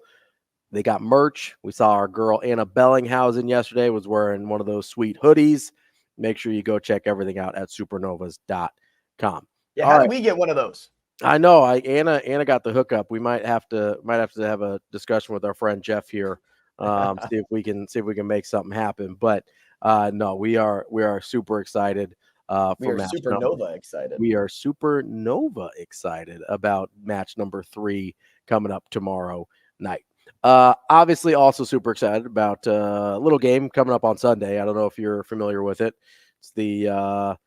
They got merch. We saw our girl Anna Bellinghausen yesterday was wearing one of those sweet hoodies. Make sure you go check everything out at supernovas.com. Yeah, how did we get one of those? I know. Anna got the hookup. We might have to have a discussion with our friend Jeff here. See if we can make something happen. But no, we are super excited. We are supernova excited. We are supernova excited about match number 3 coming up tomorrow night. Obviously, also super excited about a little game coming up on Sunday. I don't know if you're familiar with it. It's the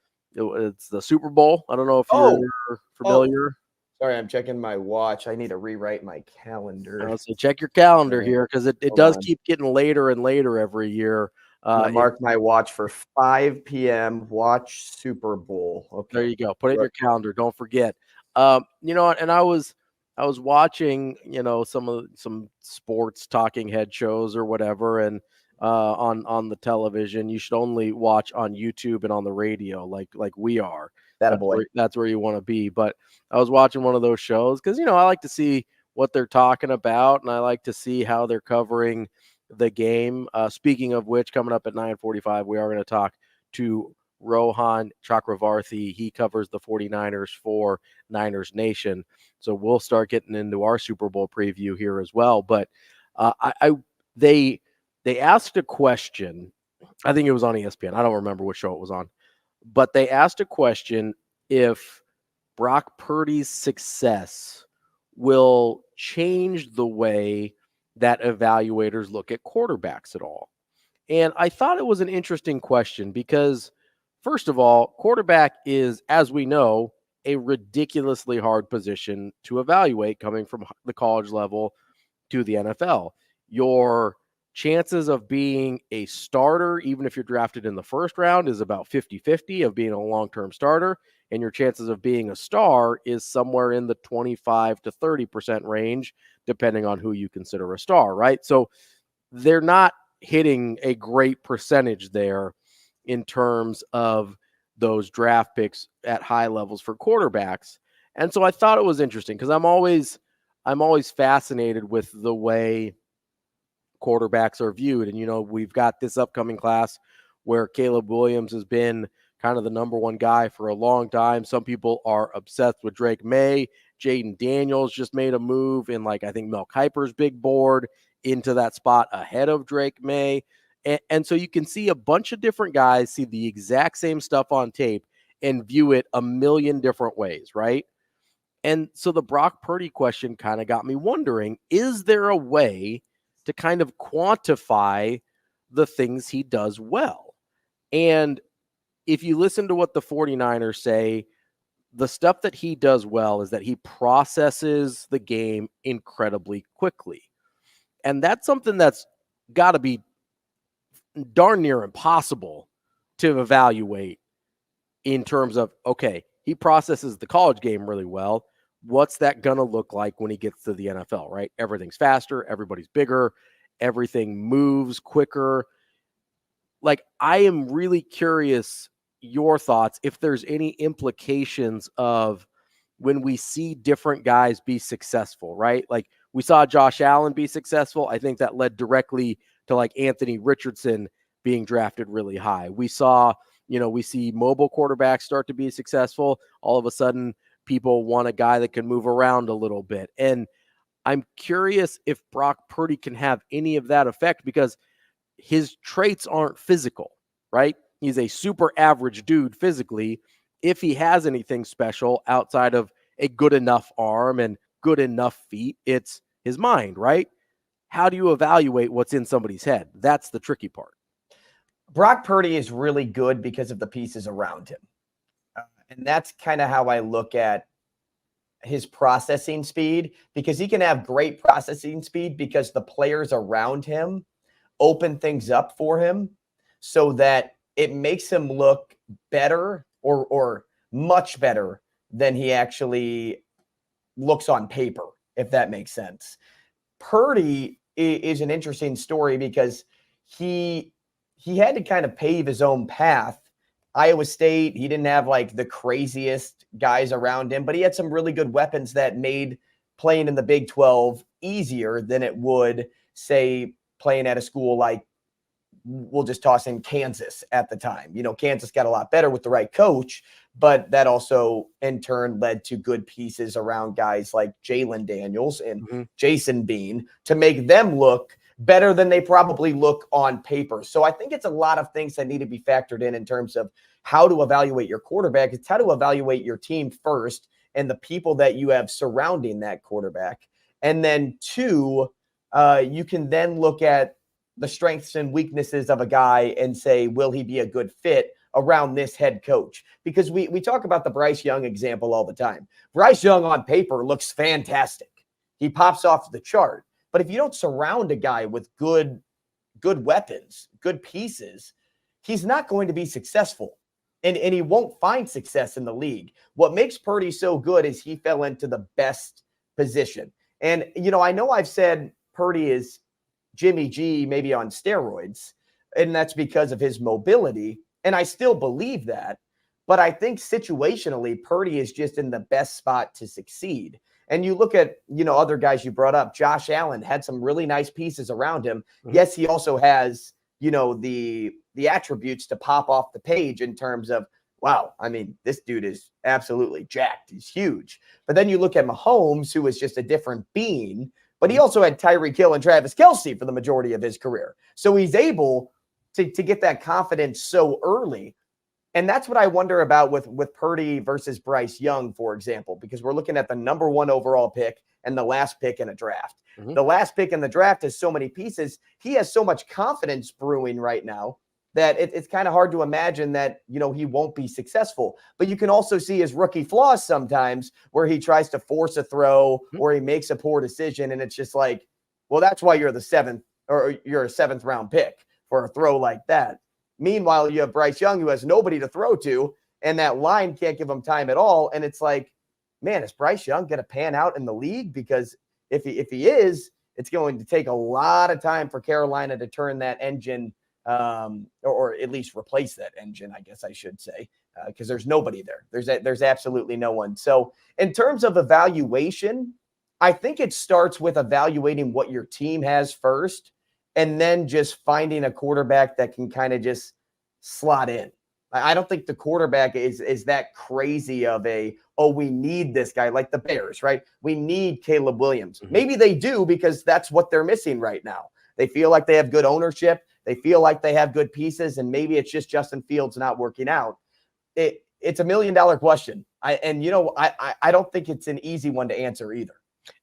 Super Bowl. I don't know if you're familiar. Sorry, I'm checking my watch. I need to rewrite my calendar. So check your calendar here because it does keep getting later and later every year. Mark my watch for 5 p.m. Watch Super Bowl. Okay, there you go. Put it in your calendar. Don't forget. And I was watching, some sports talking head shows or whatever, and on the television. You should only watch on YouTube and on the radio, like we are. That's where you want to be. But I was watching one of those shows because I like to see what they're talking about, and I like to see how they're covering the game. Speaking of which, coming up at 9:45, we are going to talk to Rohan Chakravarthi. He covers the 49ers for Niners Nation. So we'll start getting into our Super Bowl preview here as well. But they asked a question. I think it was on ESPN. I don't remember what show it was on. But they asked a question if Brock Purdy's success will change the way that evaluators look at quarterbacks at all. And I thought it was an interesting question because, first of all, quarterback is, as we know, a ridiculously hard position to evaluate coming from the college level to the NFL. Your chances of being a starter, even if you're drafted in the first round, is about 50-50 of being a long-term starter. And your chances of being a star is somewhere in the 25 to 30% range, depending on who you consider a star, right? So they're not hitting a great percentage there in terms of those draft picks at high levels for quarterbacks. And so I thought it was interesting because I'm always fascinated with the way quarterbacks are viewed. And, we've got this upcoming class where Caleb Williams has been kind of the number one guy for a long time. Some people are obsessed with Drake May. Jaden Daniels just made a move in, like, I think Mel Kiper's big board into that spot ahead of Drake May. And so you can see a bunch of different guys see the exact same stuff on tape and view it a million different ways, right? And so the Brock Purdy question kind of got me wondering, is there a way to kind of quantify the things he does well? And if you listen to what the 49ers say, the stuff that he does well is that he processes the game incredibly quickly. And that's something that's got to be darn near impossible to evaluate in terms of, okay, he processes the college game really well. What's that going to look like when he gets to the NFL, right? Everything's faster. Everybody's bigger. Everything moves quicker. Like, I am really curious your thoughts, if there's any implications of when we see different guys be successful, right? Like, we saw Josh Allen be successful. I think that led directly to, like, Anthony Richardson being drafted really high. We saw, we see mobile quarterbacks start to be successful. All of a sudden, people want a guy that can move around a little bit. And I'm curious if Brock Purdy can have any of that effect, because his traits aren't physical, right? He's a super average dude physically. If he has anything special outside of a good enough arm and good enough feet, it's his mind, right? How do you evaluate what's in somebody's head? That's the tricky part. Brock Purdy is really good because of the pieces around him. And that's kind of how I look at his processing speed, because he can have great processing speed because the players around him open things up for him so that it makes him look better or much better than he actually looks on paper, if that makes sense. Purdy is an interesting story because he had to kind of pave his own path. Iowa State, he didn't have like the craziest guys around him, but he had some really good weapons that made playing in the Big 12 easier than it would, say, playing at a school like, we'll just toss in Kansas at the time. Kansas got a lot better with the right coach, but that also in turn led to good pieces around guys like Jalen Daniels and Jason Bean to make them look better than they probably look on paper. So I think it's a lot of things that need to be factored in terms of how to evaluate your quarterback. It's how to evaluate your team first and the people that you have surrounding that quarterback. And then two, you can then look at the strengths and weaknesses of a guy and say, will he be a good fit around this head coach? Because we talk about the Bryce Young example all the time. Bryce Young on paper looks fantastic. He pops off the chart. But if you don't surround a guy with good weapons, good pieces, he's not going to be successful. And he won't find success in the league. What makes Purdy so good is he fell into the best position. And, I know I've said Purdy is Jimmy G maybe on steroids, and that's because of his mobility. And I still believe that. But I think situationally, Purdy is just in the best spot to succeed. And you look at, other guys you brought up. Josh Allen had some really nice pieces around him. Yes, he also has, the attributes to pop off the page in terms of, wow, I mean, this dude is absolutely jacked. He's huge. But then you look at Mahomes, who is just a different being, but he also had Tyreek Hill and Travis Kelce for the majority of his career. So he's able to get that confidence so early. And that's what I wonder about with Purdy versus Bryce Young, for example, because we're looking at the number 1 overall pick and the last pick in a draft. The last pick in the draft has so many pieces. He has so much confidence brewing right now that it's kind of hard to imagine that, he won't be successful. But you can also see his rookie flaws sometimes where he tries to force a throw or he makes a poor decision. And it's just like, well, that's why you're the 7th or you're a 7th round pick for a throw like that. Meanwhile, you have Bryce Young, who has nobody to throw to, and that line can't give him time at all. And it's like, man, is Bryce Young going to pan out in the league? Because if he is, it's going to take a lot of time for Carolina to turn that engine, or at least replace that engine, I guess I should say, because there's nobody there. There's absolutely no one. So in terms of evaluation, I think it starts with evaluating what your team has first, and then just finding a quarterback that can kind of just slot in. I don't think the quarterback is that crazy of we need this guy, like the Bears, right? We need Caleb Williams. Mm-hmm. Maybe they do, because that's what they're missing right now. They feel like they have good ownership. They feel like they have good pieces, and maybe it's just Justin Fields not working out. It's $1 million question. I don't think it's an easy one to answer either.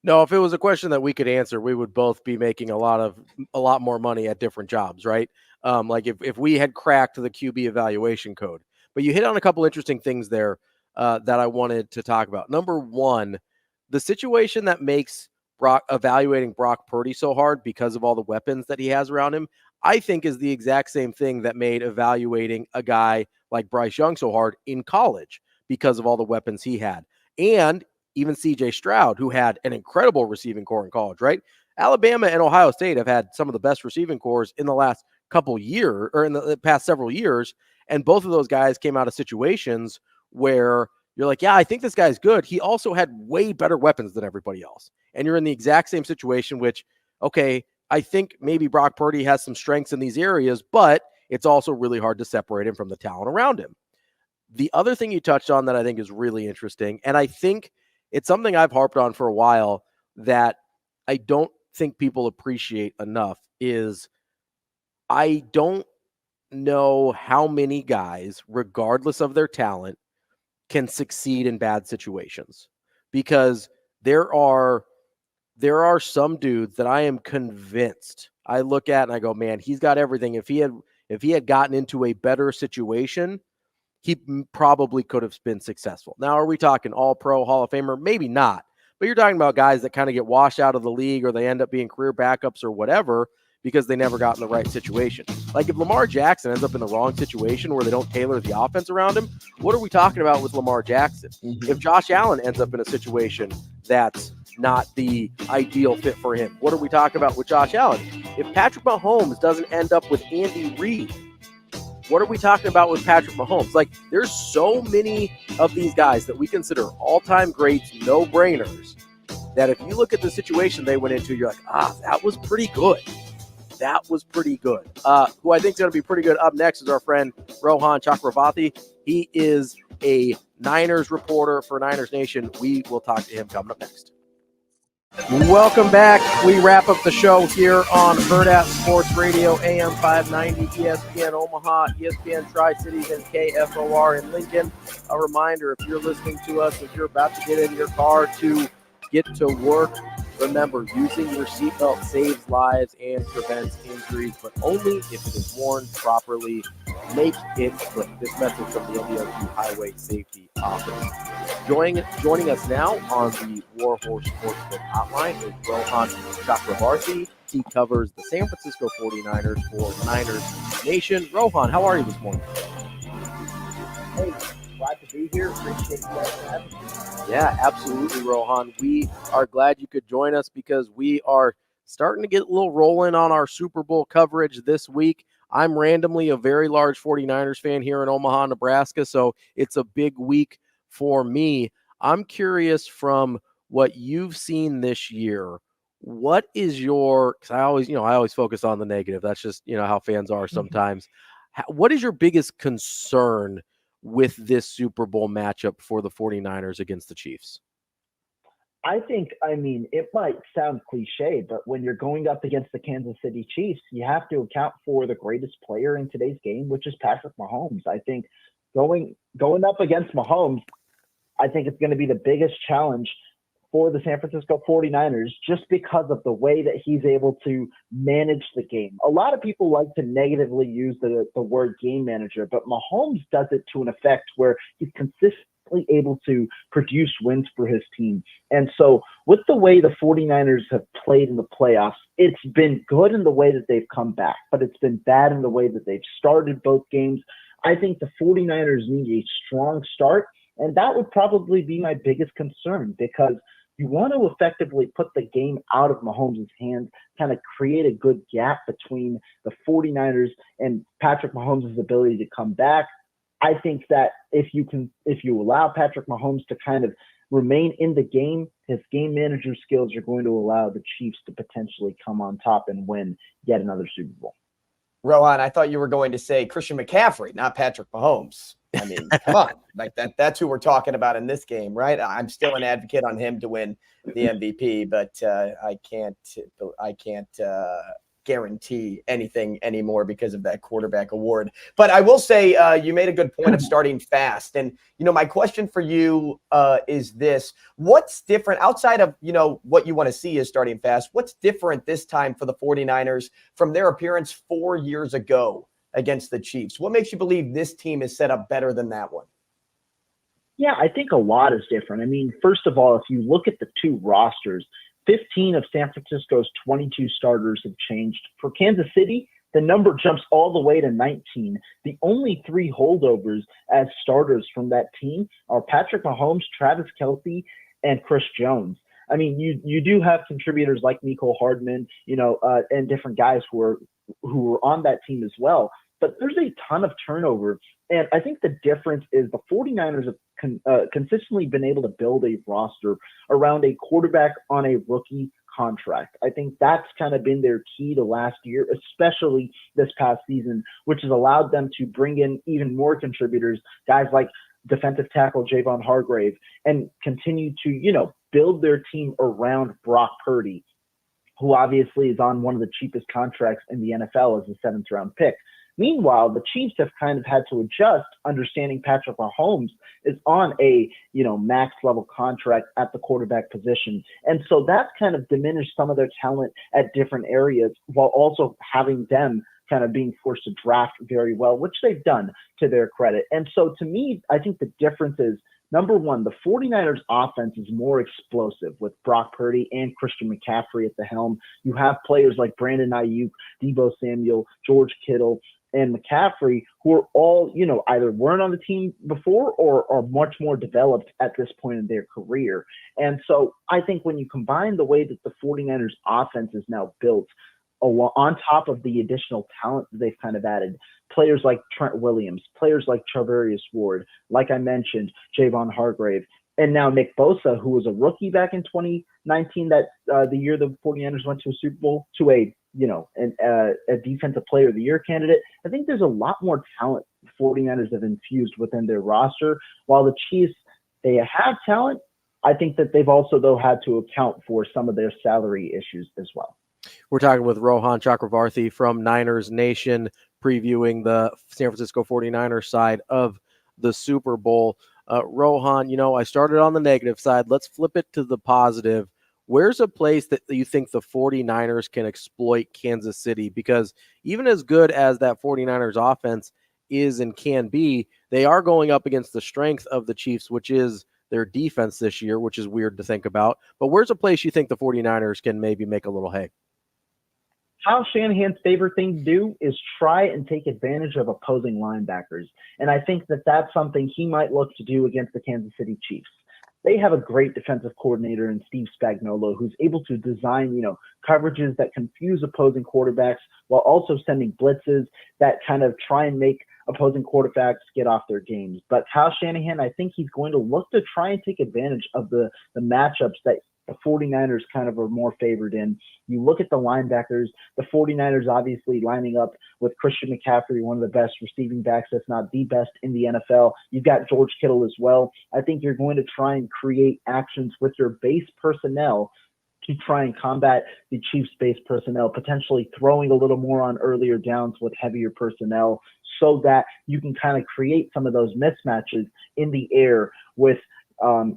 No, if it was a question that we could answer, we would both be making a lot more money at different jobs, right? Like if we had cracked the QB evaluation code. But you hit on a couple interesting things there that I wanted to talk about. Number one, the situation that makes evaluating Brock Purdy so hard because of all the weapons that he has around him, I think is the exact same thing that made evaluating a guy like Bryce Young so hard in college because of all the weapons he had. And even CJ Stroud, who had an incredible receiving core in college, right? Alabama and Ohio State have had some of the best receiving cores in the last couple years, or in the past several years. And both of those guys came out of situations where you're like, yeah, I think this guy's good. He also had way better weapons than everybody else. And you're in the exact same situation, which, okay, I think maybe Brock Purdy has some strengths in these areas, but it's also really hard to separate him from the talent around him. The other thing you touched on that I think is really interesting, and I think it's something I've harped on for a while that I don't think people appreciate enough, is I don't know how many guys, regardless of their talent, can succeed in bad situations. Because there are some dudes that I am convinced I look at and I go, man, he's got everything. If he had gotten into a better situation, he probably could have been successful. Now, are we talking all-pro, Hall of Famer? Maybe not. But you're talking about guys that kind of get washed out of the league, or they end up being career backups or whatever because they never got in the right situation. Like if Lamar Jackson ends up in the wrong situation where they don't tailor the offense around him, what are we talking about with Lamar Jackson? Mm-hmm. If Josh Allen ends up in a situation that's not the ideal fit for him, what are we talking about with Josh Allen? If Patrick Mahomes doesn't end up with Andy Reid, what are we talking about with Patrick Mahomes? Like, there's so many of these guys that we consider all-time greats, no-brainers, that if you look at the situation they went into, you're like, that was pretty good. That was pretty good. Who I think is going to be pretty good up next is our friend Rohan Chakravarthi. He is a Niners reporter for Niners Nation. We will talk to him coming up next. Welcome back. We wrap up the show here on Hurrdat Sports Radio, AM 590, ESPN Omaha, ESPN Tri-Cities, and KFOR in Lincoln. A reminder, if you're listening to us, if you're about to get in your car to get to work, remember, using your seatbelt saves lives and prevents injuries, but only if it is worn properly. Make it click. This message from the NDOT Highway Safety Office. Joining us now on the Warhorse Sportsbook Hotline is Rohan Chakravarthi. He covers the San Francisco 49ers for Niners Nation. Rohan, how are you this morning? Hey, glad to be here. Appreciate you guys having me. Yeah, absolutely, Rohan. We are glad you could join us because we are starting to get a little rolling on our Super Bowl coverage this week. I'm randomly a very large 49ers fan here in Omaha, Nebraska, so it's a big week for me. I'm curious, from what you've seen this year, what is your, because I always focus on the negative. That's just, how fans are sometimes. What is your biggest concern with this Super Bowl matchup for the 49ers against the Chiefs? I think, it might sound cliche, but when you're going up against the Kansas City Chiefs, you have to account for the greatest player in today's game, which is Patrick Mahomes. I think going up against Mahomes, I think it's going to be the biggest challenge for the San Francisco 49ers, just because of the way that he's able to manage the game. A lot of people like to negatively use the word game manager, but Mahomes does it to an effect where he's consistently able to produce wins for his team. And so with the way the 49ers have played in the playoffs, it's been good in the way that they've come back, but it's been bad in the way that they've started both games. I think the 49ers need a strong start, and that would probably be my biggest concern, because you want to effectively put the game out of Mahomes' hands, kind of create a good gap between the 49ers and Patrick Mahomes' ability to come back. I think that if you allow Patrick Mahomes to kind of remain in the game, his game manager skills are going to allow the Chiefs to potentially come on top and win yet another Super Bowl. Rohan, I thought you were going to say Christian McCaffrey, not Patrick Mahomes. I mean, come on. Like that's who we're talking about in this game, right? I'm still an advocate on him to win the MVP, but I can't guarantee anything anymore because of that quarterback award. But I will say you made a good point of starting fast. And, my question for you is this. What's different outside of, what you want to see is starting fast? What's different this time for the 49ers from their appearance 4 years ago against the Chiefs? What makes you believe this team is set up better than that one? Yeah, I think a lot is different. I mean, first of all, if you look at the two rosters, 15 of San Francisco's 22 starters have changed. For Kansas City, the number jumps all the way to 19. The only 3 holdovers as starters from that team are Patrick Mahomes, Travis Kelce, and Chris Jones. I mean, you do have contributors like Mecole Hardman, and different guys who are on that team as well. But there's a ton of turnover. And I think the difference is the 49ers have consistently been able to build a roster around a quarterback on a rookie contract. I think that's kind of been their key to last year, especially this past season, which has allowed them to bring in even more contributors, guys like defensive tackle Javon Hargrave, and continue to, build their team around Brock Purdy, who obviously is on one of the cheapest contracts in the NFL as a 7th round pick. Meanwhile, the Chiefs have kind of had to adjust, understanding Patrick Mahomes is on a, max level contract at the quarterback position. And so that's kind of diminished some of their talent at different areas, while also having them kind of being forced to draft very well, which they've done to their credit. And so to me, I think the difference is, number one, the 49ers offense is more explosive with Brock Purdy and Christian McCaffrey at the helm. You have players like Brandon Ayuk, Deebo Samuel, George Kittle, and McCaffrey, who are all, either weren't on the team before or are much more developed at this point in their career. And so I think when you combine the way that the 49ers offense is now built, on top of the additional talent that they've kind of added, players like Trent Williams, players like Charvarius Ward, like I mentioned, Javon Hargrave, and now Nick Bosa, who was a rookie back in 2019, that the year the 49ers went to a Super Bowl, to a defensive player of the year candidate. I think there's a lot more talent the 49ers have infused within their roster. While the Chiefs, they have talent, I think that they've also, though, had to account for some of their salary issues as well. We're talking with Rohan Chakravarthi from Niners Nation, previewing the San Francisco 49ers side of the Super Bowl. Rohan, I started on the negative side. Let's flip it to the positive. Where's a place that you think the 49ers can exploit Kansas City? Because even as good as that 49ers offense is and can be, they are going up against the strength of the Chiefs, which is their defense this year, which is weird to think about. But where's a place you think the 49ers can maybe make a little hay? Kyle Shanahan's favorite thing to do is try and take advantage of opposing linebackers. And I think that that's something he might look to do against the Kansas City Chiefs. They have a great defensive coordinator in Steve Spagnuolo, who's able to design, coverages that confuse opposing quarterbacks while also sending blitzes that kind of try and make opposing quarterbacks get off their games. But Kyle Shanahan, I think he's going to look to try and take advantage of the matchups that the 49ers kind of are more favored in. You look at the linebackers, the 49ers obviously lining up with Christian McCaffrey, one of the best receiving backs, if not the best in the NFL. You've got George Kittle as well. I think you're going to try and create actions with your base personnel to try and combat the Chiefs' base personnel, potentially throwing a little more on earlier downs with heavier personnel so that you can kind of create some of those mismatches in the air with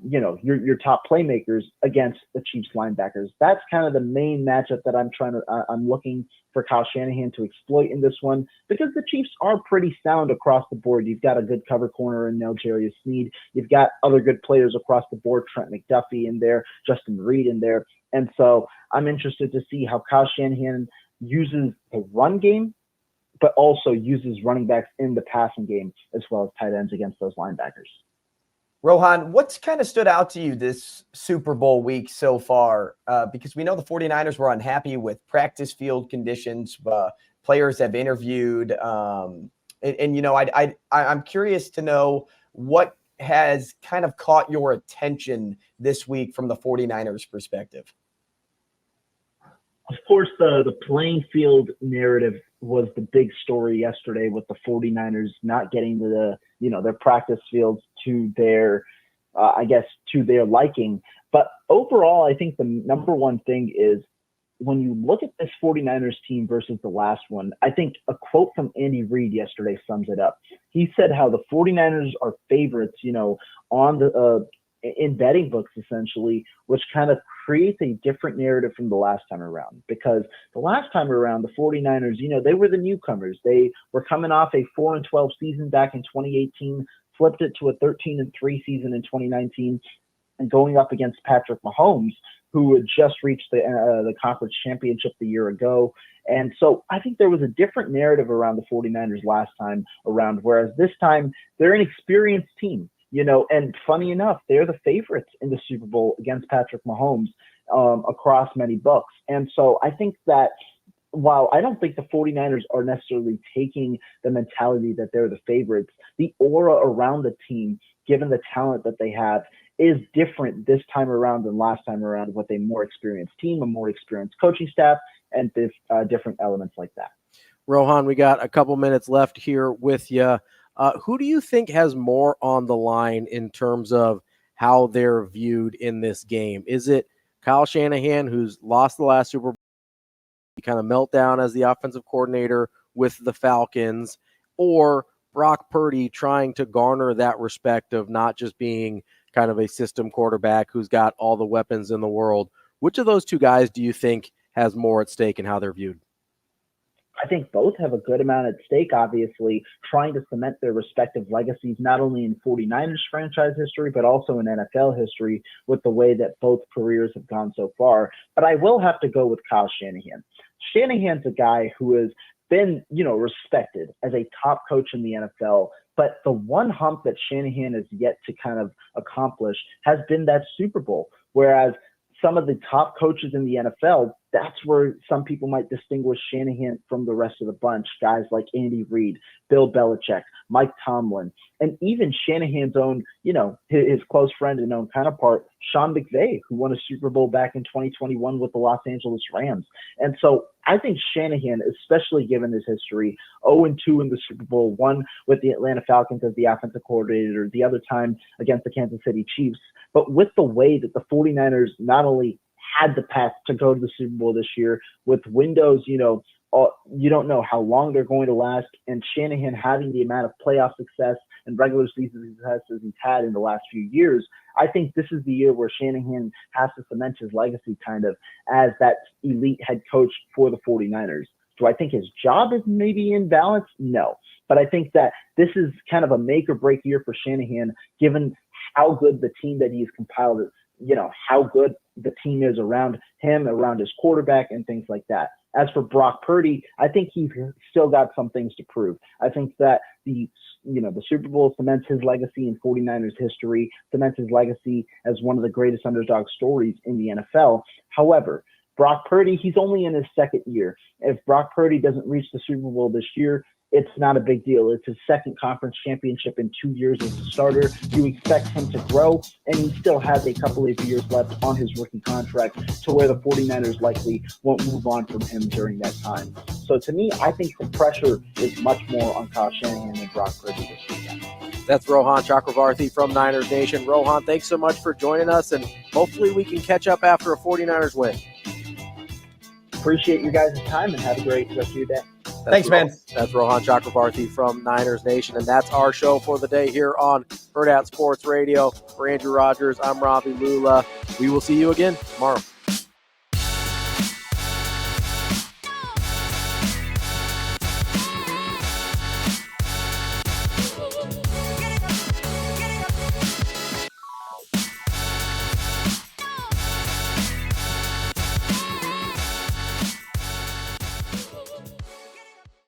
your top playmakers against the Chiefs linebackers. That's kind of the main matchup that I'm looking for Kyle Shanahan to exploit in this one, because the Chiefs are pretty sound across the board. You've got a good cover corner in Jarius Sneed. You've got other good players across the board, Trent McDuffie in there, Justin Reed in there. And so I'm interested to see how Kyle Shanahan uses the run game, but also uses running backs in the passing game as well as tight ends against those linebackers. Rohan, what's kind of stood out to you this Super Bowl week so far? Because we know the 49ers were unhappy with practice field conditions. Players have interviewed. I'm curious to know what has kind of caught your attention this week from the 49ers perspective. Of course, the playing field narrative was the big story yesterday with the 49ers not getting their practice fields to their, to their liking. But overall, I think the number one thing is when you look at this 49ers team versus the last one, I think a quote from Andy Reid yesterday sums it up. He said how the 49ers are favorites, on the in betting books, essentially, which kind of creates a different narrative from the last time around. Because the last time around, the 49ers, they were the newcomers. They were coming off a 4-12 season back in 2018, flipped it to a 13-3 season in 2019, and going up against Patrick Mahomes, who had just reached the conference championship the year ago. And so I think there was a different narrative around the 49ers last time around, whereas this time they're an experienced team. And funny enough, they're the favorites in the Super Bowl against Patrick Mahomes across many books. And so I think that while I don't think the 49ers are necessarily taking the mentality that they're the favorites, the aura around the team, given the talent that they have, is different this time around than last time around with a more experienced team, a more experienced coaching staff, and different elements like that. Rohan, we got a couple minutes left here with you. Who do you think has more on the line in terms of how they're viewed in this game? Is it Kyle Shanahan, who's lost the last Super Bowl, kind of meltdown as the offensive coordinator with the Falcons, or Brock Purdy trying to garner that respect of not just being kind of a system quarterback who's got all the weapons in the world? Which of those two guys do you think has more at stake in how they're viewed? I think both have a good amount at stake, obviously, trying to cement their respective legacies, not only in 49ers franchise history, but also in NFL history with the way that both careers have gone so far. But I will have to go with Kyle Shanahan. Shanahan's a guy who has been, respected as a top coach in the NFL. But the one hump that Shanahan has yet to kind of accomplish has been that Super Bowl, whereas some of the top coaches in the NFL, that's where some people might distinguish Shanahan from the rest of the bunch. Guys like Andy Reid, Bill Belichick, Mike Tomlin, and even Shanahan's own, his close friend and own counterpart, Sean McVay, who won a Super Bowl back in 2021 with the Los Angeles Rams. And so I think Shanahan, especially given his history, 0-2 in the Super Bowl, one with the Atlanta Falcons as the offensive coordinator, the other time against the Kansas City Chiefs. But with the way that the 49ers not only had the path to go to the Super Bowl this year with windows, you don't know how long they're going to last, and Shanahan having the amount of playoff success and regular season success as he's had in the last few years, I think this is the year where Shanahan has to cement his legacy kind of as that elite head coach for the 49ers. Do I think his job is maybe in balance? No. But I think that this is kind of a make or break year for Shanahan, given how good the team that he's compiled is, how good the team is around him, around his quarterback, and things like that. As for Brock Purdy, I think he's still got some things to prove. I think that the Super Bowl cements his legacy in 49ers history, cements his legacy as one of the greatest underdog stories in the NFL. However, Brock Purdy, he's only in his second year. If Brock Purdy doesn't reach the Super Bowl this year, it's not a big deal. It's his second conference championship in 2 years as a starter. You expect him to grow, and he still has a couple of years left on his rookie contract to where the 49ers likely won't move on from him during that time. So to me, I think the pressure is much more on Kyle Shanahan and Brock Purdy this weekend. That's Rohan Chakravarthi from Niners Nation. Rohan, thanks so much for joining us, and hopefully we can catch up after a 49ers win. Appreciate you guys' time, and have a great rest of your day. Thanks, man. That's Rohan Chakravarthi from Niners Nation, and that's our show for the day here on Hurrdat Sports Radio. For Andrew Rogers, I'm Ravi Lulla. We will see you again tomorrow.